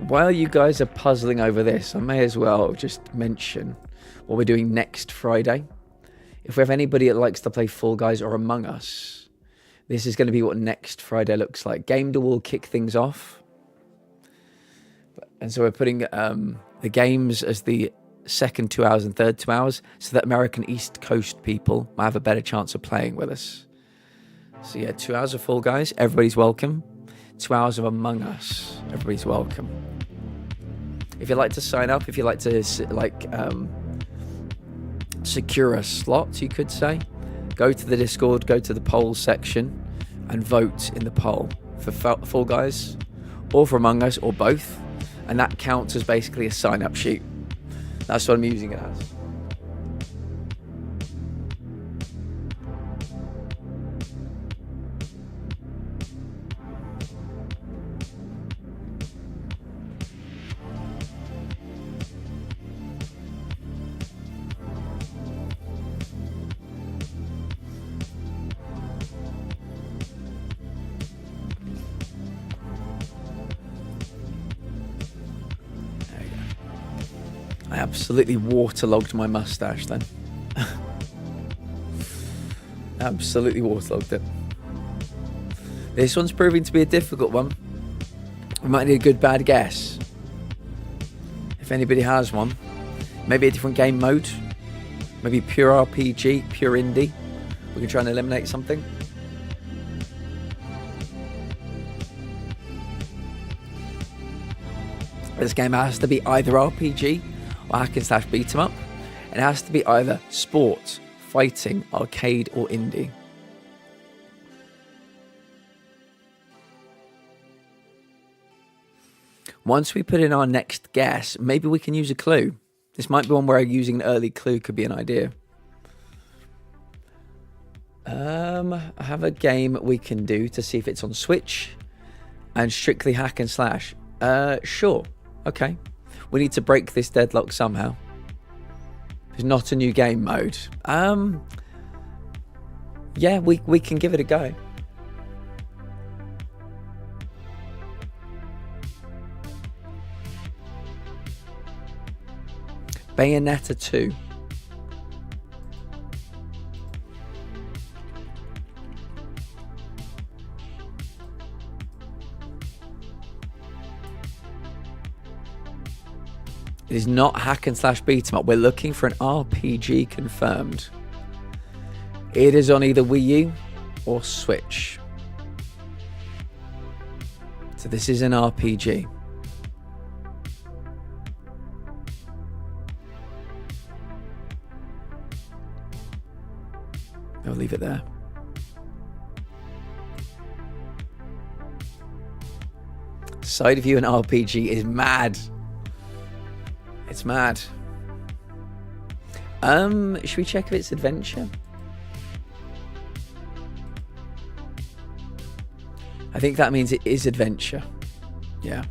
While you guys are puzzling over this, I may as well just mention what we're doing next Friday. if we have anybody that likes to play Fall Guys or Among Us, this is going to be what next Friday looks like. Game Day will kick things off. And so we're putting the games as the second 2 hours and third 2 hours so that American East Coast people might have a better chance of playing with us. So yeah, 2 hours of Fall Guys, everybody's welcome. 2 hours of Among Us, everybody's welcome. If you'd like to sign up, if you'd like to secure a slot, you could say, go to the Discord, go to the polls section and vote in the poll for Fall Guys or for Among Us or both. And that counts as basically a sign-up sheet. That's what I'm using it as. I absolutely waterlogged my mustache then. Absolutely waterlogged it. This one's proving to be a difficult one. We might need a good bad guess. If anybody has one. Maybe a different game mode. Maybe pure RPG, pure indie. We can try and eliminate something. This game has to be either RPG or hack and slash beat 'em up. It has to be either sport, fighting, arcade, or indie. Once we put in our next guess, maybe we can use a clue. This might be one where using an early clue could be an idea. I have a game we can do to see if it's on Switch and strictly hack and slash. Sure. Okay. We need to break this deadlock somehow. It's not a new game mode. Yeah, we can give it a go. Bayonetta 2. It is not hack and slash beat 'em up. We're looking for an RPG confirmed. It is on either Wii U or Switch. So this is an RPG. I'll leave it there. Side view and RPG is mad. It's mad. Should we check if it's adventure? I think that means it is adventure. Yeah.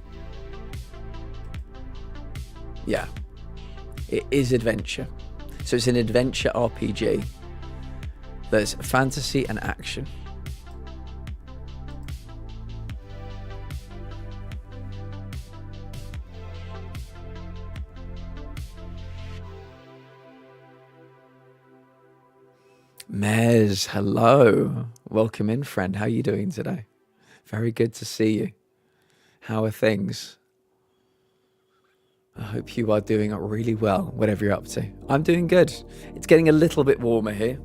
Yeah. It is adventure. So it's an adventure RPG. There's fantasy and action. Mez, hello. Welcome in, friend. How are you doing today? Very good to see you. How are things? I hope you are doing really well, whatever you're up to. I'm doing good. It's getting a little bit warmer here.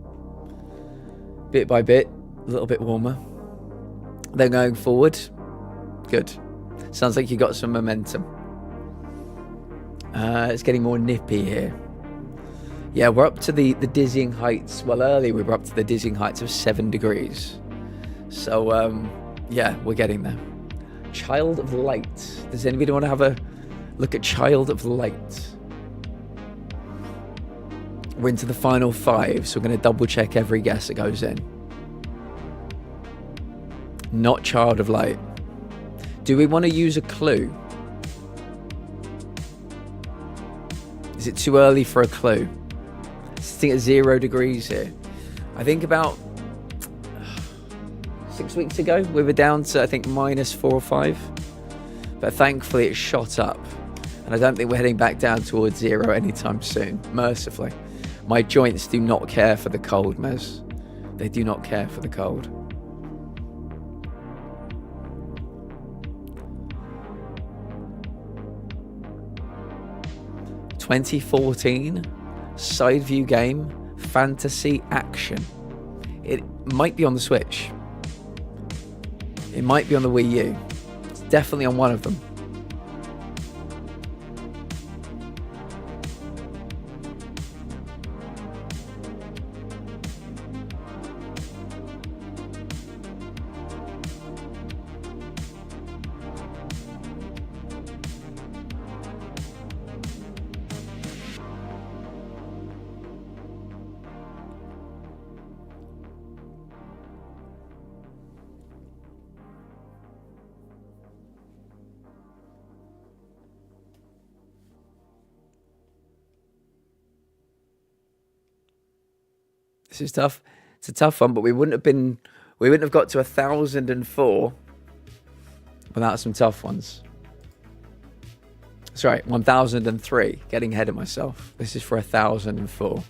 Bit by bit, a little bit warmer. Then going forward, good. Sounds like you got some momentum. It's getting more nippy here. Yeah, we're up to the dizzying heights. Well, earlier we were up to the dizzying heights of 7 degrees. So, yeah, we're getting there. Child of Light. Does anybody want to have a look at Child of Light? We're into the final 5, so we're going to double check every guess that goes in. Not Child of Light. Do we want to use a clue? Is it too early for a clue? Sitting at 0 degrees here. I think about 6 weeks ago we were down to, I think, -4 or 5. But thankfully it shot up. And I don't think we're heading back down towards 0 anytime soon, mercifully. My joints do not care for the cold, Mez. They do not care for the cold. ...2014... ...side view game... ...fantasy action... ...it might be on the Switch... ...it might be on the Wii U... ...it's definitely on one of them... This is tough. It's a tough one, but we wouldn't have got to 1004 without some tough ones. Sorry, 1003. Getting ahead of myself. This is for 1004.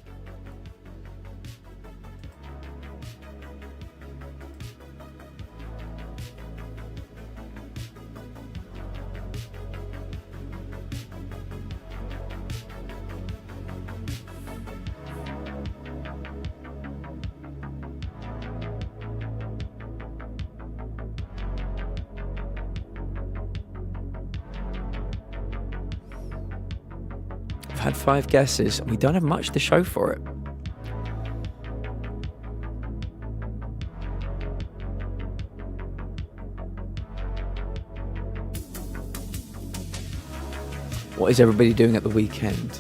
Had 5 guesses and we don't have much to show for it. What is everybody doing at the weekend?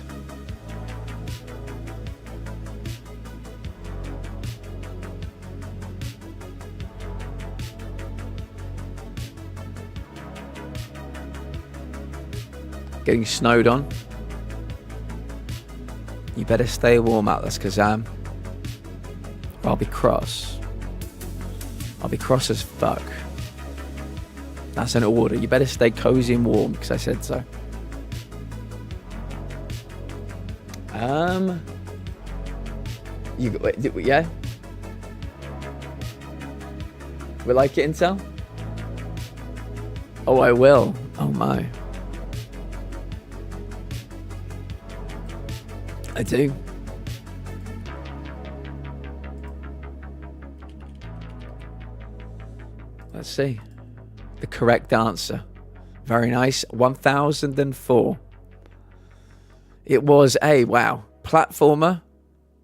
Getting snowed on. You better stay warm out, that's Kazam. Or I'll be cross. I'll be cross as fuck. That's an order. You better stay cozy and warm, because I said so. Yeah? We like it, Intel? Oh, I will. Oh my. I do. Let's see. The correct answer. Very nice. 1004. It was a, wow, platformer,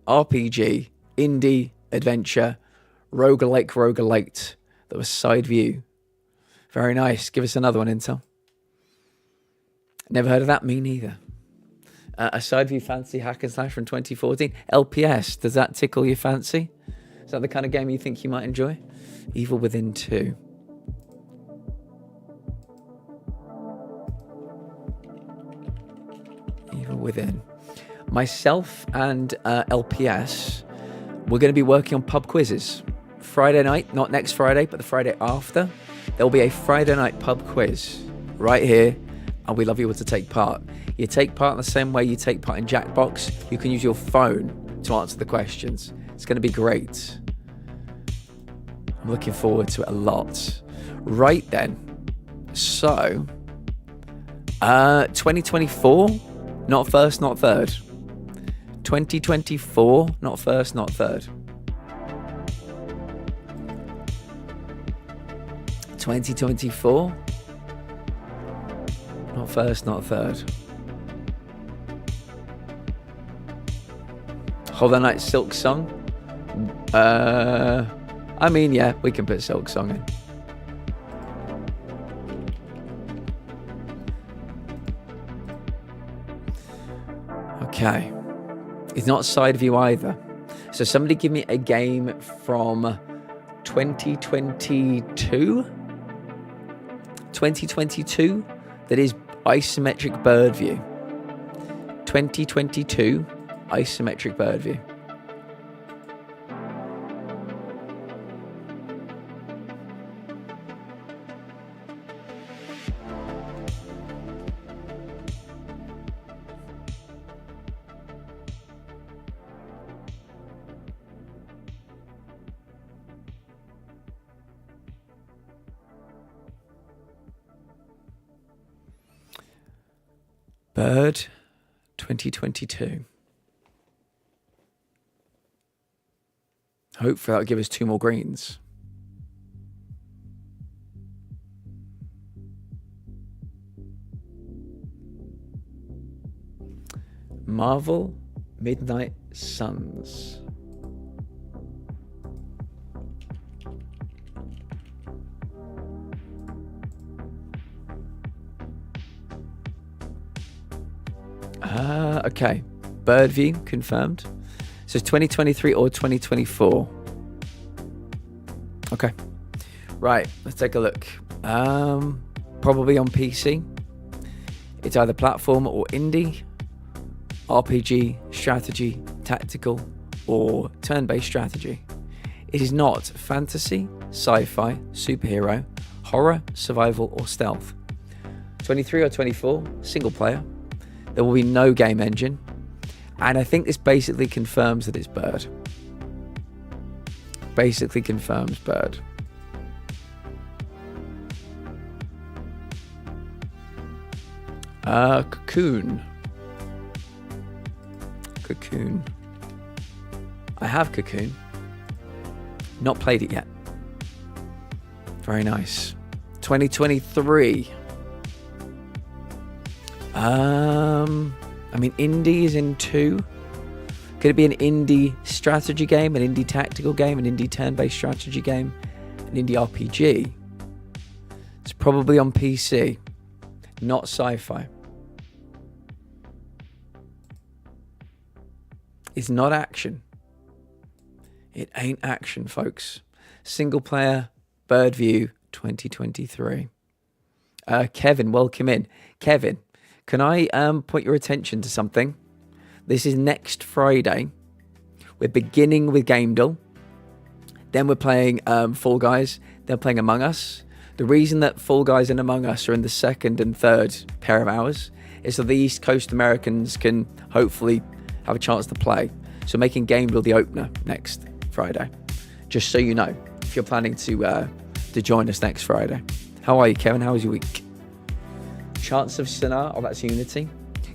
RPG, indie, adventure, roguelike that was side view. Very nice. Give us another one, Intel. Never heard of that. Me neither. A side view fantasy hack and slash from 2014. LPS, does that tickle your fancy? Is that the kind of game you think you might enjoy? Evil Within 2. Evil Within. Myself and LPS, we're going to be working on pub quizzes. Friday night, not next Friday, but the Friday after. There'll be a Friday night pub quiz right here, and we'd love you all to take part. You take part in the same way you take part in Jackbox. You can use your phone to answer the questions. It's going to be great. I'm looking forward to it a lot. Right then. So, 2024, not first, not third. 2024, not first, not third. 2024, not first, not third. Hollow Knight Silk Song. I mean, yeah, we can put Silk Song in. Okay. It's not side view either. So somebody give me a game from 2022? 2022 that is isometric bird view. 2022 isometric bird view. Bird 2022. Hopefully that'll give us 2 more greens. Marvel Midnight Suns. Okay. Bird view confirmed. So it's 2023 or 2024. Okay. Right, let's take a look. Probably on PC. It's either platform or indie, RPG, strategy, tactical, or turn-based strategy. It is not fantasy, sci-fi, superhero, horror, survival, or stealth. 23 or 24, single player. There will be no game engine. And I think this basically confirms that it's Bird. Basically confirms Bird. Cocoon. Cocoon. I have Cocoon. Not played it yet. Very nice. 2023. I mean, indie is in 2. Could it be an indie strategy game, an indie tactical game, an indie turn-based strategy game, an indie RPG? It's probably on PC, not sci-fi. It's not action. It ain't action, folks. Single player, Bird View 2023. Kevin, welcome in. Kevin, can I point your attention to something? This is next Friday. We're beginning with Gamedal. Then we're playing Fall Guys. Then playing Among Us. The reason that Fall Guys and Among Us are in the second and third pair of hours is so the East Coast Americans can hopefully have a chance to play. So making Gamedal the opener next Friday. Just so you know, if you're planning to join us next Friday. How are you, Kevin? How was your week? Chance of Sinar. Oh, that's Unity.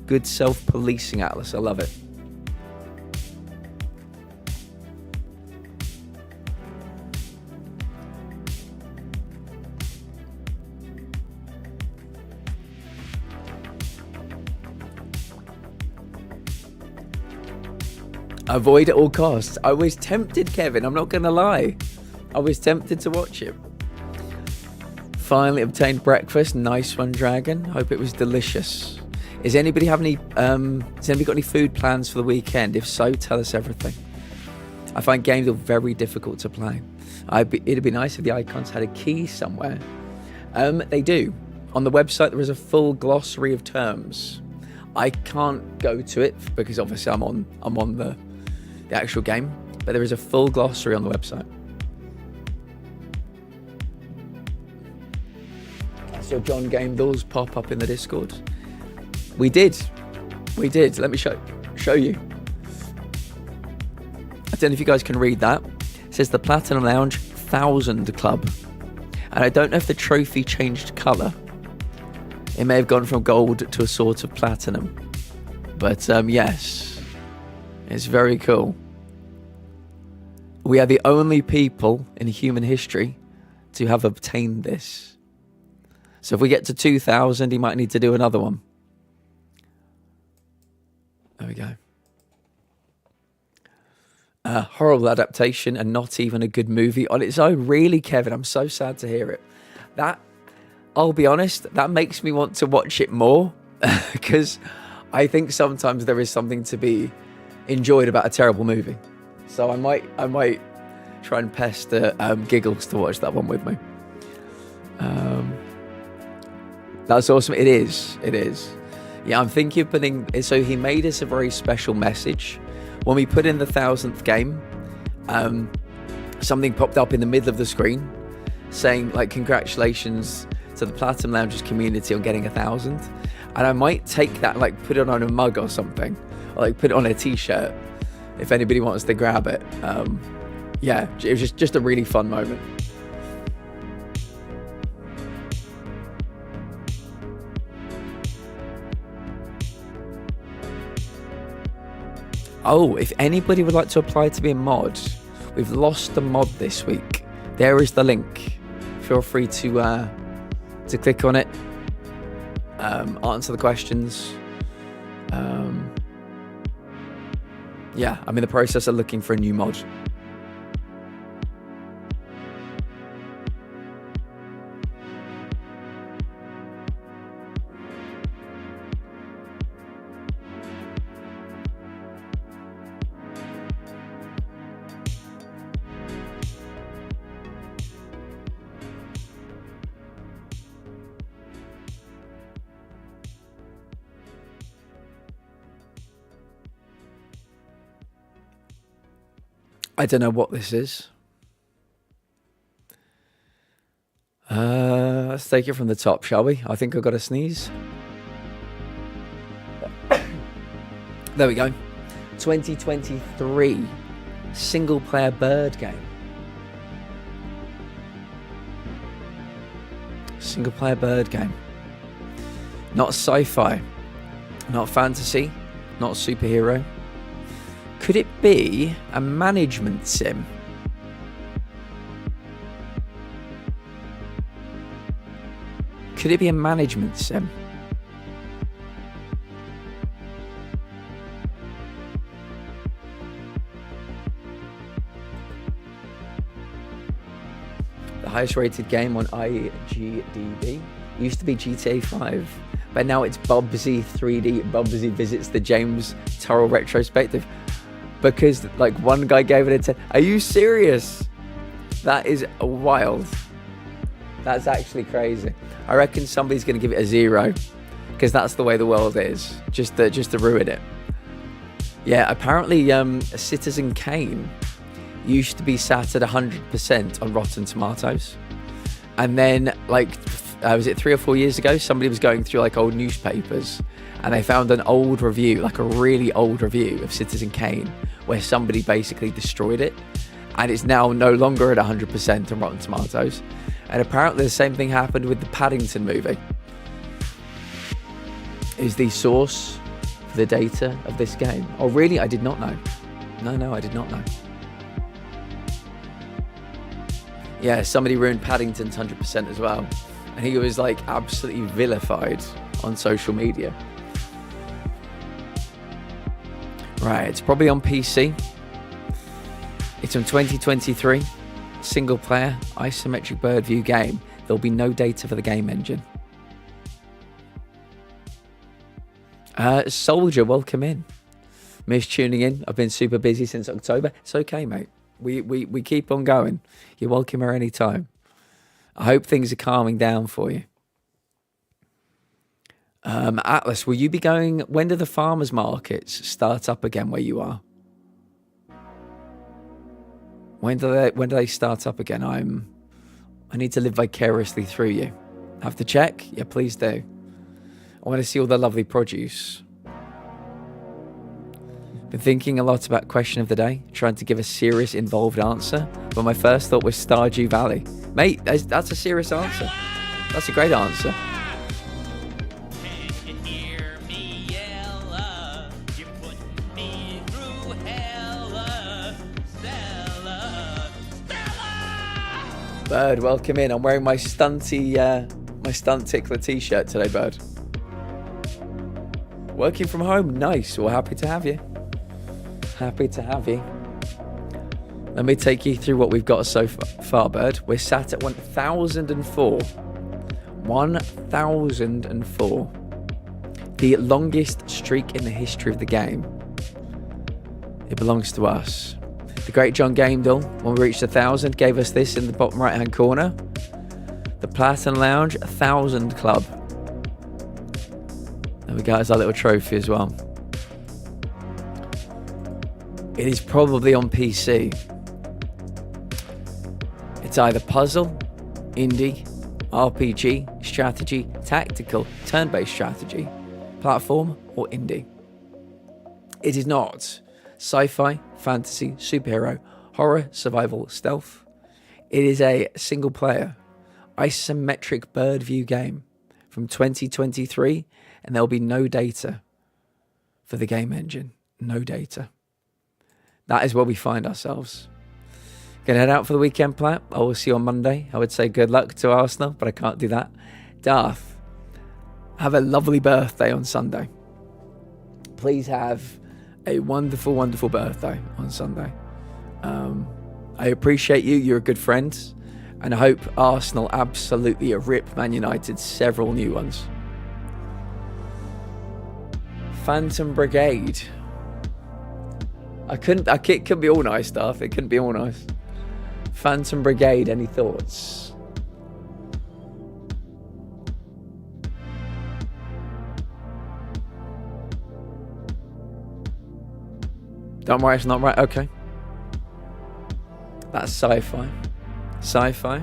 Good self-policing, Atlas. I love it. Avoid at all costs. I was tempted, Kevin. I'm not going to lie. I was tempted to watch it. Finally obtained breakfast. Nice one, Dragon. Hope it was delicious. Has anybody got any food plans for the weekend? If so, tell us everything. I find games are very difficult to play. It'd be nice if the icons had a key somewhere. They do. On the website, there is a full glossary of terms. I can't go to it because obviously I'm on the actual game, but there is a full glossary on the website. I saw John Gamedal's pop up in the Discord. We did. Let me show you. I don't know if you guys can read that. It says the Platinum Lounge 1000 Club. And I don't know if the trophy changed colour. It may have gone from gold to a sort of platinum. But yes, it's very cool. We are the only people in human history to have obtained this. So if we get to 2000, he might need to do another one. There we go. Horrible adaptation and not even a good movie on its own. Really, Kevin, I'm so sad to hear it. That, I'll be honest, that makes me want to watch it more because I think sometimes there is something to be enjoyed about a terrible movie. So I might try and pester Giggles to watch that one with me. That's awesome. It is. Yeah, I'm thinking of putting... So he made us a very special message. When we put in the 1000th game, something popped up in the middle of the screen saying, like, congratulations to the Platinum Lounges community on getting 1000. And I might take that, like, put it on a mug or something. Or, like, put it on a t-shirt if anybody wants to grab it. Yeah, it was just a really fun moment. Oh, if anybody would like to apply to be a mod, we've lost the mod this week. There is the link. Feel free to click on it, answer the questions. Yeah, I'm in the process of looking for a new mod. I don't know what this is. Let's take it from the top, shall we? I think I've got a sneeze. There we go. 2023 single player bird game. Single player bird game. Not sci-fi, not fantasy, not superhero. Could it be a management sim? Could it be a management sim? The highest rated game on IGDB used to be GTA 5, but now it's Bubsy 3D. Bubsy visits the James Turrell retrospective. Because like one guy gave it a 10. Are you serious? That is wild. That's actually crazy. I reckon somebody's going to give it a 0 because that's the way the world is. Just to ruin it. Yeah, apparently Citizen Kane used to be sat at 100% on Rotten Tomatoes. And then like, was it 3 or 4 years ago? Somebody was going through like old newspapers and they found an old review, like a really old review of Citizen Kane, where somebody basically destroyed it, and it's now no longer at 100% on Rotten Tomatoes. And apparently the same thing happened with the Paddington movie. Is the source for the data of this game? Oh really? I did not know. No, I did not know. Yeah, somebody ruined Paddington's 100% as well, and he was like absolutely vilified on social media. Right, it's probably on PC. It's from 2023. Single player, isometric bird view game. There'll be no data for the game engine. Soldier, welcome in. Miss tuning in. I've been super busy since October. It's okay, mate. We keep on going. You're welcome here anytime. I hope things are calming down for you. Atlas, will you be going? When do the farmers markets start up again where you are? When do they start up again? I need to live vicariously through you. Have to check? Yeah, please do. I want to see all the lovely produce. Been thinking a lot about question of the day, trying to give a serious, involved answer, but my first thought was Stardew Valley. Mate, that's a serious answer. That's a great answer. Bird, welcome in. I'm wearing my stunt tickler t-shirt today, Bird. Working from home, nice. Well, happy to have you. Happy to have you. Let me take you through what we've got so far, Bird. We're sat at 1004. 1004. The longest streak in the history of the game. It belongs to us. The great John Gamedall, when we reached 1,000, gave us this in the bottom right-hand corner. The Platinum Lounge 1000 Club. There we go, it's our little trophy as well. It is probably on PC. It's either puzzle, indie, RPG, strategy, tactical, turn-based strategy, platform, or indie. It is not sci-fi, fantasy, superhero, horror, survival, stealth. It is a single-player, isometric bird view game from 2023, and there'll be no data for the game engine. No data. That is where we find ourselves. Gonna head out for the weekend, Platt. I will see you on Monday. I would say good luck to Arsenal, but I can't do that. Darth, have a lovely birthday on Sunday. Please have a wonderful, wonderful birthday on Sunday. I appreciate you. You're a good friend. And I hope Arsenal absolutely rip Man United several new ones. Phantom Brigade. It couldn't be all nice stuff. It couldn't be all nice. Phantom Brigade, any thoughts? Don't worry, it's not right. Okay. That's sci-fi. Sci-fi.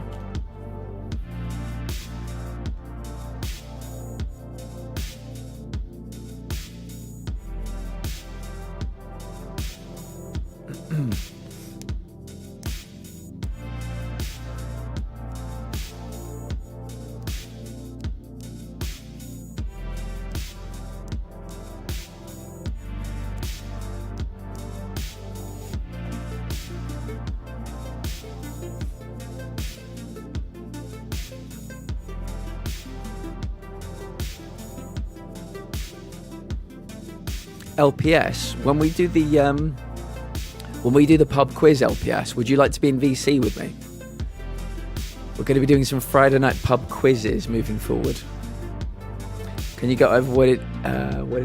LPS, when we do the pub quiz LPS, would you like to be in VC with me? We're going to be doing some Friday night pub quizzes moving forward. Can you go over what it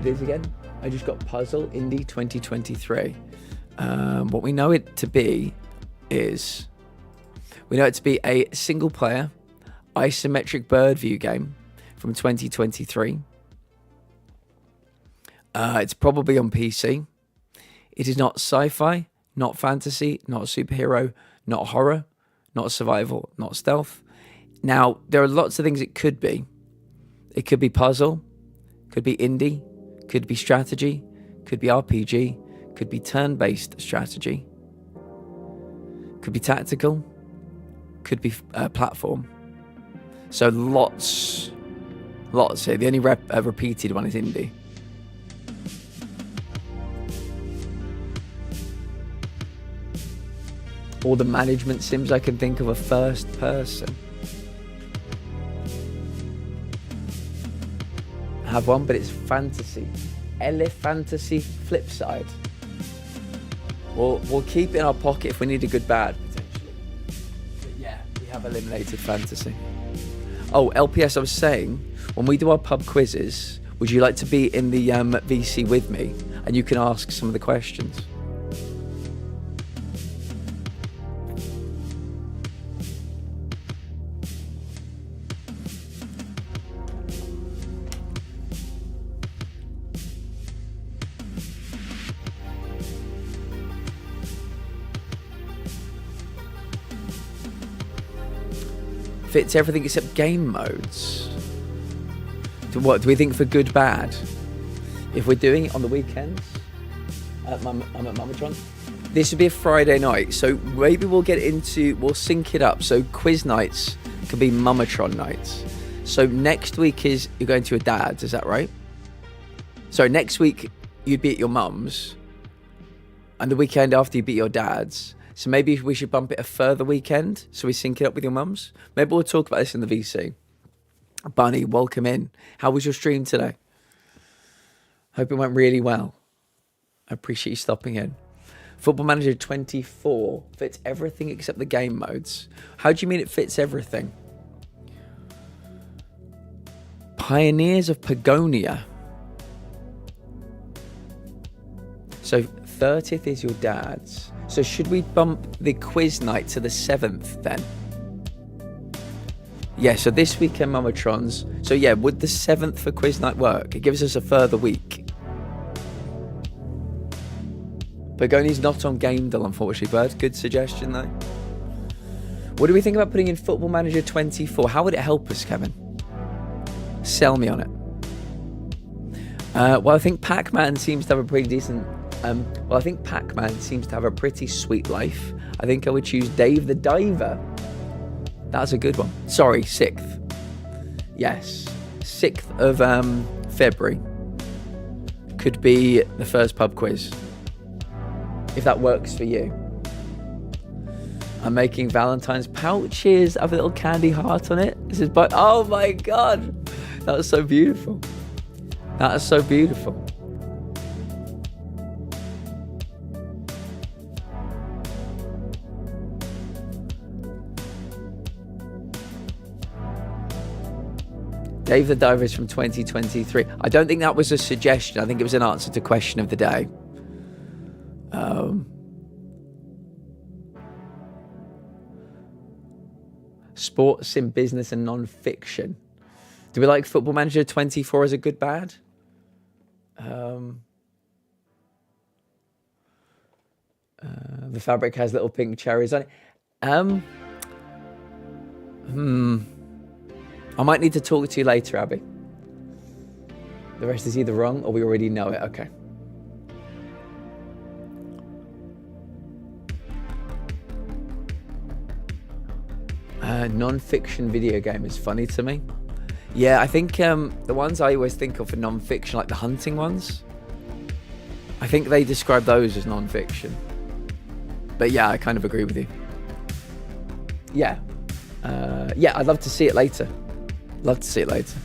is again? I just got Puzzle Indie 2023. What we know it to be is, we know it to be a single player isometric bird view game from 2023. It's probably on PC. It is not sci-fi, not fantasy, not superhero, not horror, not survival, not stealth. Now, there are lots of things it could be. It could be puzzle, could be indie, could be strategy, could be RPG, could be turn-based strategy, could be tactical, could be platform. So lots here. The only repeated one is indie. All the management sims I can think of are first person. I have one, but it's fantasy. Fantasy flip side. We'll keep it in our pocket if we need a good bad, potentially. But yeah, we have eliminated fantasy. Oh, LPS, I was saying, when we do our pub quizzes, would you like to be in the VC with me? And you can ask some of the questions. Fits everything except game modes. What do we think for good bad? If we're doing it on the weekends, I'm at Mumatron. This would be a Friday night, so maybe we'll sync it up. So quiz nights could be Mumatron nights. So next week you're going to your dad's, is that right? So next week you'd be at your mum's, and the weekend after you'd be at your dad's. So maybe we should bump it a further weekend so we sync it up with your mums. Maybe we'll talk about this in the VC. Bunny, welcome in. How was your stream today? Hope it went really well. I appreciate you stopping in. Football Manager 24 fits everything except the game modes. How do you mean it fits everything? Pioneers of Pagonia. So 30th is your dad's. So should we bump the quiz night to the 7th then? Yeah, so this weekend Mumatrons. So yeah, would the 7th for quiz night work? It gives us a further week. Pagoni's not on Gamedale, unfortunately, but good suggestion though. What do we think about putting in Football Manager 24? How would it help us, Kevin? Sell me on it. Well, I think Pac-Man seems to have a pretty decent... I think Pac-Man seems to have a pretty sweet life. I think I would choose Dave the Diver. That's a good one. Sorry, 6th. Yes, 6th of February. Could be the first pub quiz. if that works for you. I'm making Valentine's pouches. I have a little candy heart on it. This is oh my god, that was so beautiful. That is so beautiful. Dave the Diver is from 2023. I don't think that was a suggestion. I think it was an answer to question of the day. Sports in business and non-fiction. Do we like Football Manager 24 as a good bad? The fabric has little pink cherries on it. I might need to talk to you later, Abby. The rest is either wrong or we already know it. Okay. Non-fiction video game is funny to me. Yeah, I think the ones I always think of for non-fiction, like the hunting ones, I think they describe those as non-fiction. But yeah, I kind of agree with you. Yeah. Yeah, I'd love to see it later. Love to see it later.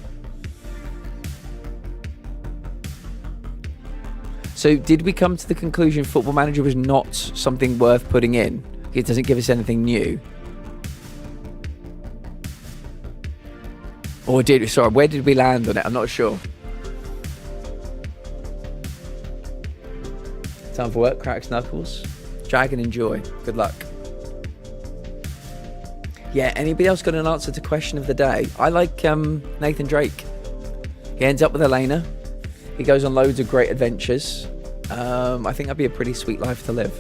So did we come to the conclusion Football Manager was not something worth putting in? It doesn't give us anything new. Or where did we land on it? I'm not sure. Time for work, cracks knuckles. Drag and enjoy. Good luck. Yeah, anybody else got an answer to question of the day? I like Nathan Drake. He ends up with Elena. He goes on loads of great adventures. I think that'd be a pretty sweet life to live.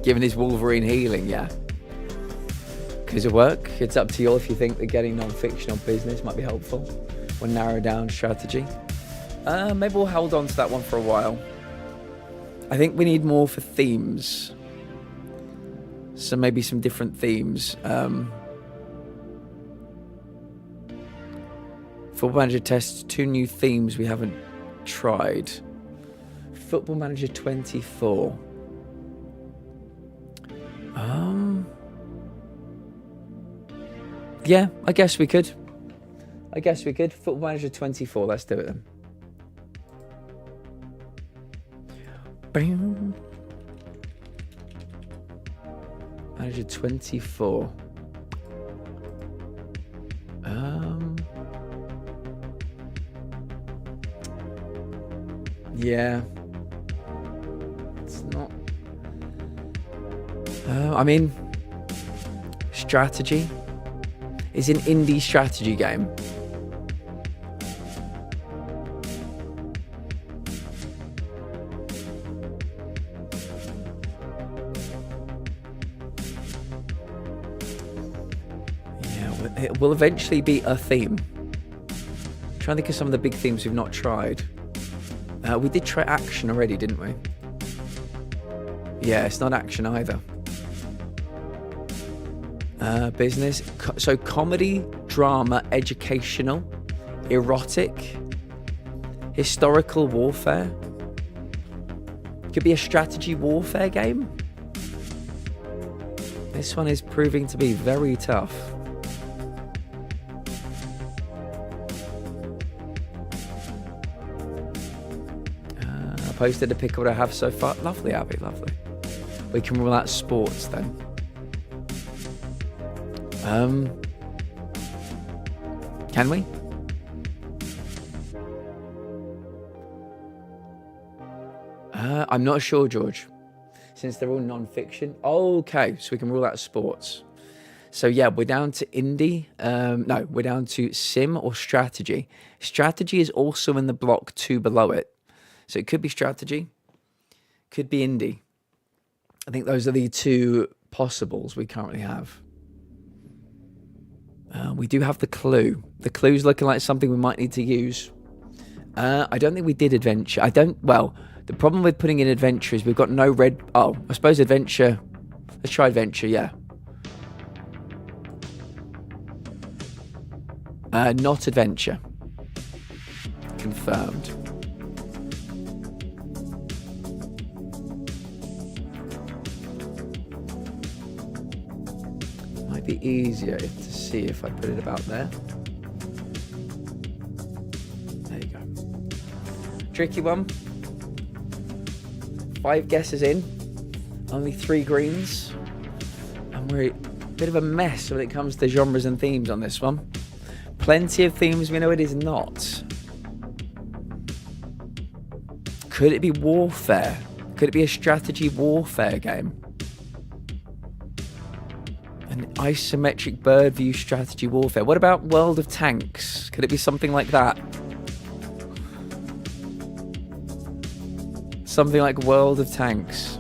Given his Wolverine healing, yeah. Because of work, it's up to you all if you think that getting non-fiction or business might be helpful or narrow down strategy. Maybe we'll hold on to that one for a while. I think we need more for themes. So maybe some different themes. Football Manager tests 2 new themes we haven't tried. Football Manager 24. Yeah, I guess we could. Football Manager 24, let's do it then. Bam. Manager 24. Yeah. It's not. I mean, strategy is an indie strategy game. Yeah, it will eventually be a theme. I'm trying to think of some of the big themes we've not tried. We did try action already, didn't we? Yeah, it's not action either. Business. So comedy, drama, educational, erotic, historical warfare. Could be a strategy warfare game. This one is proving to be very tough. I posted a pic of what I have so far. Lovely, Abby, lovely. We can rule out sports then. Can we? I'm not sure, George. Since they're all non-fiction. Okay, so we can rule out sports. So yeah, we're down to indie. No, we're down to sim or strategy. Strategy is also in the block 2 below it. So it could be strategy, could be indie. I think those are the 2 possibles we currently have. We do have the clue. The clue's looking like something we might need to use. I don't think we did adventure. Well, the problem with putting in adventure is we've got no red. Oh, I suppose adventure. Let's try adventure, yeah. Not adventure. Confirmed. Might be easier to see if I put it about there. There you go. Tricky one. 5 guesses in. Only 3 greens. And we're a bit of a mess when it comes to genres and themes on this one. Plenty of themes we know it is not. Could it be warfare? Could it be a strategy warfare game? An isometric bird view strategy warfare. What about World of Tanks? Could it be something like that? Something like World of Tanks.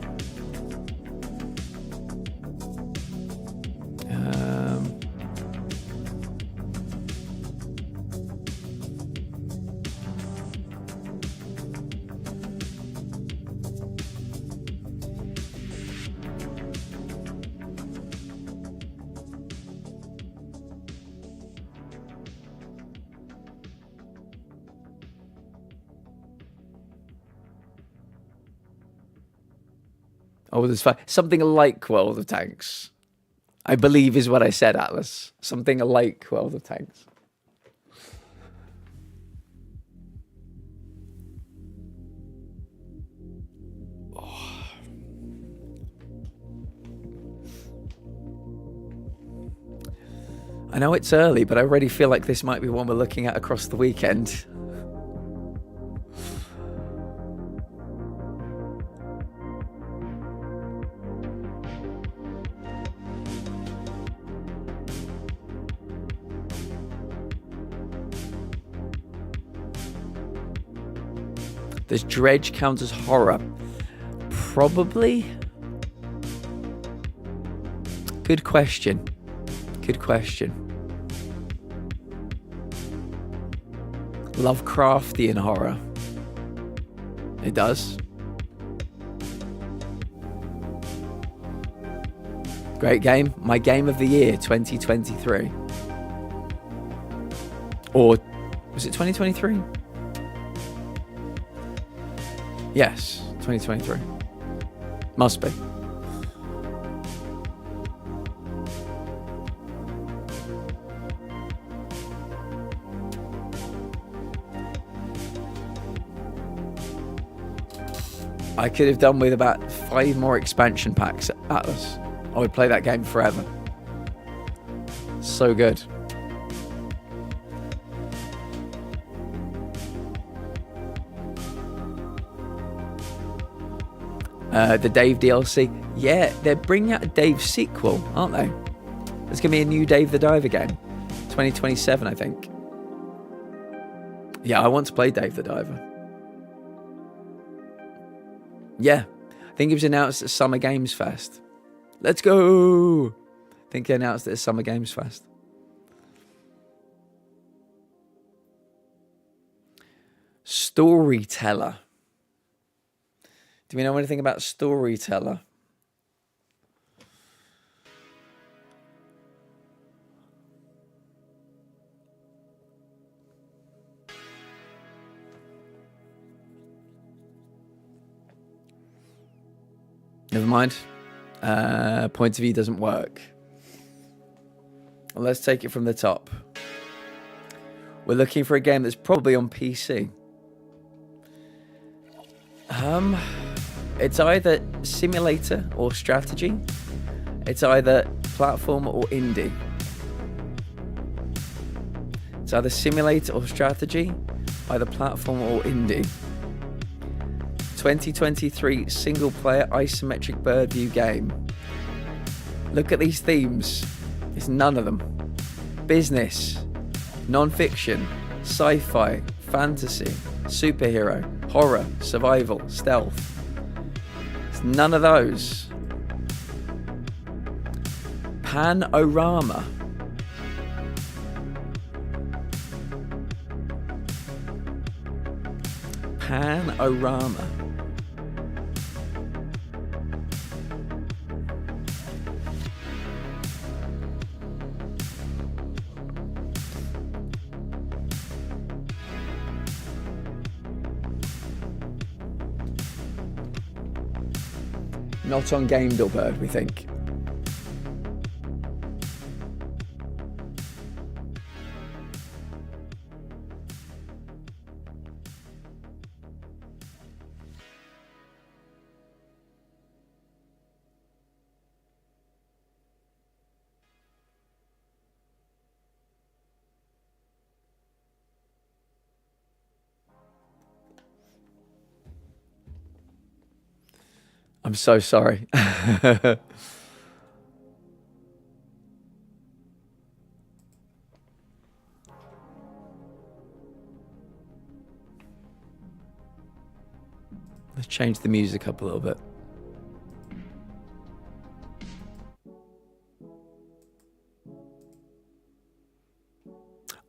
Oh, there's something like World of Tanks. I believe is what I said, Atlas. Something like World of Tanks. Oh. I know it's early, but I already feel like this might be one we're looking at across the weekend. Does Dredge count as horror? Probably. Good question. Good question. Lovecraftian horror. It does. Great game. My game of the year 2023. Or was it 2023? Yes, 2023. Must be. I could have done with about 5 more expansion packs at Atlas. I would play that game forever. So good. The Dave DLC. Yeah, they're bringing out a Dave sequel, aren't they? There's going to be a new Dave the Diver game. 2027, I think. Yeah, I want to play Dave the Diver. Yeah, I think it was announced at Summer Games Fest. Let's go! I think they announced it at Summer Games Fest. Storyteller. Do we know anything about Storyteller? Never mind. Point of view doesn't work. Well, let's take it from the top. We're looking for a game that's probably on PC. It's either simulator or strategy. It's either platform or indie. It's either simulator or strategy, either platform or indie. 2023 single player isometric bird view game. Look at these themes. It's none of them. Business, non-fiction, sci-fi, fantasy, superhero, horror, survival, stealth. It's none of those. Panorama. Panorama. Not on Game Door Bird, we think. I'm so sorry. Let's change the music up a little bit.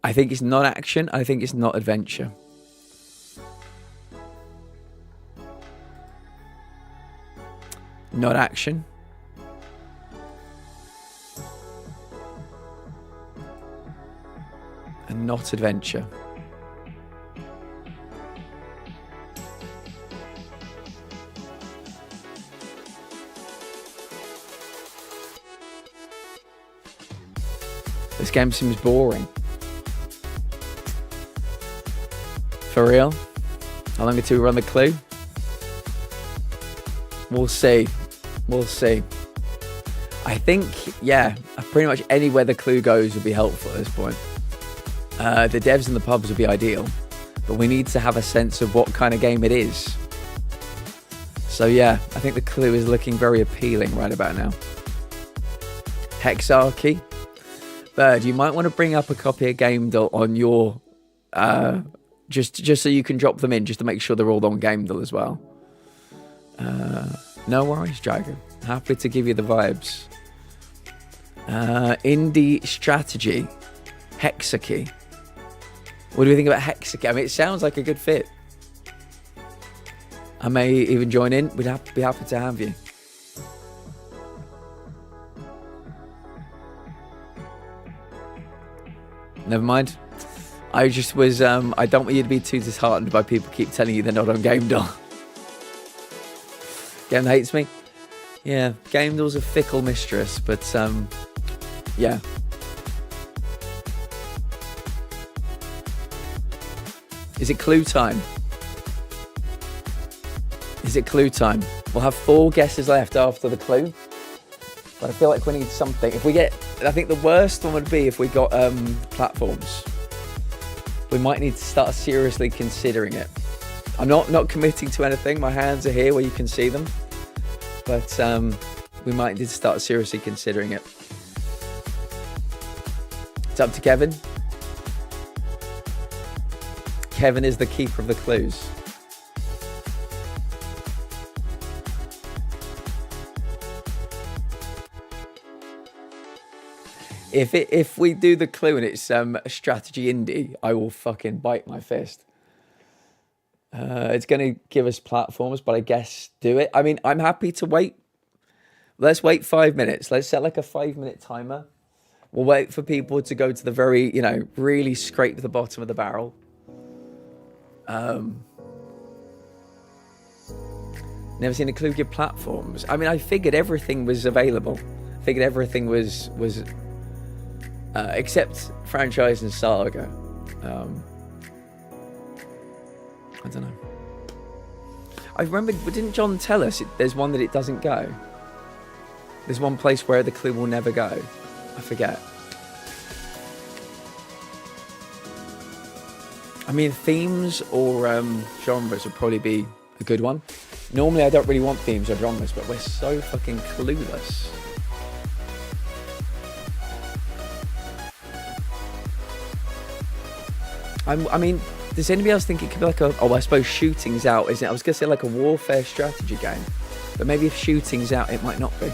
I think it's not action. I think it's not adventure. Not action. And not adventure. This game seems boring. For real? How long until we run the clue? We'll see. We'll see. I think, yeah, pretty much anywhere the clue goes would be helpful at this point. The devs and the pubs would be ideal, but we need to have a sense of what kind of game it is. So yeah, I think the clue is looking very appealing right about now. Hexarchy. Bird, you might want to bring up a copy of GameDull on your, just so you can drop them in, just to make sure they're all on GameDull as well. No worries, Dragon. Happy to give you the vibes. Indie strategy. Hexarchy. What do we think about Hexarchy? I mean, it sounds like a good fit. I may even join in. We'd be happy to have you. Never mind. I just was, I don't want you to be too disheartened by people keep telling you they're not on GameDull. Game hates me. Yeah, GameDull's a fickle mistress, but yeah. Is it clue time? Is it clue time? We'll have 4 guesses left after the clue. But I feel like we need something. If we get, I think the worst one would be if we got platforms. We might need to start seriously considering it. I'm not committing to anything. My hands are here where you can see them. But we might need to start seriously considering it. It's up to Kevin. Kevin is the keeper of the clues. If we do the clue and it's a strategy indie, I will fucking bite my fist. It's going to give us platforms, but I guess do it. I mean, I'm happy to wait. Let's wait 5 minutes. Let's set like a 5-minute timer. We'll wait for people to go to the very, really scrape the bottom of the barrel. Never seen a clue give platforms. I mean, I figured everything was available. I figured everything was except franchise and saga. I don't know. I remember, didn't John tell us there's one that it doesn't go? There's one place where the clue will never go. I forget. I mean, themes or genres would probably be a good one. Normally, I don't really want themes or genres, but we're so fucking clueless. I mean, does anybody else think it could be like I suppose shooting's out, isn't it? I was going to say like a warfare strategy game. But maybe if shooting's out, it might not be.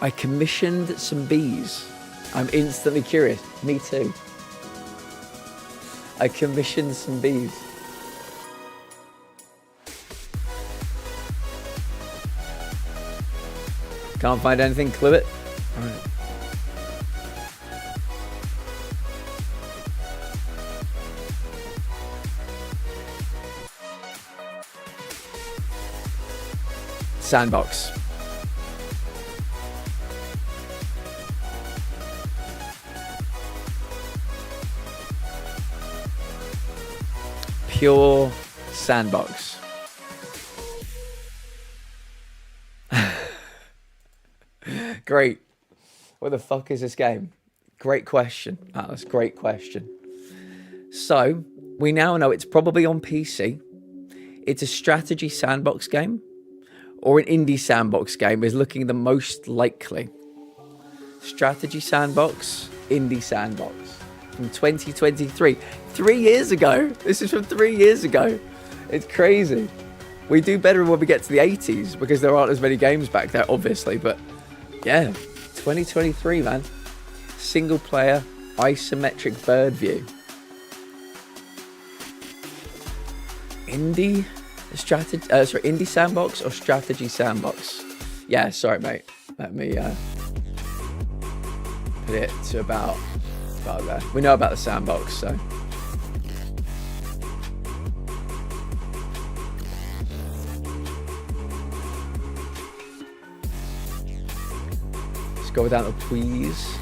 I commissioned some bees. I'm instantly curious. Me too. I commissioned some bees. Can't find anything, clue it. All right. Sandbox. Pure sandbox. Great. What the fuck is this game? Great question, Atlas. Great question. So, we now know it's probably on PC. It's a strategy sandbox game, or an indie sandbox game is looking the most likely. Strategy sandbox, indie sandbox. From 2023. 3 years ago. This is from 3 years ago. It's crazy. We do better when we get to the 80s because there aren't as many games back there, obviously. But yeah, 2023, man. Single player, isometric bird view. Indie strategy, indie sandbox or strategy sandbox? Yeah, sorry, mate. Let me put it to about there. We know about the sandbox, so. Let's go down to please.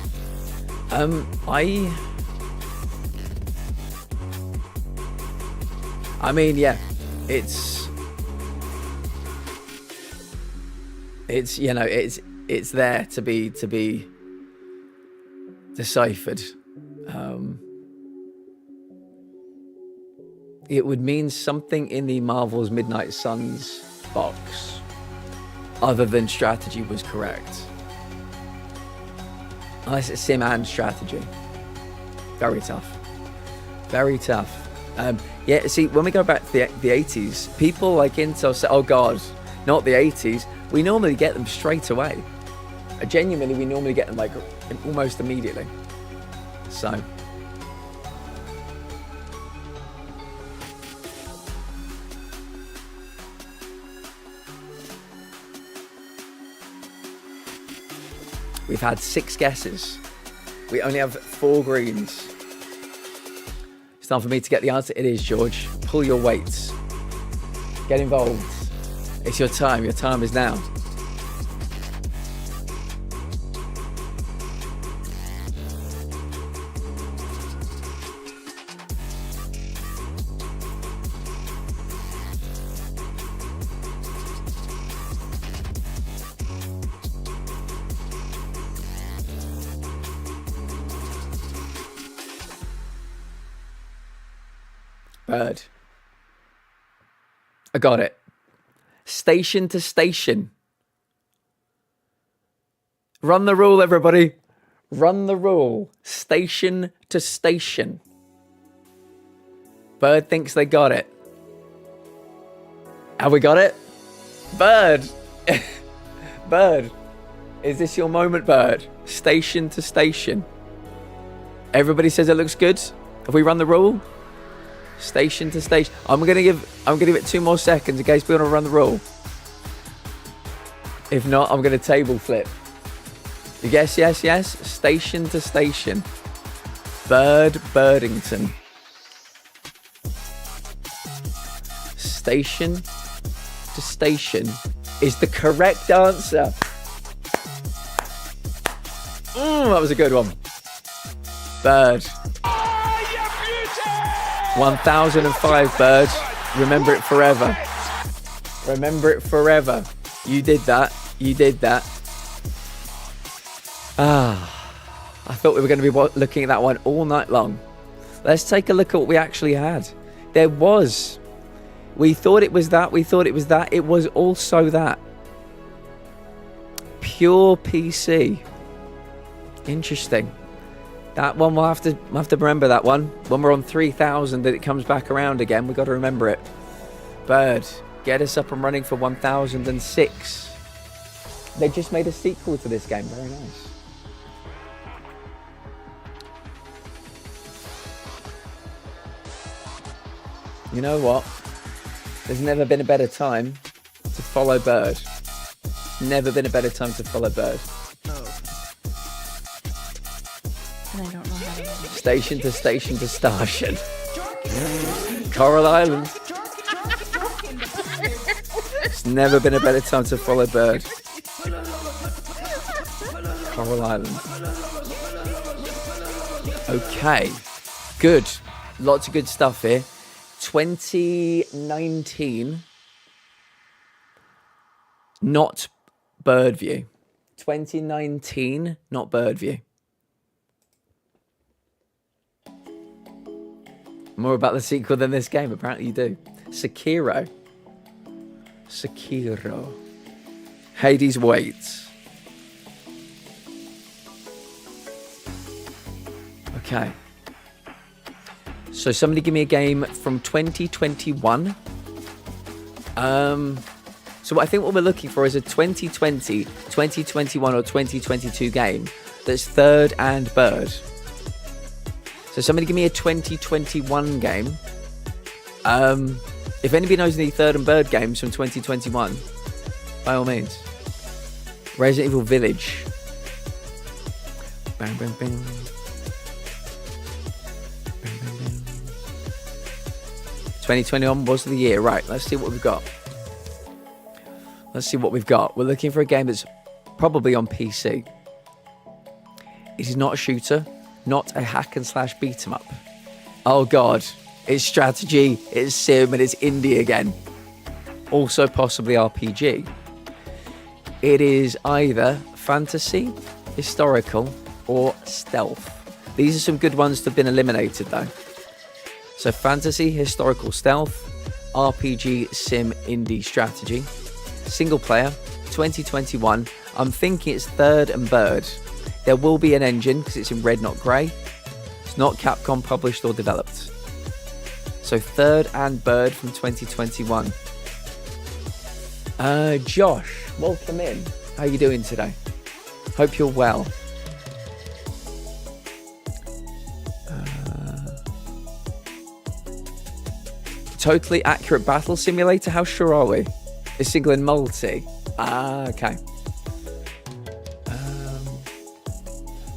I mean, yeah, it's you know, it's there to be deciphered. It would mean something in the Marvel's Midnight Suns box other than strategy was correct. Unless it's sim and strategy. Very tough. Very tough. Yeah, see, when we go back to the 80s, people like Intel say, oh God, not the 80s. We normally get them straight away. Genuinely, we normally get them like almost immediately. So. We've had 6 guesses. We only have 4 greens. It's time for me to get the answer. It is, George. Pull your weights. Get involved. It's your time. Your time is now. Bird. I got it. Station to station. Run the rule, everybody. Run the rule. Station to station. Bird thinks they got it. Have we got it? Bird. Bird. Is this your moment, Bird? Station to station. Everybody says it looks good. Have we run the rule? Station to station. I'm gonna give it 2 more seconds in case we want to run the rule. If not, I'm gonna table flip. Yes, yes, yes. Station to station. Birdington. Station to station is the correct answer. That was a good one. Bird. 1005, Bird. Remember it forever. Remember it forever. You did that. You did that. I thought we were going to be looking at that one all night long. Let's take a look at what we actually had. There was. We thought it was that. We thought it was that. It was also that. Pure PC. Interesting. That one, we'll have to remember that one. When we're on 3,000 that it comes back around again, we've got to remember it. Bird, get us up and running for 1,006. They just made a sequel to this game. Very nice. You know what? There's never been a better time to follow Bird. Never been a better time to follow Bird. And I don't know how to Station to station to station. Coral Island. It's never been a better time to follow Bird. Coral Island. Okay. Good. Lots of good stuff here. 2019. Not Birdview. 2019, not Birdview. More about the sequel than this game, apparently you do. Sekiro. Hades waits. Okay. So somebody give me a game from 2021. So I think what we're looking for is a 2020, 2021 or 2022 game that's Third and Bird. So somebody give me a 2021 game. If anybody knows any Third and Bird games from 2021, by all means. Resident Evil Village. Bang, bang, bang. Bang, bang, bang. 2021 was the year. Right, let's see what we've got. Let's see what we've got. We're looking for a game that's probably on PC. It is not a shooter, not a hack and slash beat 'em up. Oh God, it's strategy, it's sim, and it's indie again. Also possibly RPG. It is either fantasy, historical, or stealth. These are some good ones that have been eliminated though. So fantasy, historical, stealth, RPG, sim, indie, strategy. Single player, 2021. I'm thinking it's Third and Bird. There will be an engine because it's in red, not grey. It's not Capcom published or developed. So Third and Bird from 2021. Josh, welcome in. How are you doing today? Hope you're well. Totally accurate battle simulator. How sure are we? It's single and multi. Okay.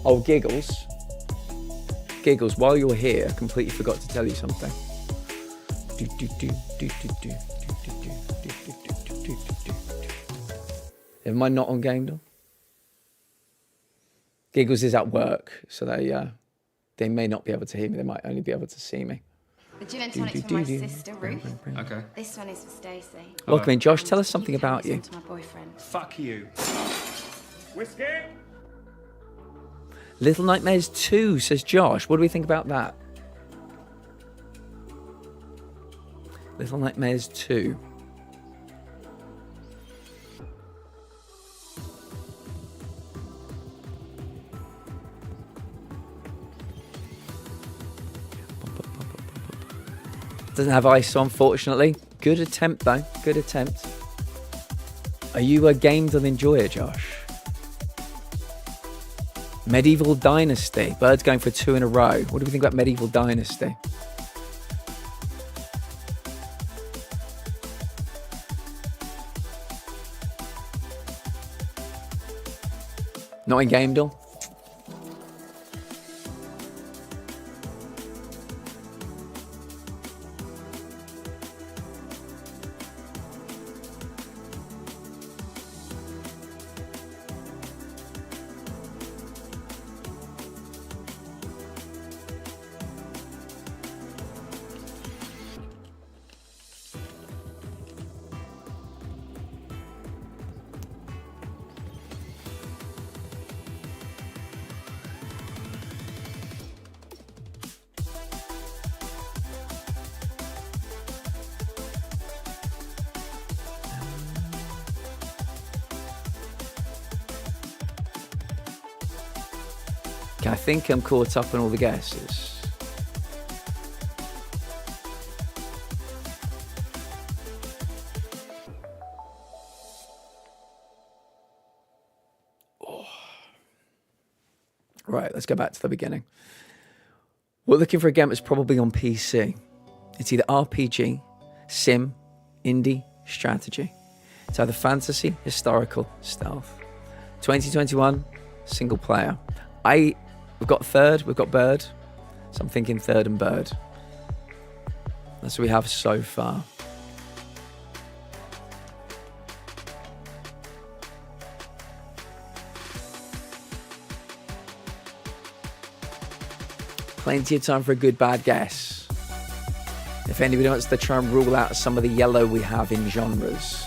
Oh, Giggles. Giggles, while you're here, I completely forgot to tell you something. Am I not on Game Door? Giggles is at work, so they may not be able to hear me. They might only be able to see me. The gin and tonic's for my sister, Ruth. Okay. This one is for Stacey. Welcome in, Josh. Tell us something You can about hand you. this one to my boyfriend. Fuck you. Whiskey? Little Nightmares 2, says Josh. What do we think about that? Little Nightmares 2. Doesn't have ISO, unfortunately. Good attempt, though. Good attempt. Are you a gamed and enjoyer, Josh? Medieval Dynasty. Bird's going for 2 in a row. What do we think about Medieval Dynasty? Not in Game Door? Okay, I think I'm caught up on all the guesses. Right, let's go back to the beginning. We're looking for a game that's probably on PC. It's either RPG, sim, indie, strategy. It's either fantasy, historical, stealth. 2021, single player. We've got third, we've got bird. So I'm thinking third and bird. That's what we have so far. Plenty of time for a good, bad guess. If anybody wants to try and rule out some of the yellow we have in genres.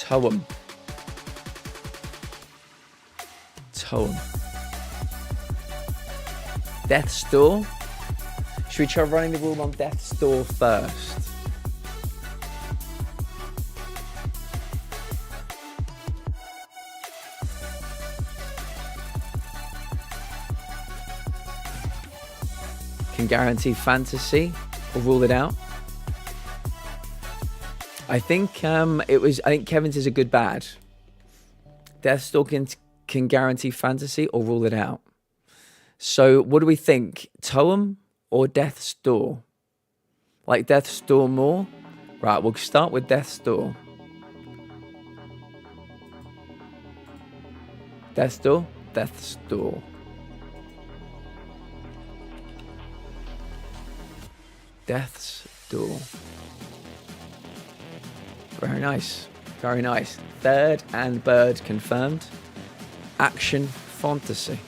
Toem. Death's Door. Should we try running the rule on Death's Door first? Can guarantee fantasy or rule it out? I think Kevin's is a good bad. Death's Door can guarantee fantasy or rule it out. So what do we think? Toem or Death's Door? Like Death's Door more? Right, we'll start with Death's Door. Death's Door? Death's Door. Death's Door. Very nice. Very nice. Third and bird confirmed. Action fantasy.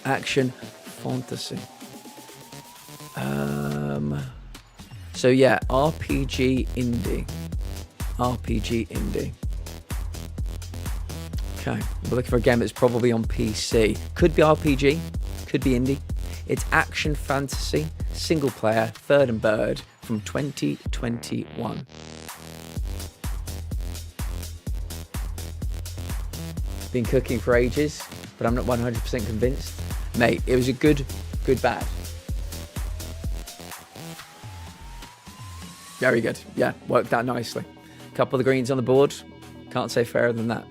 Action fantasy. So yeah, RPG indie. RPG indie. Okay, we're looking for a game that's probably on PC. Could be RPG, could be indie. It's action fantasy, single player, third and bird from 2021. Been cooking for ages, but I'm not 100% convinced. Mate, it was a good bad. Very good. Yeah, worked out nicely. Couple of the greens on the board. Can't say fairer than that.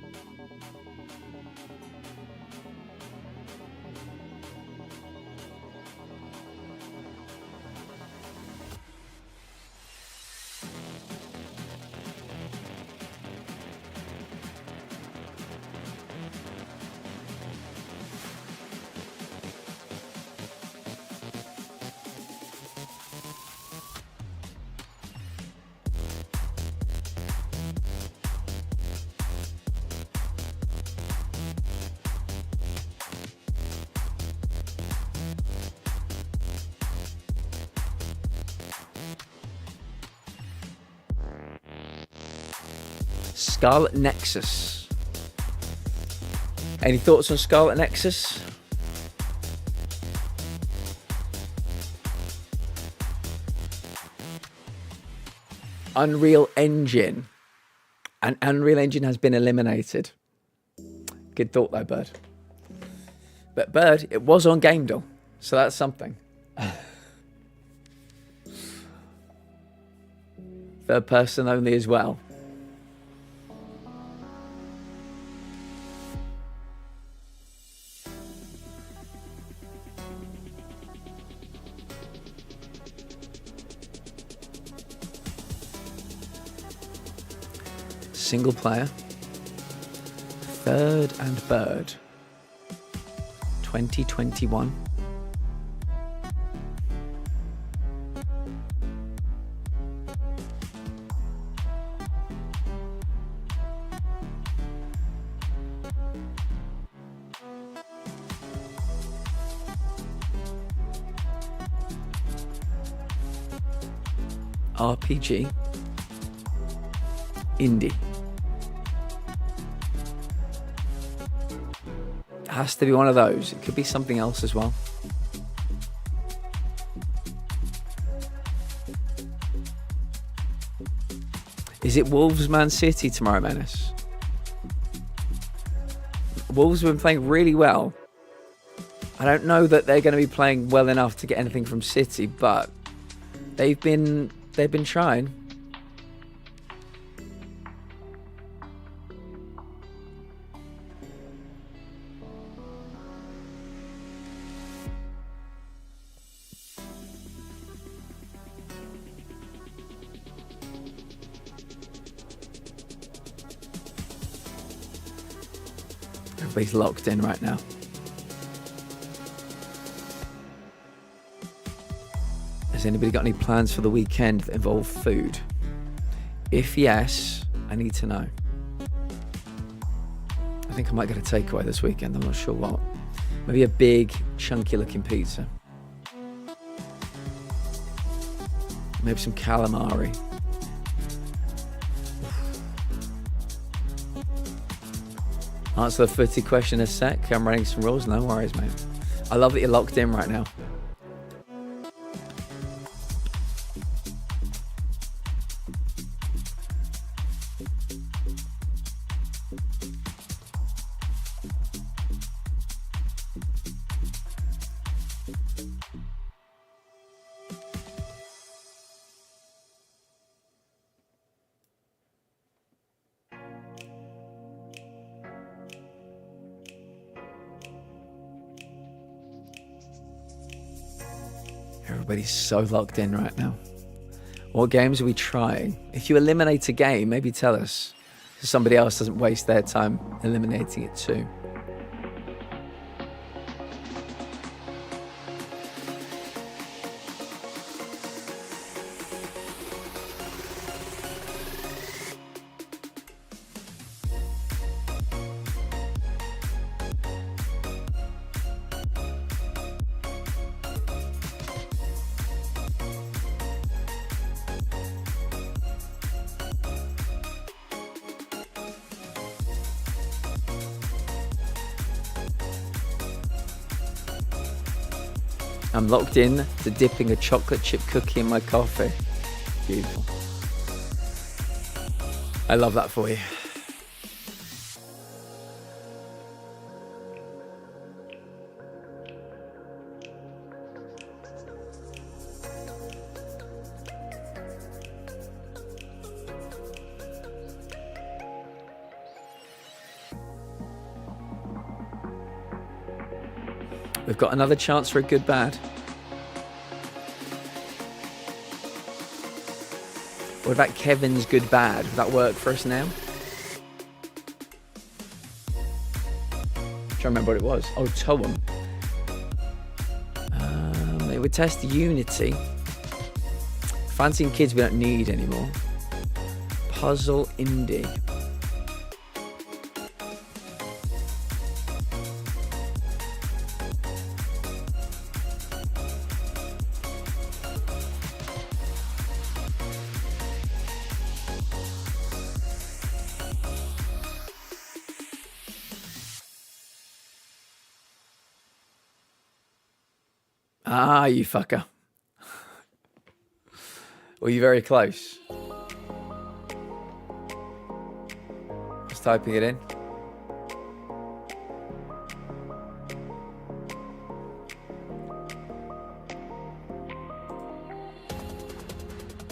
Scarlet Nexus. Any thoughts on Scarlet Nexus? Unreal Engine. And Unreal Engine has been eliminated. Good thought though, Bird. But Bird, it was on Gamedall, so that's something. Third person only as well. Single player, third and bird, 2021. RPG, indie. It has to be one of those. It could be something else as well. Is it Wolves Man City tomorrow, Menace? Wolves have been playing really well. I don't know that they're going to be playing well enough to get anything from City, but they've been trying. Everybody's locked in right now. Has anybody got any plans for the weekend that involve food? If yes, I need to know. I think I might get a takeaway this weekend. I'm not sure what. Maybe a big, chunky looking pizza. Maybe some calamari. Answer the footy question in a sec. I'm running some rules. No worries, mate. I love that you're locked in right now. Everybody's so locked in right now. What games are we trying? If you eliminate a game, maybe tell us, so somebody else doesn't waste their time eliminating it too. I'm locked in to dipping a chocolate chip cookie in my coffee. Beautiful. I love that for you. We've got another chance for a good bad. What about Kevin's good bad? Would that work for us now? Trying to remember what it was. Oh, Toem. It would test Unity. Fancying kids we don't need anymore. Puzzle indie. Ah, you fucker. Were you very close? Just typing it in.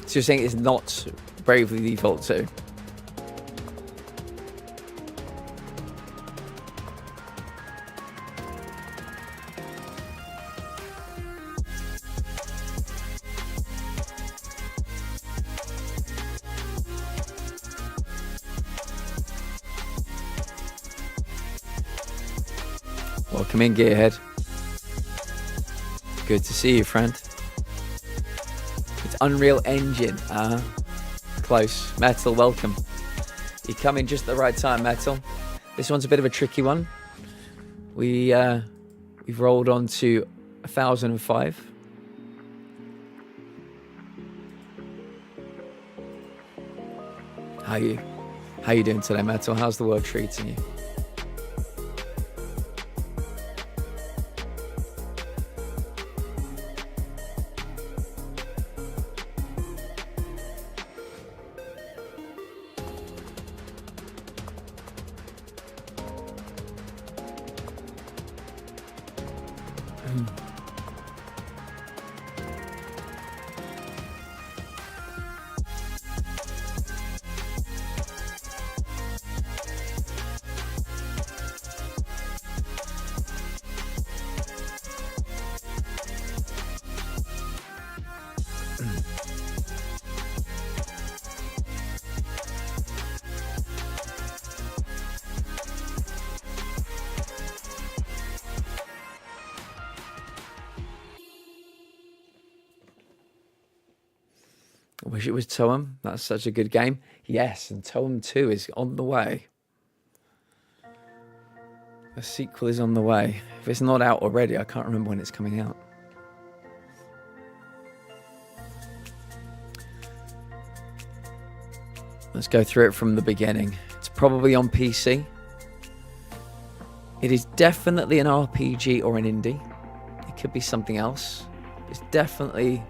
So you're saying it's not Bravely Default 2? Welcome in, Gearhead. Good to see you, friend. It's Unreal Engine. Close. Metal, welcome. You come in just at the right time, Metal. This one's a bit of a tricky one. We've rolled on to 1005. How you doing today, Metal? How's the world treating you? I wish it was Toem. That's such a good game. Yes, and Toem 2 is on the way. The sequel is on the way. If it's not out already, I can't remember when it's coming out. Let's go through it from the beginning. It's probably on PC. It is definitely an RPG or an indie. It could be something else. It's definitely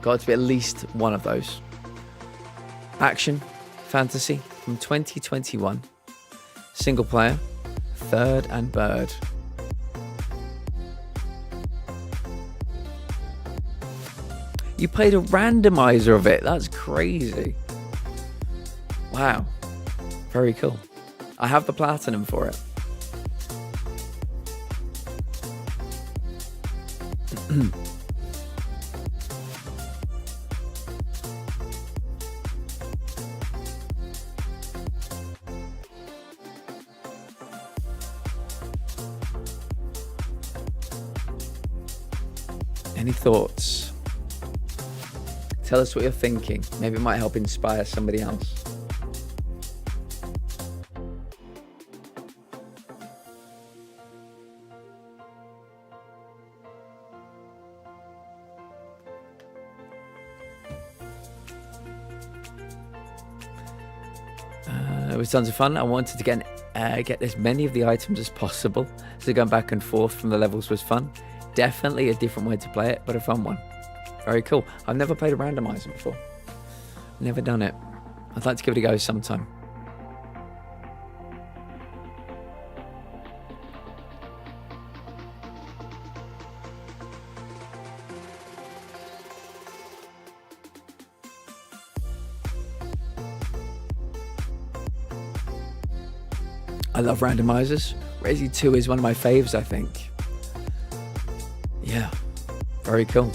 got to be at least one of those. Action, fantasy from 2021. Single player, third and bird. You played a randomizer of it. That's crazy. Wow. Very cool. I have the platinum for it. Any thoughts? Tell us what you're thinking. Maybe it might help inspire somebody else. It was tons of fun. I wanted to get as many of the items as possible. So going back and forth from the levels was fun. Definitely a different way to play it, but a fun one. Very cool. I've never played a randomizer before. Never done it. I'd like to give it a go sometime. I love randomizers. Resi 2 is one of my faves, I think. Yeah, very cool.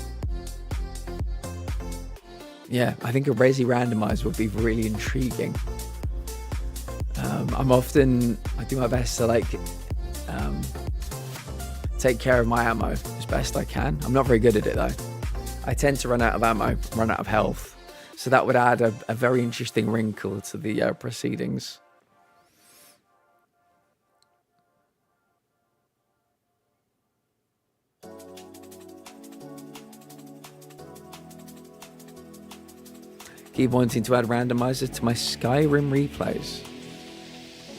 Yeah, I think a Resi randomizer would be really intriguing. I do my best to take care of my ammo as best I can. I'm not very good at it though. I tend to run out of ammo, run out of health. So that would add a very interesting wrinkle to the proceedings. Keep wanting to add randomizers to my Skyrim replays.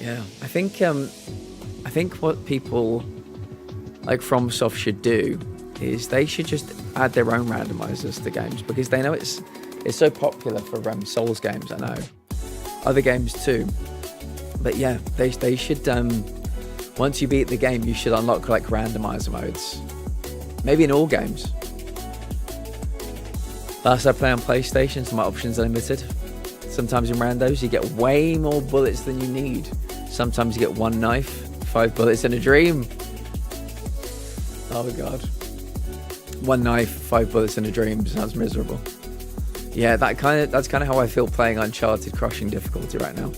Yeah, I think what people like FromSoft should do is they should just add their own randomizers to games, because they know it's so popular for Souls games. I know other games too, but yeah, they should. Once you beat the game, you should unlock like randomizer modes, maybe in all games. Last I play on PlayStation, so my options are limited. Sometimes in randos, you get way more bullets than you need. Sometimes you get one knife, 5 bullets in a dream. Oh god. One knife, 5 bullets in a dream sounds miserable. Yeah, that's kind of how I feel playing Uncharted crushing difficulty right now.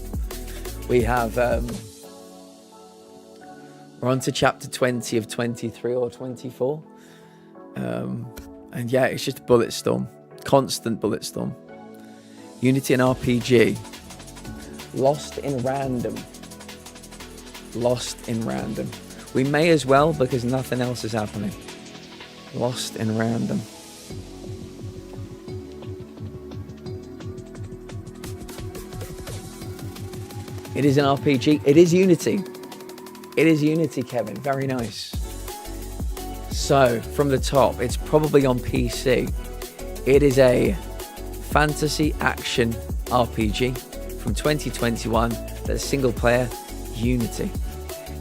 We have we're on to chapter 20 of 23 or 24. And yeah, it's just a bullet storm. Constant bullet storm. Unity and RPG. Lost in random. Lost in random. We may as well, because nothing else is happening. Lost in random. It is an RPG. It is Unity. It is Unity, Kevin. Very nice. So, from the top, it's probably on PC. It is a fantasy action RPG from 2021 that's single player Unity.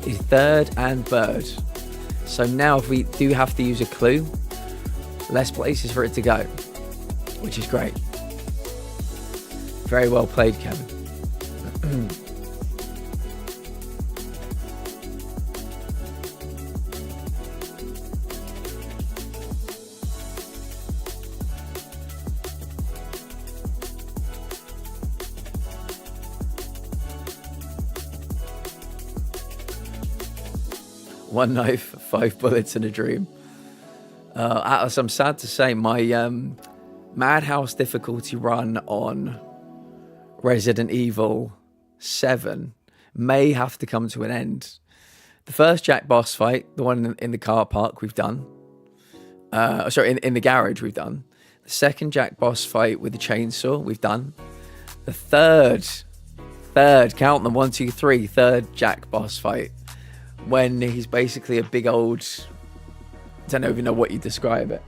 It's third and bird. So now if we do have to use a clue, less places for it to go, which is great. Very well played, Kevin. One knife, 5 bullets, and a dream. Atlas, I'm sad to say my Madhouse difficulty run on Resident Evil 7 may have to come to an end. The first Jack boss fight, the one in the car park, we've done. Sorry, in the garage, we've done. The second Jack boss fight with the chainsaw, we've done. The third, count them, 1, 2, 3, third Jack boss fight, when he's basically a big old, I don't even know what you describe it.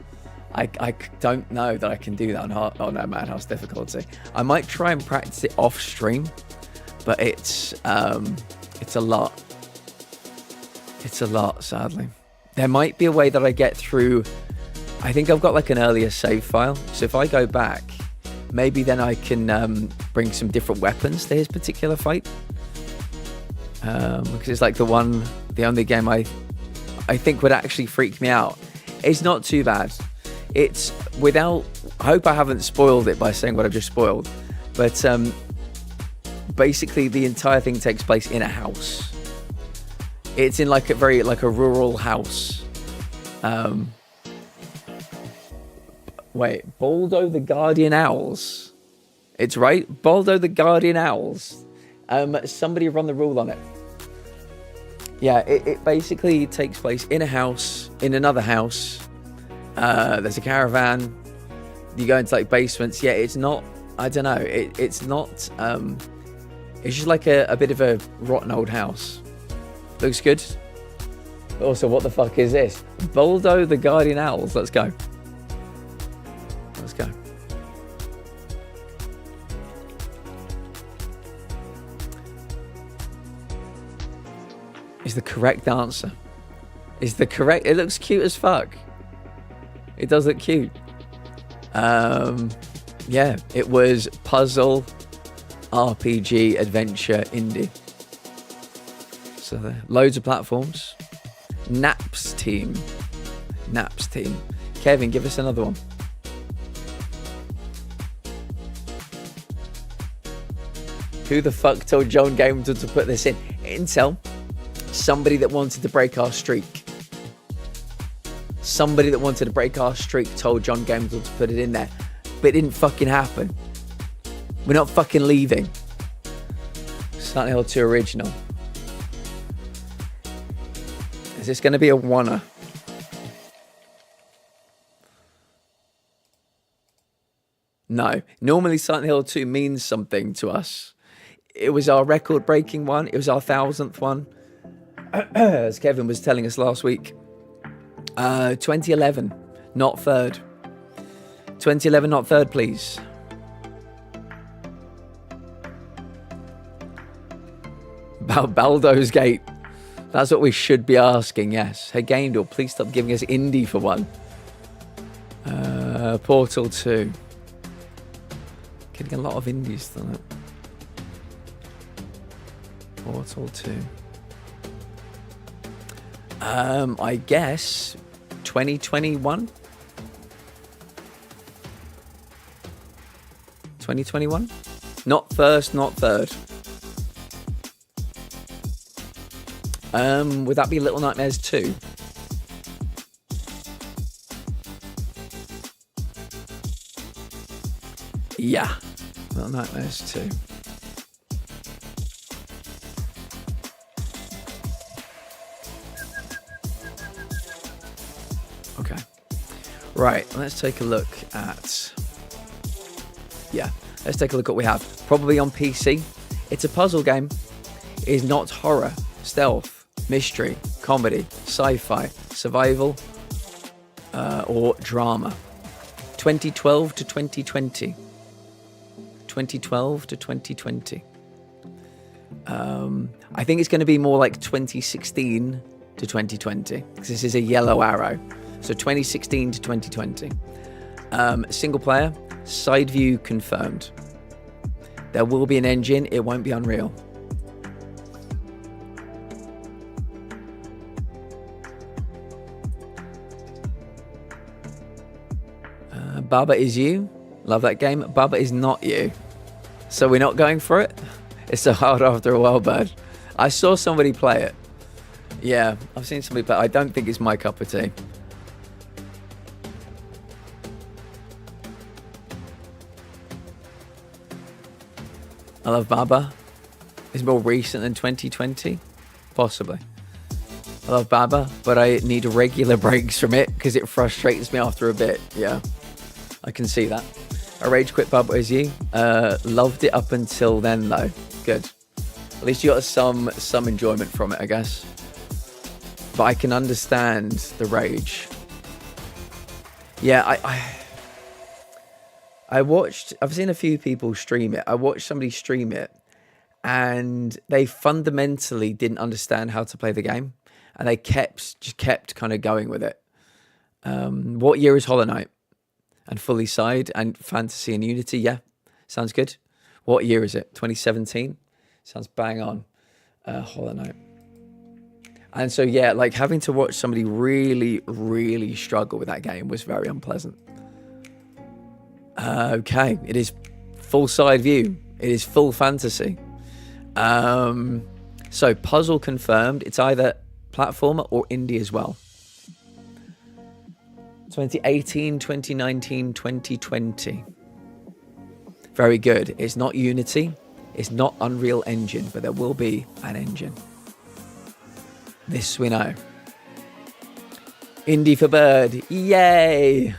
I don't know that I can do that on a Madhouse difficulty. I might try and practice it off stream, but it's a lot. It's a lot, sadly. There might be a way that I get through. I think I've got like an earlier save file, so if I go back, maybe then I can bring some different weapons to his particular fight. Because it's like the only game I think would actually freak me out. It's not too bad. It's without, I hope I haven't spoiled it by saying what I've just spoiled, but basically the entire thing takes place in a house. It's in like a rural house. Wait, Baldo the Guardian Owls. It's right, Baldo the Guardian Owls. Somebody run the rule on it. Yeah, it basically takes place in a house, in another house. There's a caravan. You go into like basements. Yeah, it's not, I don't know. It's not, it's just like a bit of a rotten old house. Looks good. Also, what the fuck is this? Baldo the Guardian Owls. Let's go. Let's go. Is the correct answer. Is the correct... It looks cute as fuck. It does look cute. Yeah, it was puzzle, RPG, adventure, indie. So there, loads of platforms. Naps team. Kevin, give us another one. Who the fuck told John Gamer to put this in? Intel. Somebody that wanted to break our streak. Somebody that wanted to break our streak told John Gamesel to put it in there. But it didn't fucking happen. We're not fucking leaving. Silent Hill 2 original. Is this going to be a wanna? No. Normally Silent Hill 2 means something to us. It was our record-breaking one. It was our 1000th one. As Kevin was telling us last week. 2011, not third. 2011, not third, please. Baldo's Gate. That's what we should be asking, yes. Hey, Gaindor, please stop giving us indie for one. Portal 2. Getting a lot of indies, doesn't it? Portal 2. I guess 2021? 2021? Not first, not third. Would that be Little Nightmares 2? Yeah, Little Nightmares 2. Okay. Right, let's take a look at... Yeah, let's take a look at what we have. Probably on PC. It's a puzzle game. It is not horror, stealth, mystery, comedy, sci-fi, survival, or drama. 2012 to 2020. 2012 to 2020. I think it's going to be more like 2016 to 2020 because this is a yellow arrow. So 2016 to 2020. Single player, side view confirmed. There will be an engine. It won't be Unreal. Baba is you. Love that game. Baba is not you. So we're not going for it. It's so hard after a while, bud. I saw somebody play it. Yeah, I've seen somebody play it. I don't think it's my cup of tea. I love Baba. It's more recent than 2020. Possibly. I love Baba, but I need regular breaks from it because it frustrates me after a bit. Yeah, I can see that. I rage quit Baba as you. Loved it up until then though. Good. At least you got some enjoyment from it, I guess. But I can understand the rage. Yeah, I've seen a few people stream it. I watched somebody stream it and they fundamentally didn't understand how to play the game. And they just kept kind of going with it. What year is Hollow Knight? And Fully Side and Fantasy and Unity? Yeah, sounds good. What year is it? 2017? Sounds bang on. Hollow Knight. And so, yeah, like having to watch somebody really, really struggle with that game was very unpleasant. Okay, it is full side view. It is full fantasy. So puzzle confirmed. It's either platformer or indie as well. 2018, 2019, 2020. Very good. It's not Unity. It's not Unreal Engine, but there will be an engine. This we know. Indie for Bird. Yay!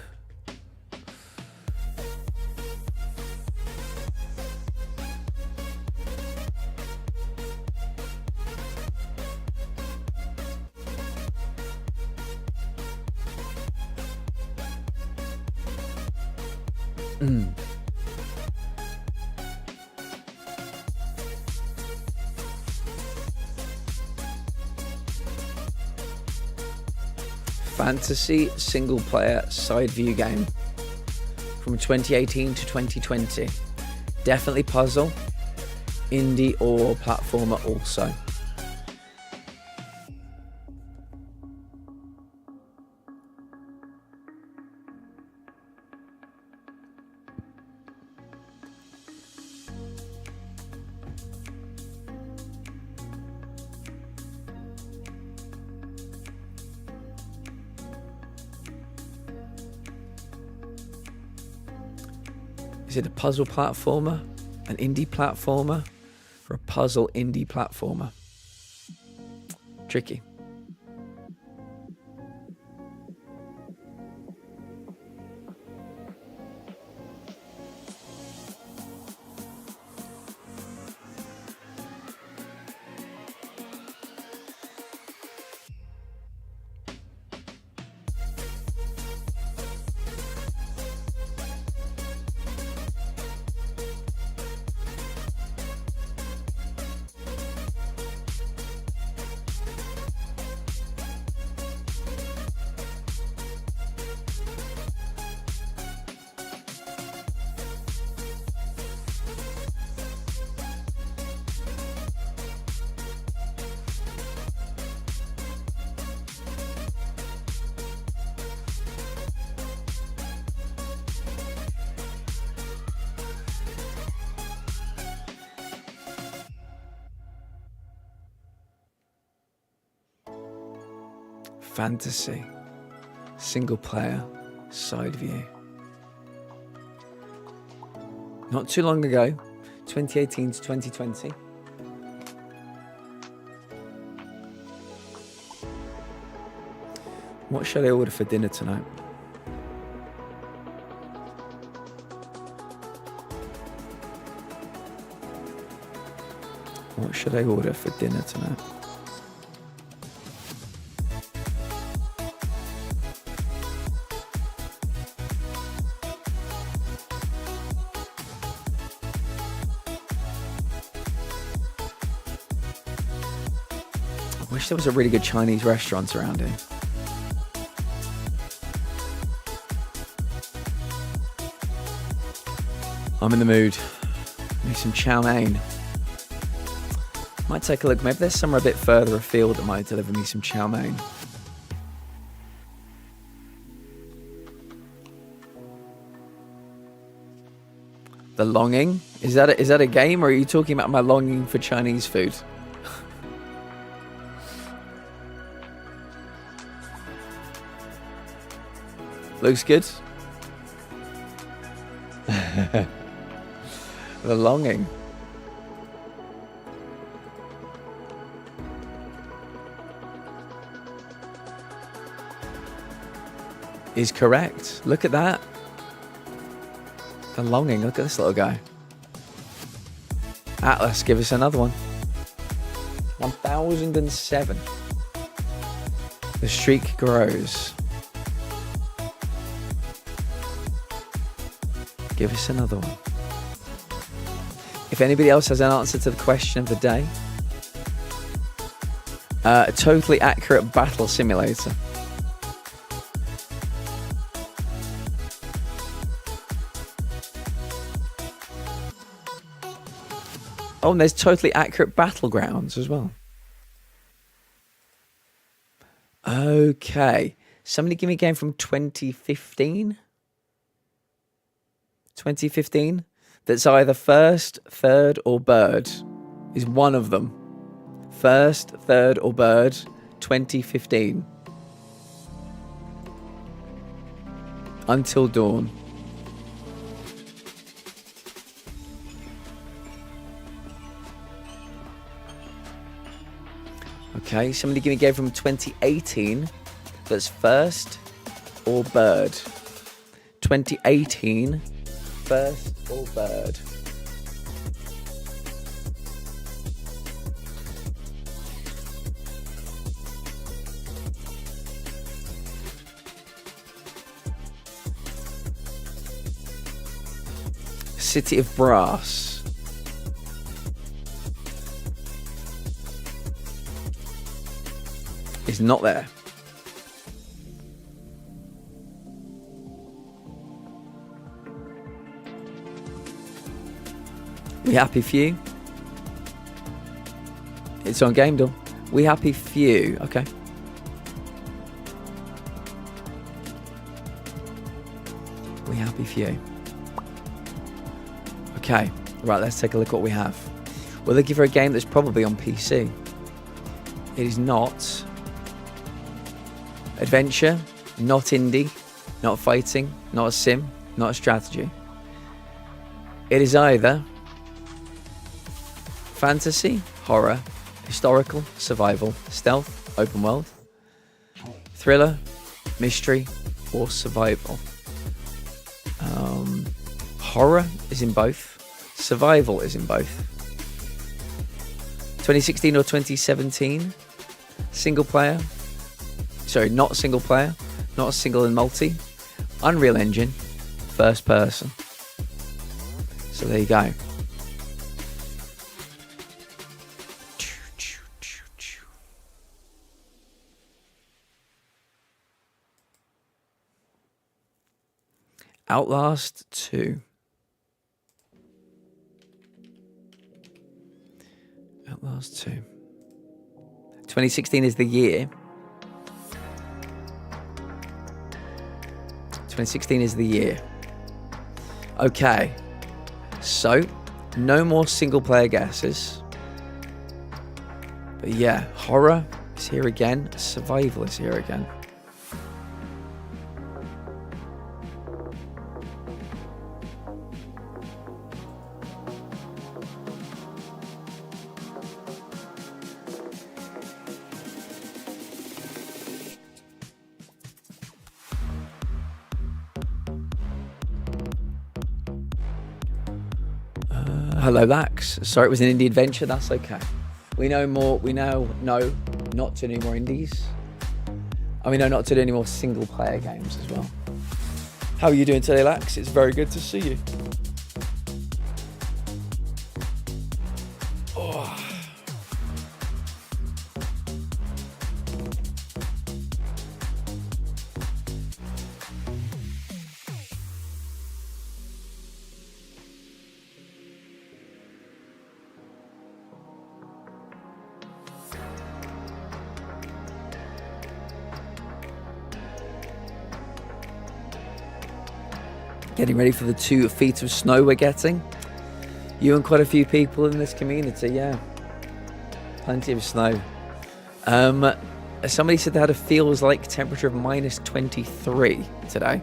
Fantasy single player side view game from 2018 to 2020. Definitely puzzle, indie or platformer also. Is it a puzzle platformer, an indie platformer, or a puzzle indie platformer? Tricky. Fantasy, single player, side view. Not too long ago, 2018 to 2020. What should I order for dinner tonight? What should I order for dinner tonight? I wish there was a really good Chinese restaurant around here. I'm in the mood. Maybe some chow mein. Might take a look. Maybe there's somewhere a bit further afield that might deliver me some chow mein. The longing? Is that a game, or are you talking about my longing for Chinese food? Looks good. The longing. Is correct. Look at that. The longing. Look at this little guy. Atlas, give us another one. 1007. The streak grows. Give us another one. If anybody else has an answer to the question of the day, a totally accurate battle simulator. Oh, and there's totally accurate battlegrounds as well. Okay. Somebody give me a game from 2015. 2015. That's either first, third, or bird. Is one of them. First, third, or bird. 2015. Until Dawn. Okay, somebody give me a game from 2018 that's first or bird. 2018, first or bird. City of Brass. Is not there. We happy few? It's on Game Door. We happy few. Okay. We happy few. Okay. Right, let's take a look at what we have. We're looking for a game that's probably on PC. It is not adventure, not indie, not fighting, not a sim, not a strategy. It is either fantasy, horror, historical, survival, stealth, open world, thriller, mystery, or survival. Horror is in both. Survival is in both. 2016 or 2017. Single player. Sorry, not single player. Not single and multi. Unreal Engine. First person. So there you go. Outlast 2. Outlast 2. 2016 is the year. 2016 is the year. Okay. So, no more single player guesses. But yeah, horror is here again. Survival is here again. Hello, Lax. Sorry, it was an indie adventure. That's okay. We know more. We now know not to do any more indies. And we know not to do any more single player games as well. How are you doing today, Lax? It's very good to see you. Oh. Getting ready for the 2 feet of snow we're getting. You and quite a few people in this community, yeah. Plenty of snow. Somebody said they had a feels like temperature of minus 23 today,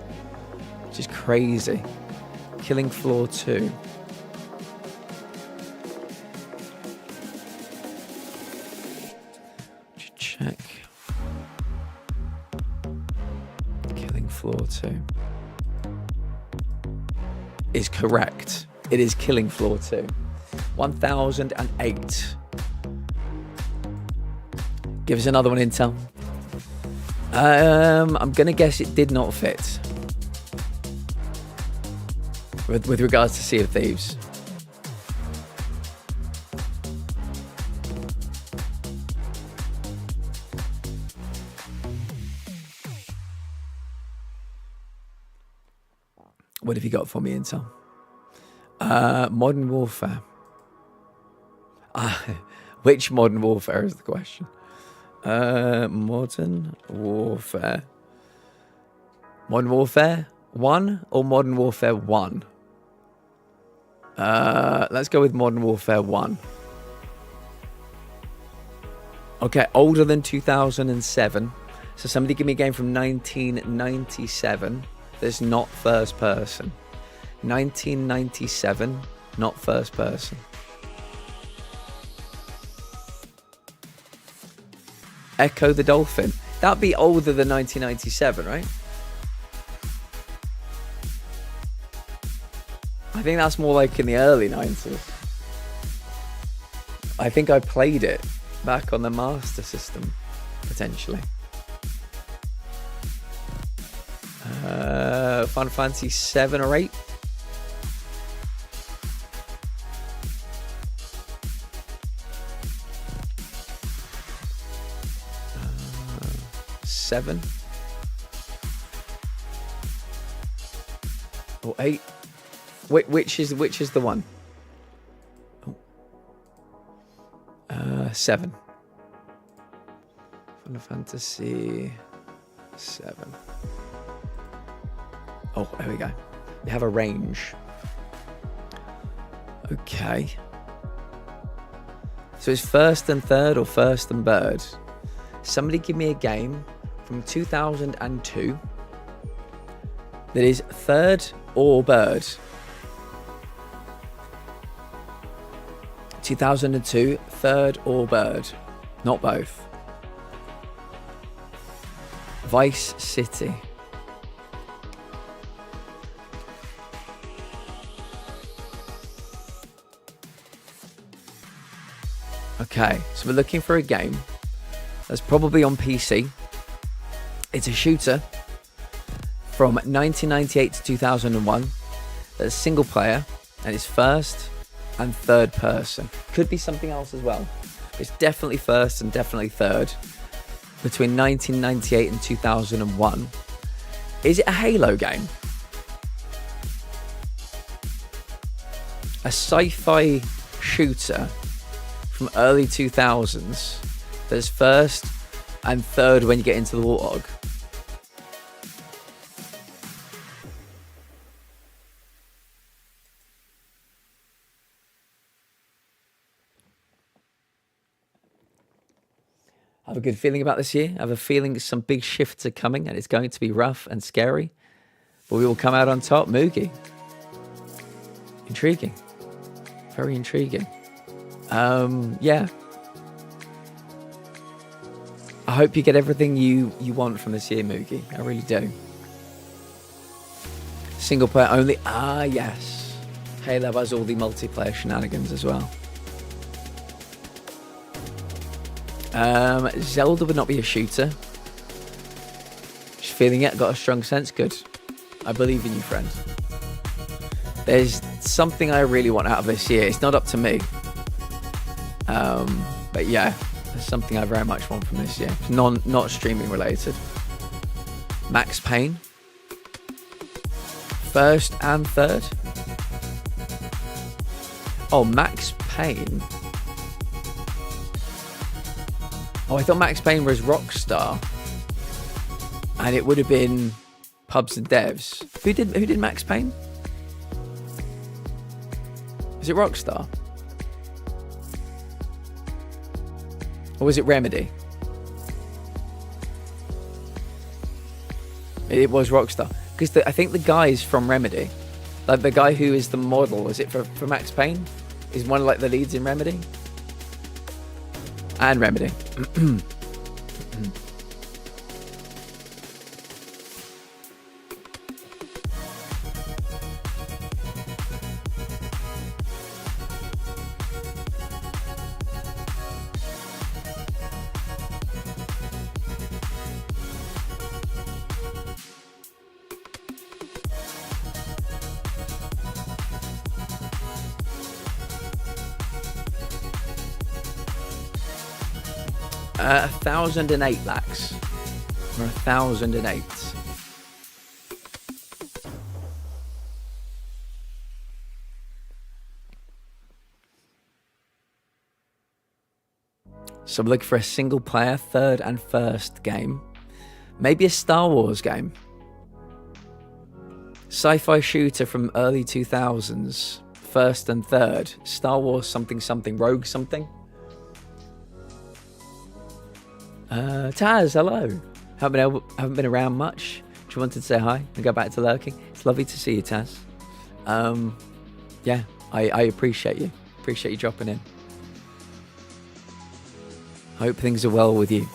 which is crazy. Killing floor 2. Check. Killing floor 2. Is correct. It is killing floor 2. 1008. Give us another one, Intel. I'm gonna guess it did not fit. With regards to Sea of Thieves. What have you got for me, Intel? Modern Warfare. Which Modern Warfare is the question? Modern Warfare. Modern Warfare 1 or Modern Warfare 1? Let's go with Modern Warfare 1. Okay, older than 2007. So somebody give me a game from 1997 that's not first person. 1997, not first person. Echo the Dolphin. That'd be older than 1997, right? I think that's more like in the early 90s. I think I played it back on the Master System, potentially. Final Fantasy 7 or 8. Seven or 8. Which is the one? 7. Final Fantasy 7. Oh, there we go. You have a range. Okay. So it's first and third or first and bird? Somebody give me a game from 2002 that is third or bird. 2002, third or bird. Not both. Vice City. Okay, so we're looking for a game that's probably on PC. It's a shooter from 1998 to 2001. That's single player and it's first and third person. Could be something else as well. It's definitely first and definitely third. Between 1998 and 2001. Is it a Halo game? A sci-fi shooter from early 2000s that's first and third when you get into the Warthog. I have a good feeling about this year. I have a feeling some big shifts are coming and it's going to be rough and scary. But we will come out on top. Moogie. Intriguing. Very intriguing. Yeah. I hope you get everything you want from this year, Moogie. I really do. Single player only. Ah, yes. Halo has all the multiplayer shenanigans as well. Zelda would not be a shooter. Just feeling it, got a strong sense. Good. I believe in you, friend. There's something I really want out of this year. It's not up to me. But yeah, there's something I very much want from this year. It's not streaming related. Max Payne. First and third. Oh, Max Payne. Oh, I thought Max Payne was Rockstar. And it would have been Pubs and Devs. Who did Max Payne? Was it Rockstar? Or was it Remedy? It was Rockstar. Because I think the guy is from Remedy. Like the guy who is the model, is it for Max Payne? Is one of like the leads in Remedy? And Remedy. 1,008 lakhs. Or 1,008. So I'm looking for a single player, third and first game. Maybe a Star Wars game. Sci-fi shooter from early 2000s. First and third. Star Wars something something. Rogue something. Taz, hello. Haven't been around much. Just wanted to say hi and go back to lurking. It's lovely to see you, Taz. Yeah, I appreciate you. Appreciate you dropping in. Hope things are well with you.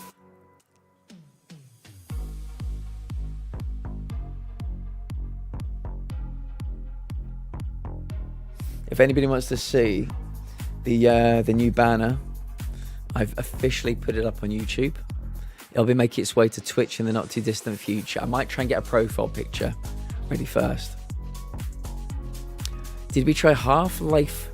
If anybody wants to see the new banner, I've officially put it up on YouTube. It'll be making its way to Twitch in the not too distant future. I might try and get a profile picture ready first. Did we try Half-Life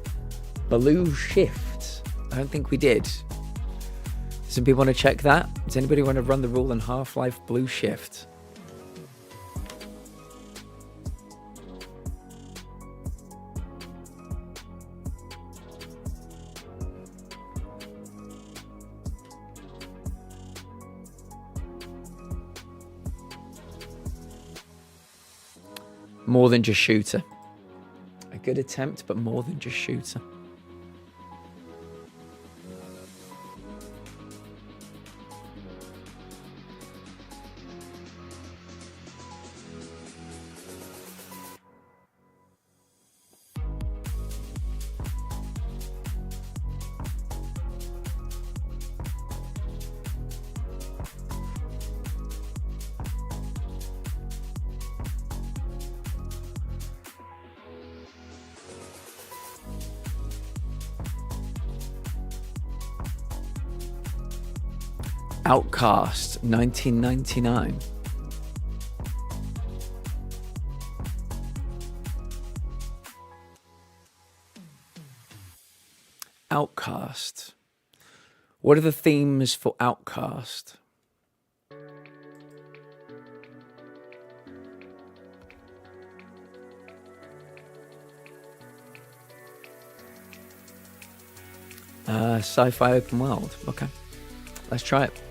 Blue Shift? I don't think we did. Does anybody want to check that? Does anybody want to run the rule on Half-Life Blue Shift? More than just shooter. A good attempt, but more than just shooter. Outcast, 1999. Outcast. What are the themes for Outcast? Sci-fi open world. Okay, let's try it.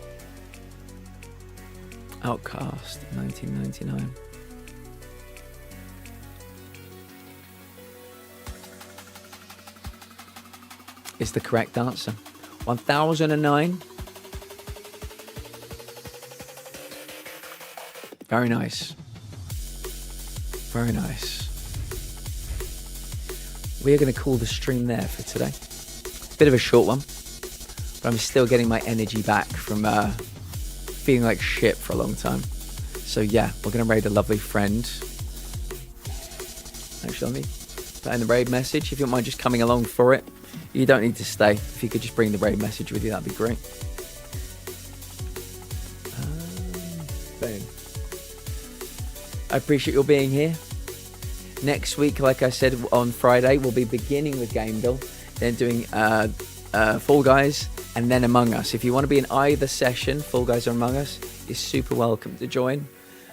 Outcast, 1999. Is the correct answer. 1009. Very nice. Very nice. We are going to call the stream there for today. Bit of a short one, but I'm still getting my energy back from feeling like shit for a long time. So yeah, we're going to raid a lovely friend. Actually, let me put in the raid message. If you don't mind just coming along for it, you don't need to stay. If you could just bring the raid message with you, that'd be great. Boom. I appreciate your being here. Next week, like I said, on Friday, we'll be beginning with Gameville, then doing Fall Guys, and then Among Us. If you want to be in either session, Fall Guys or Among Us, you're super welcome to join.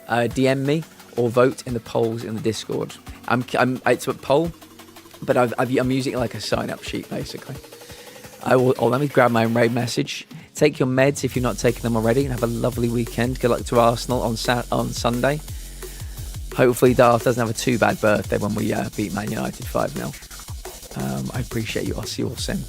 DM me or vote in the polls in the Discord. It's a poll, but I'm using it like a sign-up sheet, basically. Let me grab my own raid message. Take your meds if you're not taking them already, and have a lovely weekend. Good luck to Arsenal on Sunday. Hopefully Darth doesn't have a too bad birthday when we beat Man United 5-0. I appreciate you. I'll see you all soon.